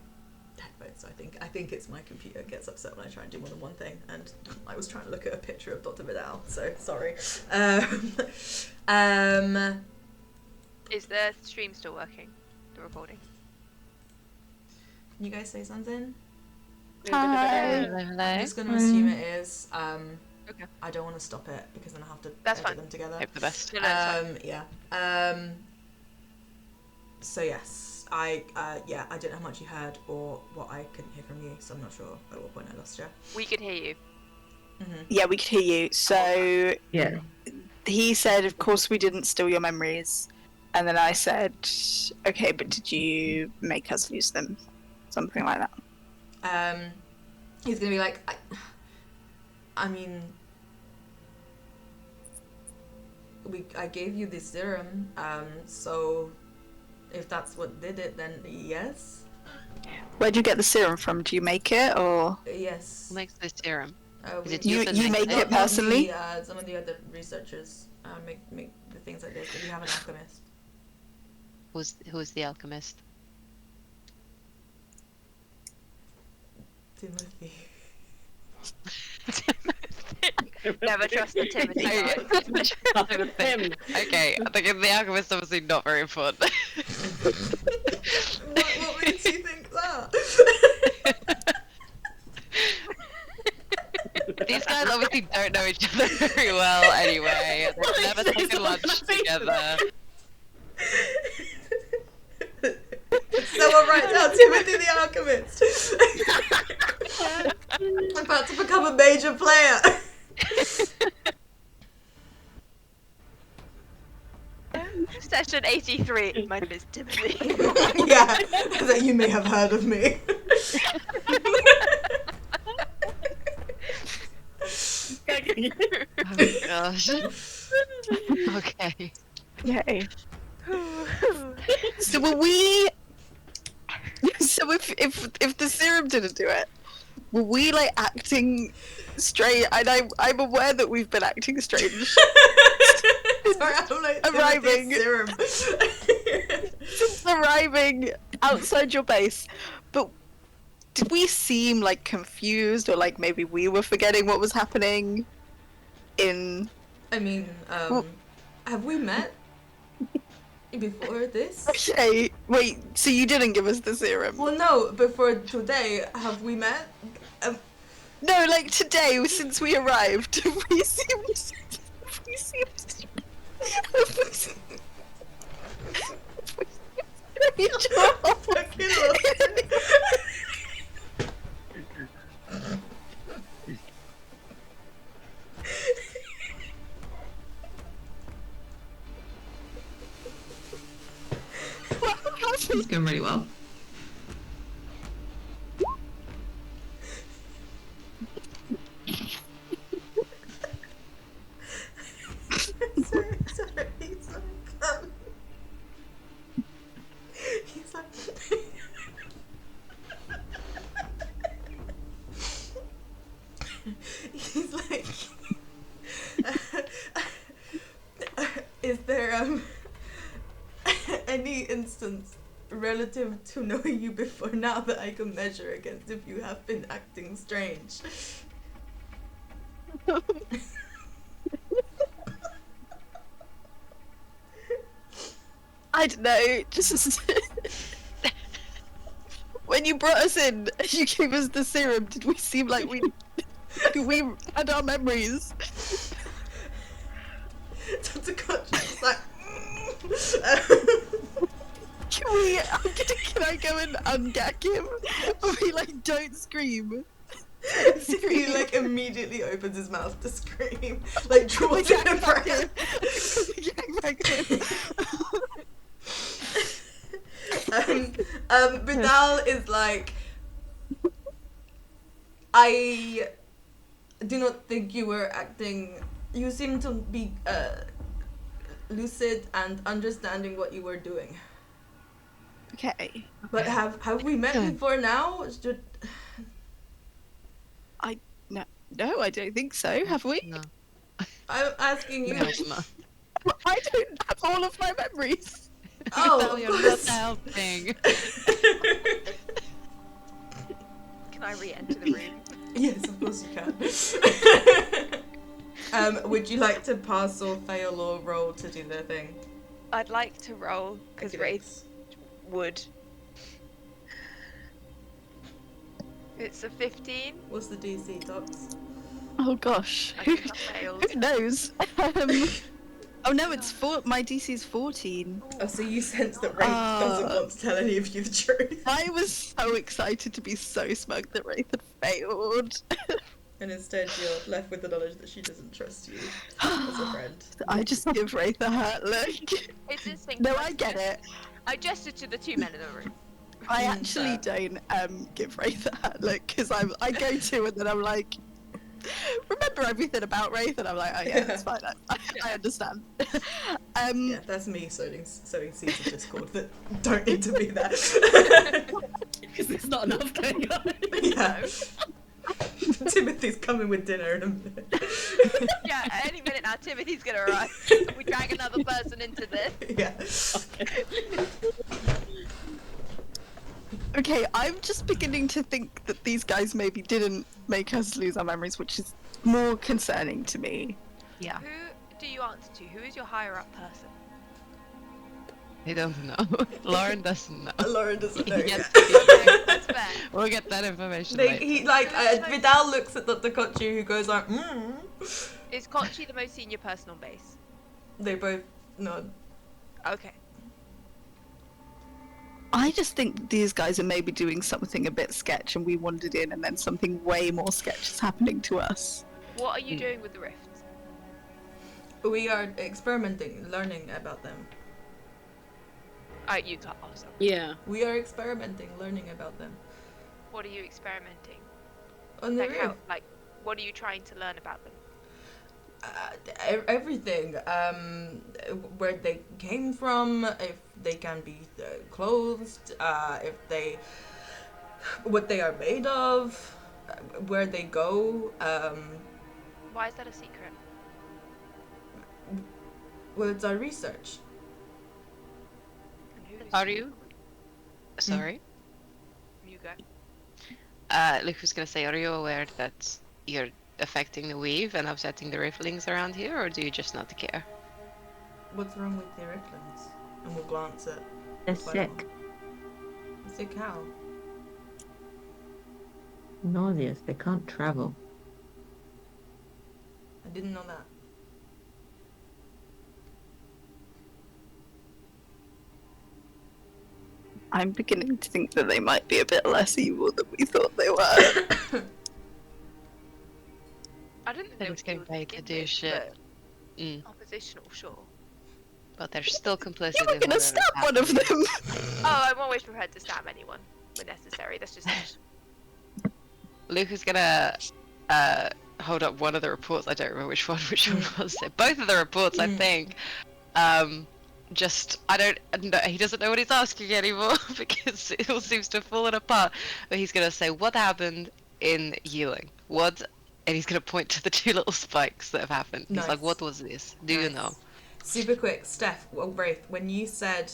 headphones. So I think it's my computer gets upset when I try and do more than one thing, and I was trying to look at a picture of Dr. Vidal. So sorry. Is the stream still working? The recording? Can you guys say something? Hi. Hello. I'm just gonna assume it is. Okay. I don't want to stop it because then I have to That's edit fine. them together. Hope the best. No, it's fine. Yeah. So yes, I don't know how much you heard or what I couldn't hear from you, so I'm not sure at what point I lost you. We could hear you. Mm-hmm. Yeah, we could hear you. So Yeah. he said, of course we didn't steal your memories. And then I said, okay, but did you make us lose them? Something like that. He's gonna be like, I mean, I gave you the serum, so if that's what did it, then yes. Where'd you get the serum from? Do you make it or? Yes. Who makes this serum? Is We- it You- that you makes make it personally? Some of the other researchers make the things like this, but we have an alchemist. Who's the alchemist? Timothy. Never trusted Timothy. Him. Okay, I think the alchemist obviously not very important. What makes you think that? These guys obviously don't know each other very well anyway. They've never What is taken lunch this? together. Someone write down Timothy the Alchemist. I'm about to become a major player. Session 83. My name is Timothy. Yeah, that you may have heard of me. Oh gosh. Okay. Yay. So were we? So if the serum didn't do it, were we like acting straight? And I'm aware that we've been acting strange. Sorry, I'm like Arriving. Timothy serum. since arriving outside your base, but did we seem like confused or like maybe we were forgetting what was happening in... I mean, Well- have we met before this? Okay, wait, so you didn't give us the serum? Well, no, before today, have we met? No, like today, since we arrived, we seemed... We seemed... Fucking lost. It's going really well. sorry. He's like, he's like, is there any instance relative to knowing you before now that I can measure against if you have been acting strange? I don't know, just... When you brought us in, you gave us the serum, did we seem like we had our memories? Dr. Koch is like, Can I go and ungag him? Or be like, don't scream. he like immediately opens his mouth to scream, like draws in a breath. Vidal is like, I do not think you were acting. You seem to be lucid and understanding what you were doing. Okay. But have we met before now? No, I don't think so. Have we? No. I'm asking you. No, it's not. I don't have all of my memories. Oh, of You're not course. helping. Can I re-enter the room? Yes, of course you can. Would you like to pass or fail or roll to do their thing? I'd like to roll because Okay, Wraith would. It's a 15. What's the DC, Docs? Oh gosh. I think I failed. Who knows? Oh no, it's my DC is 14. Oh, so you sense that Wraith doesn't want to tell any of you the truth. I was so excited to be so smug that Wraith had failed. And instead you're left with the knowledge that she doesn't trust you as a friend. I just give Wraith a hurt look. It's this thing. No, I get it. I gestured to the two men in the room. I actually don't give Wraith a hurt look because I go to and then I'm like, remember everything about Wraith, and I'm like, oh yeah, that's fine. I understand. Yeah, that's me sowing seeds of discord that don't need to be there. Because there's not enough going on. Yeah. Timothy's coming with dinner in a minute. Yeah, any minute now, Timothy's gonna arrive. We drag another person into this. Yeah. Okay, I'm just beginning to think that these guys maybe didn't make us lose our memories, which is more concerning to me. Yeah. Who do you answer to? Who is your higher up person? He doesn't know. Lauren doesn't know. Lauren doesn't know Yes, yet. Okay, that's fair. We'll get that information They, later. he like Vidal looks at Dr. Kochi, who goes like, Is Kochi the most senior person on base? They both nod. Okay. I just think these guys are maybe doing something a bit sketch and we wandered in and then something way more sketch is happening to us. What are you doing with the rifts? We are experimenting, learning about them. You got also. Yeah. We are experimenting, learning about them. What are you experimenting? On the Like roof. how? Like, what are you trying to learn about them? Everything. Where they came from, if they can be clothed, what they are made of, where they go. Why is that a secret? Well, it's our research. And Are you? Sorry? You go. Luke was gonna say, are you aware that you're affecting the weave and upsetting the riflings around here, or do you just not care? What's wrong with the Rifflins? And we'll glance at They're the spider sick. one. Sick how? Nauseous. They can't travel. I didn't know that. I'm beginning to think that they might be a bit less evil than we thought they were. I didn't think They're they just were getting evil to paid to begin do with, shit. but Mm. oppositional, sure. But they're still complicit. You were in gonna whatever's stab one of happening. them! Oh, I'm always prepared to stab anyone when necessary. That's just it. Luke is gonna hold up one of the reports. I don't remember which one was it. Both of the reports, I think. Just I don't. He doesn't know what he's asking anymore because it all seems to have fallen apart. But he's gonna say, "What happened in Ewing? What?" And he's gonna point to the two little spikes that have happened. He's like, Nice. "What was this? Do you Nice. know?" Super quick, Steph, well, Wraith, when you said,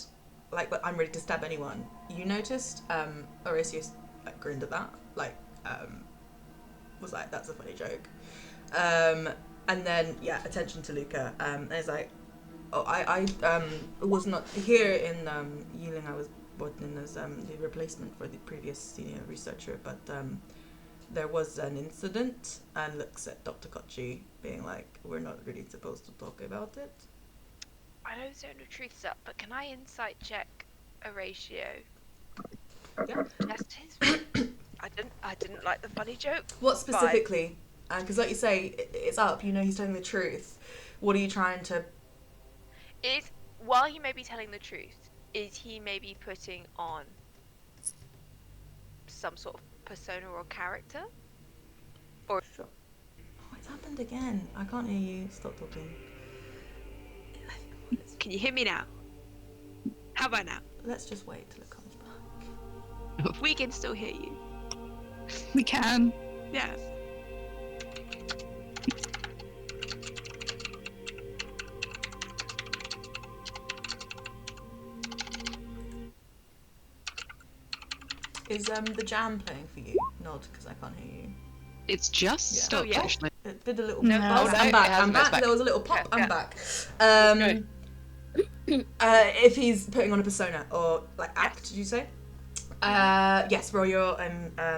like, but I'm ready to stab anyone, you noticed, Orasius, like, grinned at that, like, was like, that's a funny joke. And then, yeah, attention to Luca, and he's like, oh, I was not, here in, Yiling, I was brought in as, the replacement for the previous senior researcher, but, there was an incident, and looks at Dr. Kochi, being like, we're not really supposed to talk about it. I know Zone of Truth's up, but can I insight check a ratio? Yeah. Just his. I didn't like the funny joke. What specifically? Because, like you say, it's up. You know he's telling the truth. What are you trying to? Is while he may be telling the truth, is he maybe putting on some sort of persona or character? Or Sure. Oh, it's happened again. I can't hear you. Stop talking. can you hear me now? How about now? Let's just wait till it comes back. We can still hear you. We can. Yeah. Is the jam playing for you? Nod, because I can't hear you. It's just Yeah. stopped, Oh, yeah. actually. It did a little. No. Oh, No, I'm it back. hasn't, I'm it's back. back. There was a little pop. Yeah, I'm back. Okay. If he's putting on a persona or like act, did you say? Yes, roll your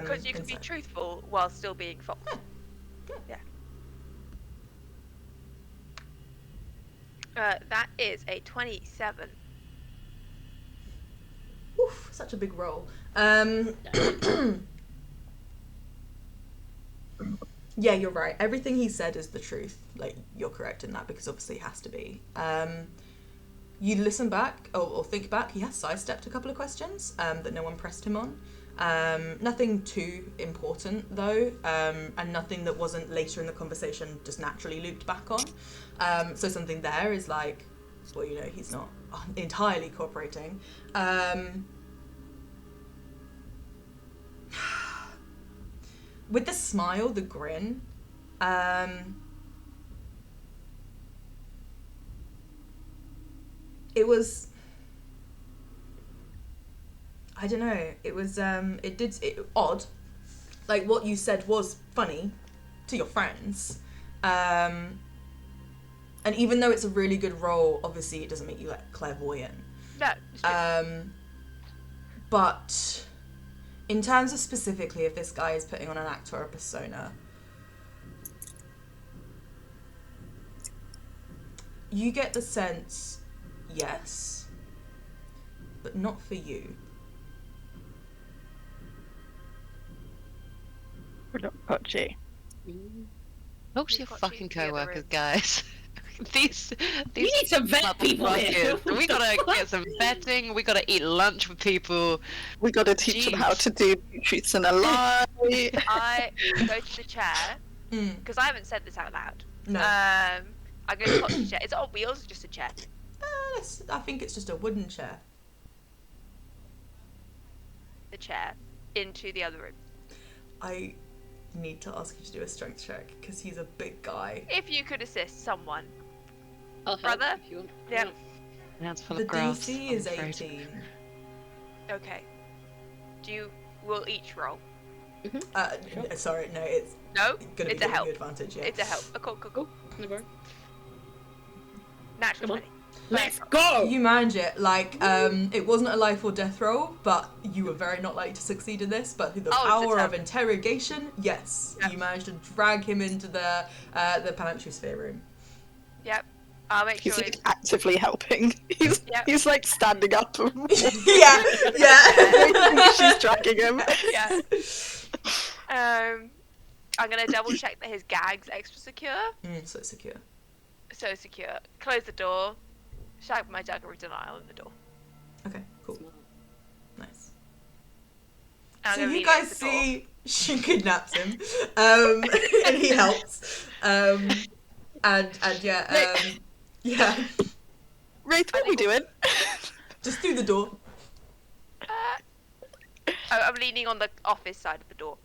Because you can be insight. truthful while still being false. Yeah. That is a 27. Oof, such a big roll. Yeah, you're right. Everything he said is the truth. Like, you're correct in that because obviously it has to be. You listen back or think back. He has sidestepped a couple of questions that no one pressed him on. Nothing too important though, and nothing that wasn't later in the conversation just naturally looped back on. So something there is like, well, you know, he's not entirely cooperating. With the smile, the grin, it was, I don't know, it was, odd. Like, what you said was funny to your friends. And even though it's a really good role, obviously it doesn't make you, like, clairvoyant. No. It's true. But in terms of specifically if this guy is putting on an act or a persona, you get the sense, yes, but not for you. Kochi. Talk to your We've got fucking you in the other co-workers, room. guys. these We need to vet people here. motherfuckers. We gotta get some vetting. We gotta eat lunch with people. We gotta teach them how Jeez. to do truths and a lie. I go to the chair Mm, because I haven't said this out loud. no. I go to the chair. Is it on wheels or just a chair? I think it's just a wooden chair. The chair into the other room. I need to ask you to do a strength check because he's a big guy. If you could assist someone. I'll help Brother? if you want. Yeah. Hands full The of grass. DC I'm is afraid. 18. Okay. We'll each roll. Sure. Sorry, no, it's No, gonna be it's a giving help. you advantage. Yeah. It's a help. Cool. No worries. Natural Come on. 20. Let's go! You manage it. Like, it wasn't a life or death roll, but you were very not likely to succeed in this. But through the Oh, it's power of determined. interrogation, yes, Yep. you managed to drag him into the planetary sphere room. Yep. I'll make He's sure like he's... actively helping. Yep. He's like standing up. yeah. She's dragging him. Yeah. I'm gonna double check that his gag's extra secure. So secure. So secure. Close the door. Shag my dagger of denial in the door. Okay, cool, nice. And I'm So gonna you lean guys against the door. see, she kidnaps him, and he helps, and yeah, yeah, Wraith, what are we doing? just through the door. I'm leaning on the office side of the door.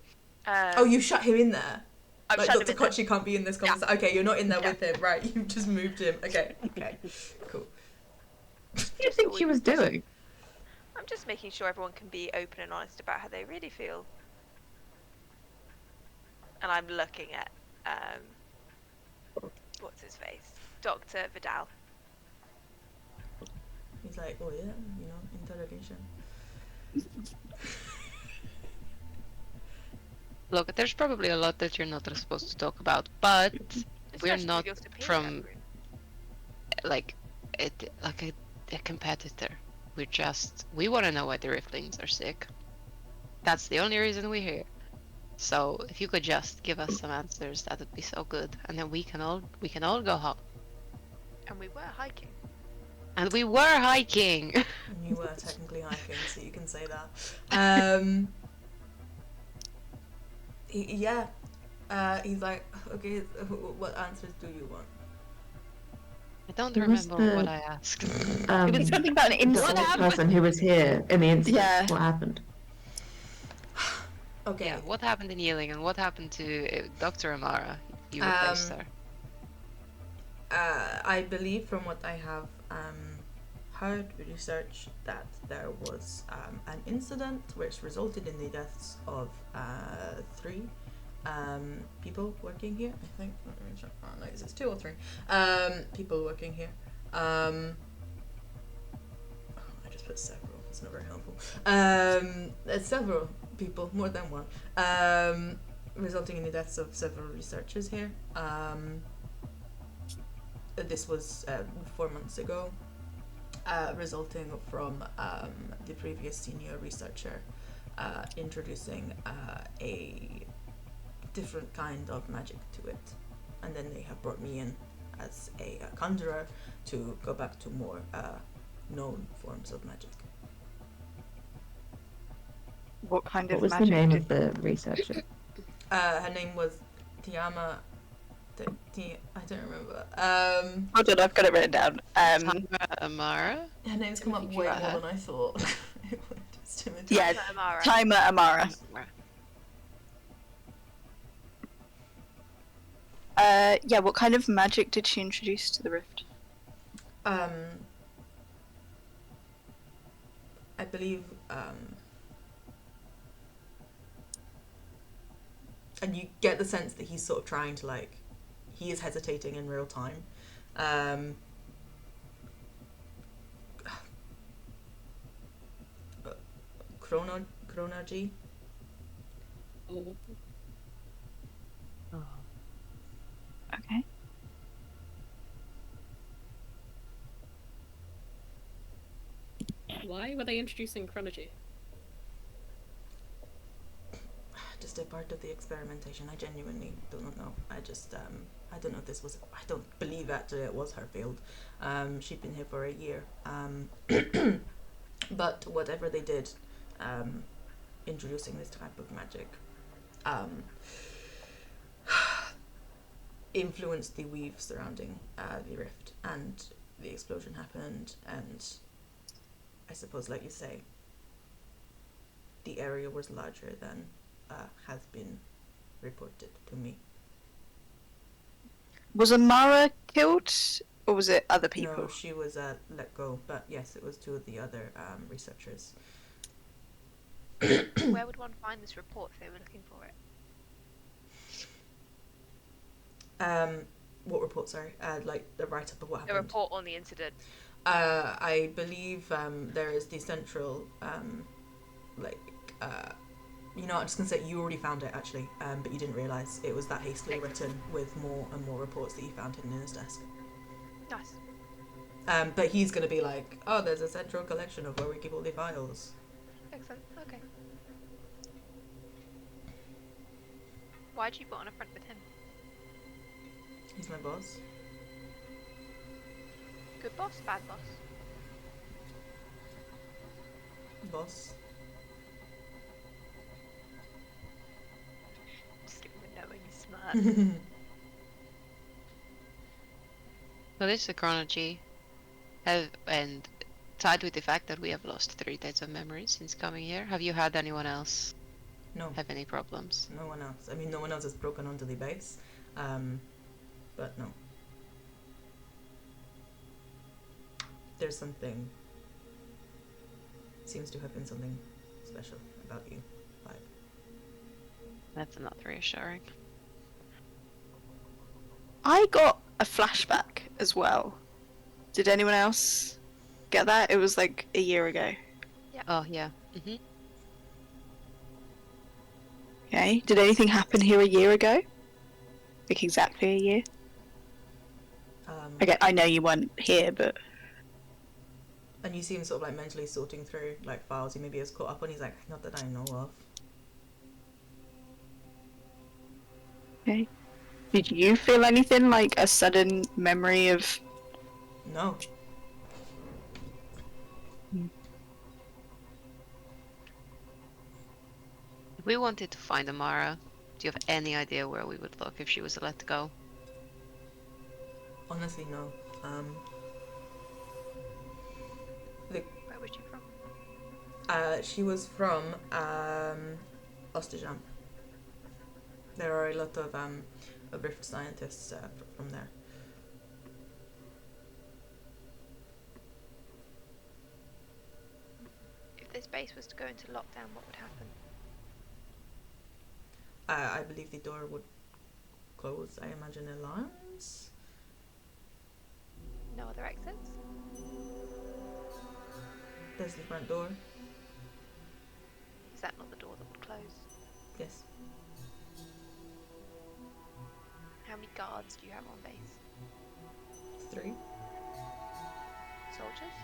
Oh, you shut him in there. I've Like shut Dr. him in there. Kochi can't be in this conversation. Okay, you're not in there Yeah. with him, right? You've just moved him. Okay, cool. What do you think she was doing? I'm just making sure everyone can be open and honest about how they really feel. And I'm looking at, what's his face? Dr. Vidal. He's like, oh yeah, you know, interrogation. Look, there's probably a lot that you're not supposed to talk about, but we're Especially not with your superior from group. like a competitor. We want to know why the Riftlings are sick. That's the only reason we're here. So if you could just give us some answers, that would be so good, and then we can all go home. And we were hiking. And we were hiking. And you were technically hiking, so you can say that. Yeah. He's like, okay, what answers do you want? I don't Who was remember what the- I asked. It was something about an The incident. old person who was here in the incident. Yeah. What happened? Okay. Yeah, what happened in Yealing and what happened to Dr. Amara? You replaced her. I believe from what I have heard, research, that there was an incident which resulted in the deaths of 3 people working here. I think. Let me check. Oh, no, is it 2 or 3 people working here? I just put several. It's not very helpful. There's several people, more than one, resulting in the deaths of several researchers here. This was 4 months ago, resulting from the previous senior researcher introducing a different kind of magic to it. And then they have brought me in as a conjurer to go back to more known forms of magic. What kind What of was the magic name did... of the researcher? Her name was Tiama. I don't remember. Hold on, I've got it written down. Amara? Her name's come up way more than I thought. It would. Just in the Yeah, Amara. Timer Amara. Yeah, what kind of magic did she introduce to the rift? I believe, and you get the sense that he's sort of trying to, like, he is hesitating in real time. Chronology. Oh. Okay. Why were they introducing chronology? Just a part of the experimentation. I genuinely don't know. I just, I don't know if this was, I don't believe actually it was her field. She'd been here for a year. But whatever they did, introducing this type of magic, influenced the weave surrounding the rift, and the explosion happened, and I suppose, like you say, the area was larger than has been reported to me. Was Amara killed Or was it other people? No, she was let go, but yes, it was two of the other researchers. Where would one find this report if they were looking for it? What report? Sorry, like the write-up of what The happened. report on the incident. I believe there is the central, like, you know, I'm just gonna say you already found it actually, but you didn't realise it was that hastily written with more and more reports that you found hidden in his desk. Nice. But he's gonna be like, oh, there's a central collection of where we keep all the files. Excellent. Okay. Why'd you put on a front with him? He's my boss. Good boss, bad boss. Boss. Just give him a knowing smirk. So this chronology, and tied with the fact that we have lost 3 days of memory since coming here, have you had anyone else No, have any problems? no one else. I mean, no one else has broken onto the base, but no. There's something. Seems to have been something special about you. Like, That's not reassuring. I got a flashback as well. Did anyone else get that? It was like a year ago. Oh, yeah. Okay. Did anything happen here a year ago? Like exactly a year? Okay, I know you weren't here, but and you see him sort of like mentally sorting through like files he maybe has caught up on. He's like, not that I know of. okay. Did you feel anything like a sudden memory of? No. If we wanted to find Amara, do you have any idea where we would look if she was let go? Honestly, no. Where was you from? She was from Ostajam. There are a lot of Rift scientists from there. If this base was to go into lockdown, what would happen? I believe the door would close. I imagine alarms. No other exits? There's the front door. Is that not the door that would close? Yes. How many guards do you have on base? 3. Soldiers?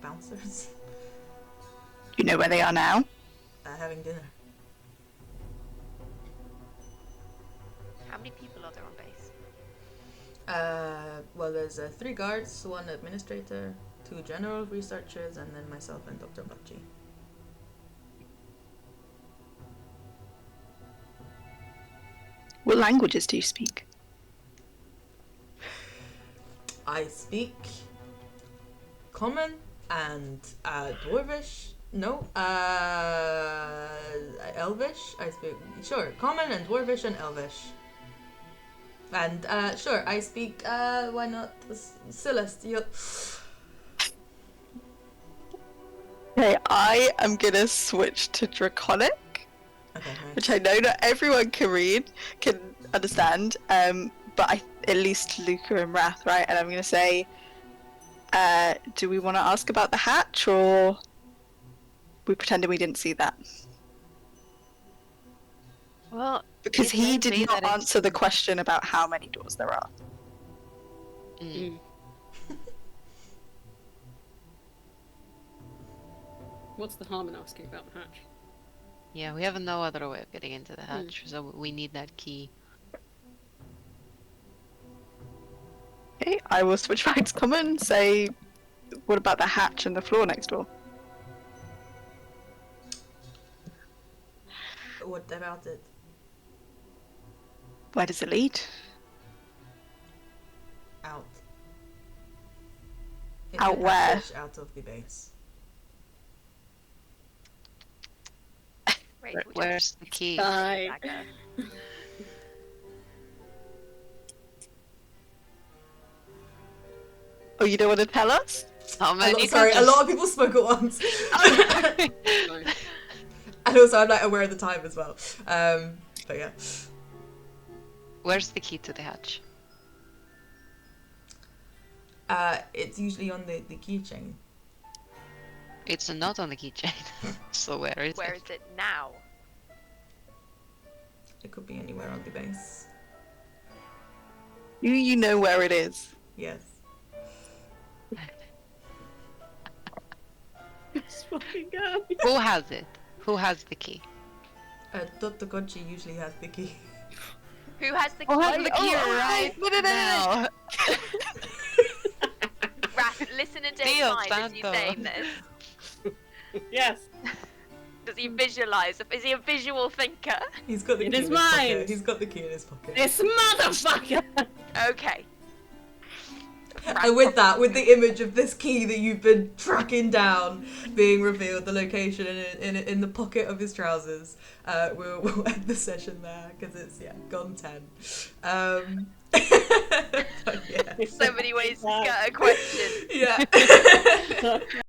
Bouncers. Do you know where they are now? Having dinner. How many people are there on base? Well, there's 3 guards, 1 administrator, 2 general researchers, and then myself and Dr. Bachi. What languages do you speak? I speak Common and Dwarvish. No, Elvish. I speak Common and Dwarvish and Elvish. And sure, I speak. Why not Celestial? Okay, I am gonna switch to Draconic, Okay, nice. which I know not everyone can understand. But at least Luca and Wrath, right? And I'm gonna say, do we want to ask about the hatch, or we pretended we didn't see that? Well, Because it he may did be not that answer the question about how many doors there are. What's the harm in asking about the hatch? Yeah, we have no other way of getting into the hatch, so we need that key. Okay, I will switch back to common. Say, what about the hatch and the floor next door? What about it? Where does it lead? Out. Out It's a where? passage out of the base. Rachel just Where's the key? Bye. dagger. Oh, you don't want to tell us? How many A lot of people spoke at once. And also, I'm like aware of the time as well. But yeah. Where's the key to the hatch? It's usually on the keychain. It's not on the keychain. So where is Where it? is it now? It could be anywhere on the base. You know where it is. Yes. It's fucking God. Who has it? Who has the key? Dr. Kochi usually has the key. Who has the key? Who has the key right No. now? Raph, listen into his Dios mind as he's santo. saying this. Yes. Does he visualize? Is he a visual thinker? He's got the In key his in his pocket. mind. He's got the key in his pocket. This motherfucker. Okay. And with that, with the image of this key that you've been tracking down being revealed, the location in the pocket of his trousers, we'll end the session there because it's gone 10. But yeah. So many ways to skirt a question. Yeah.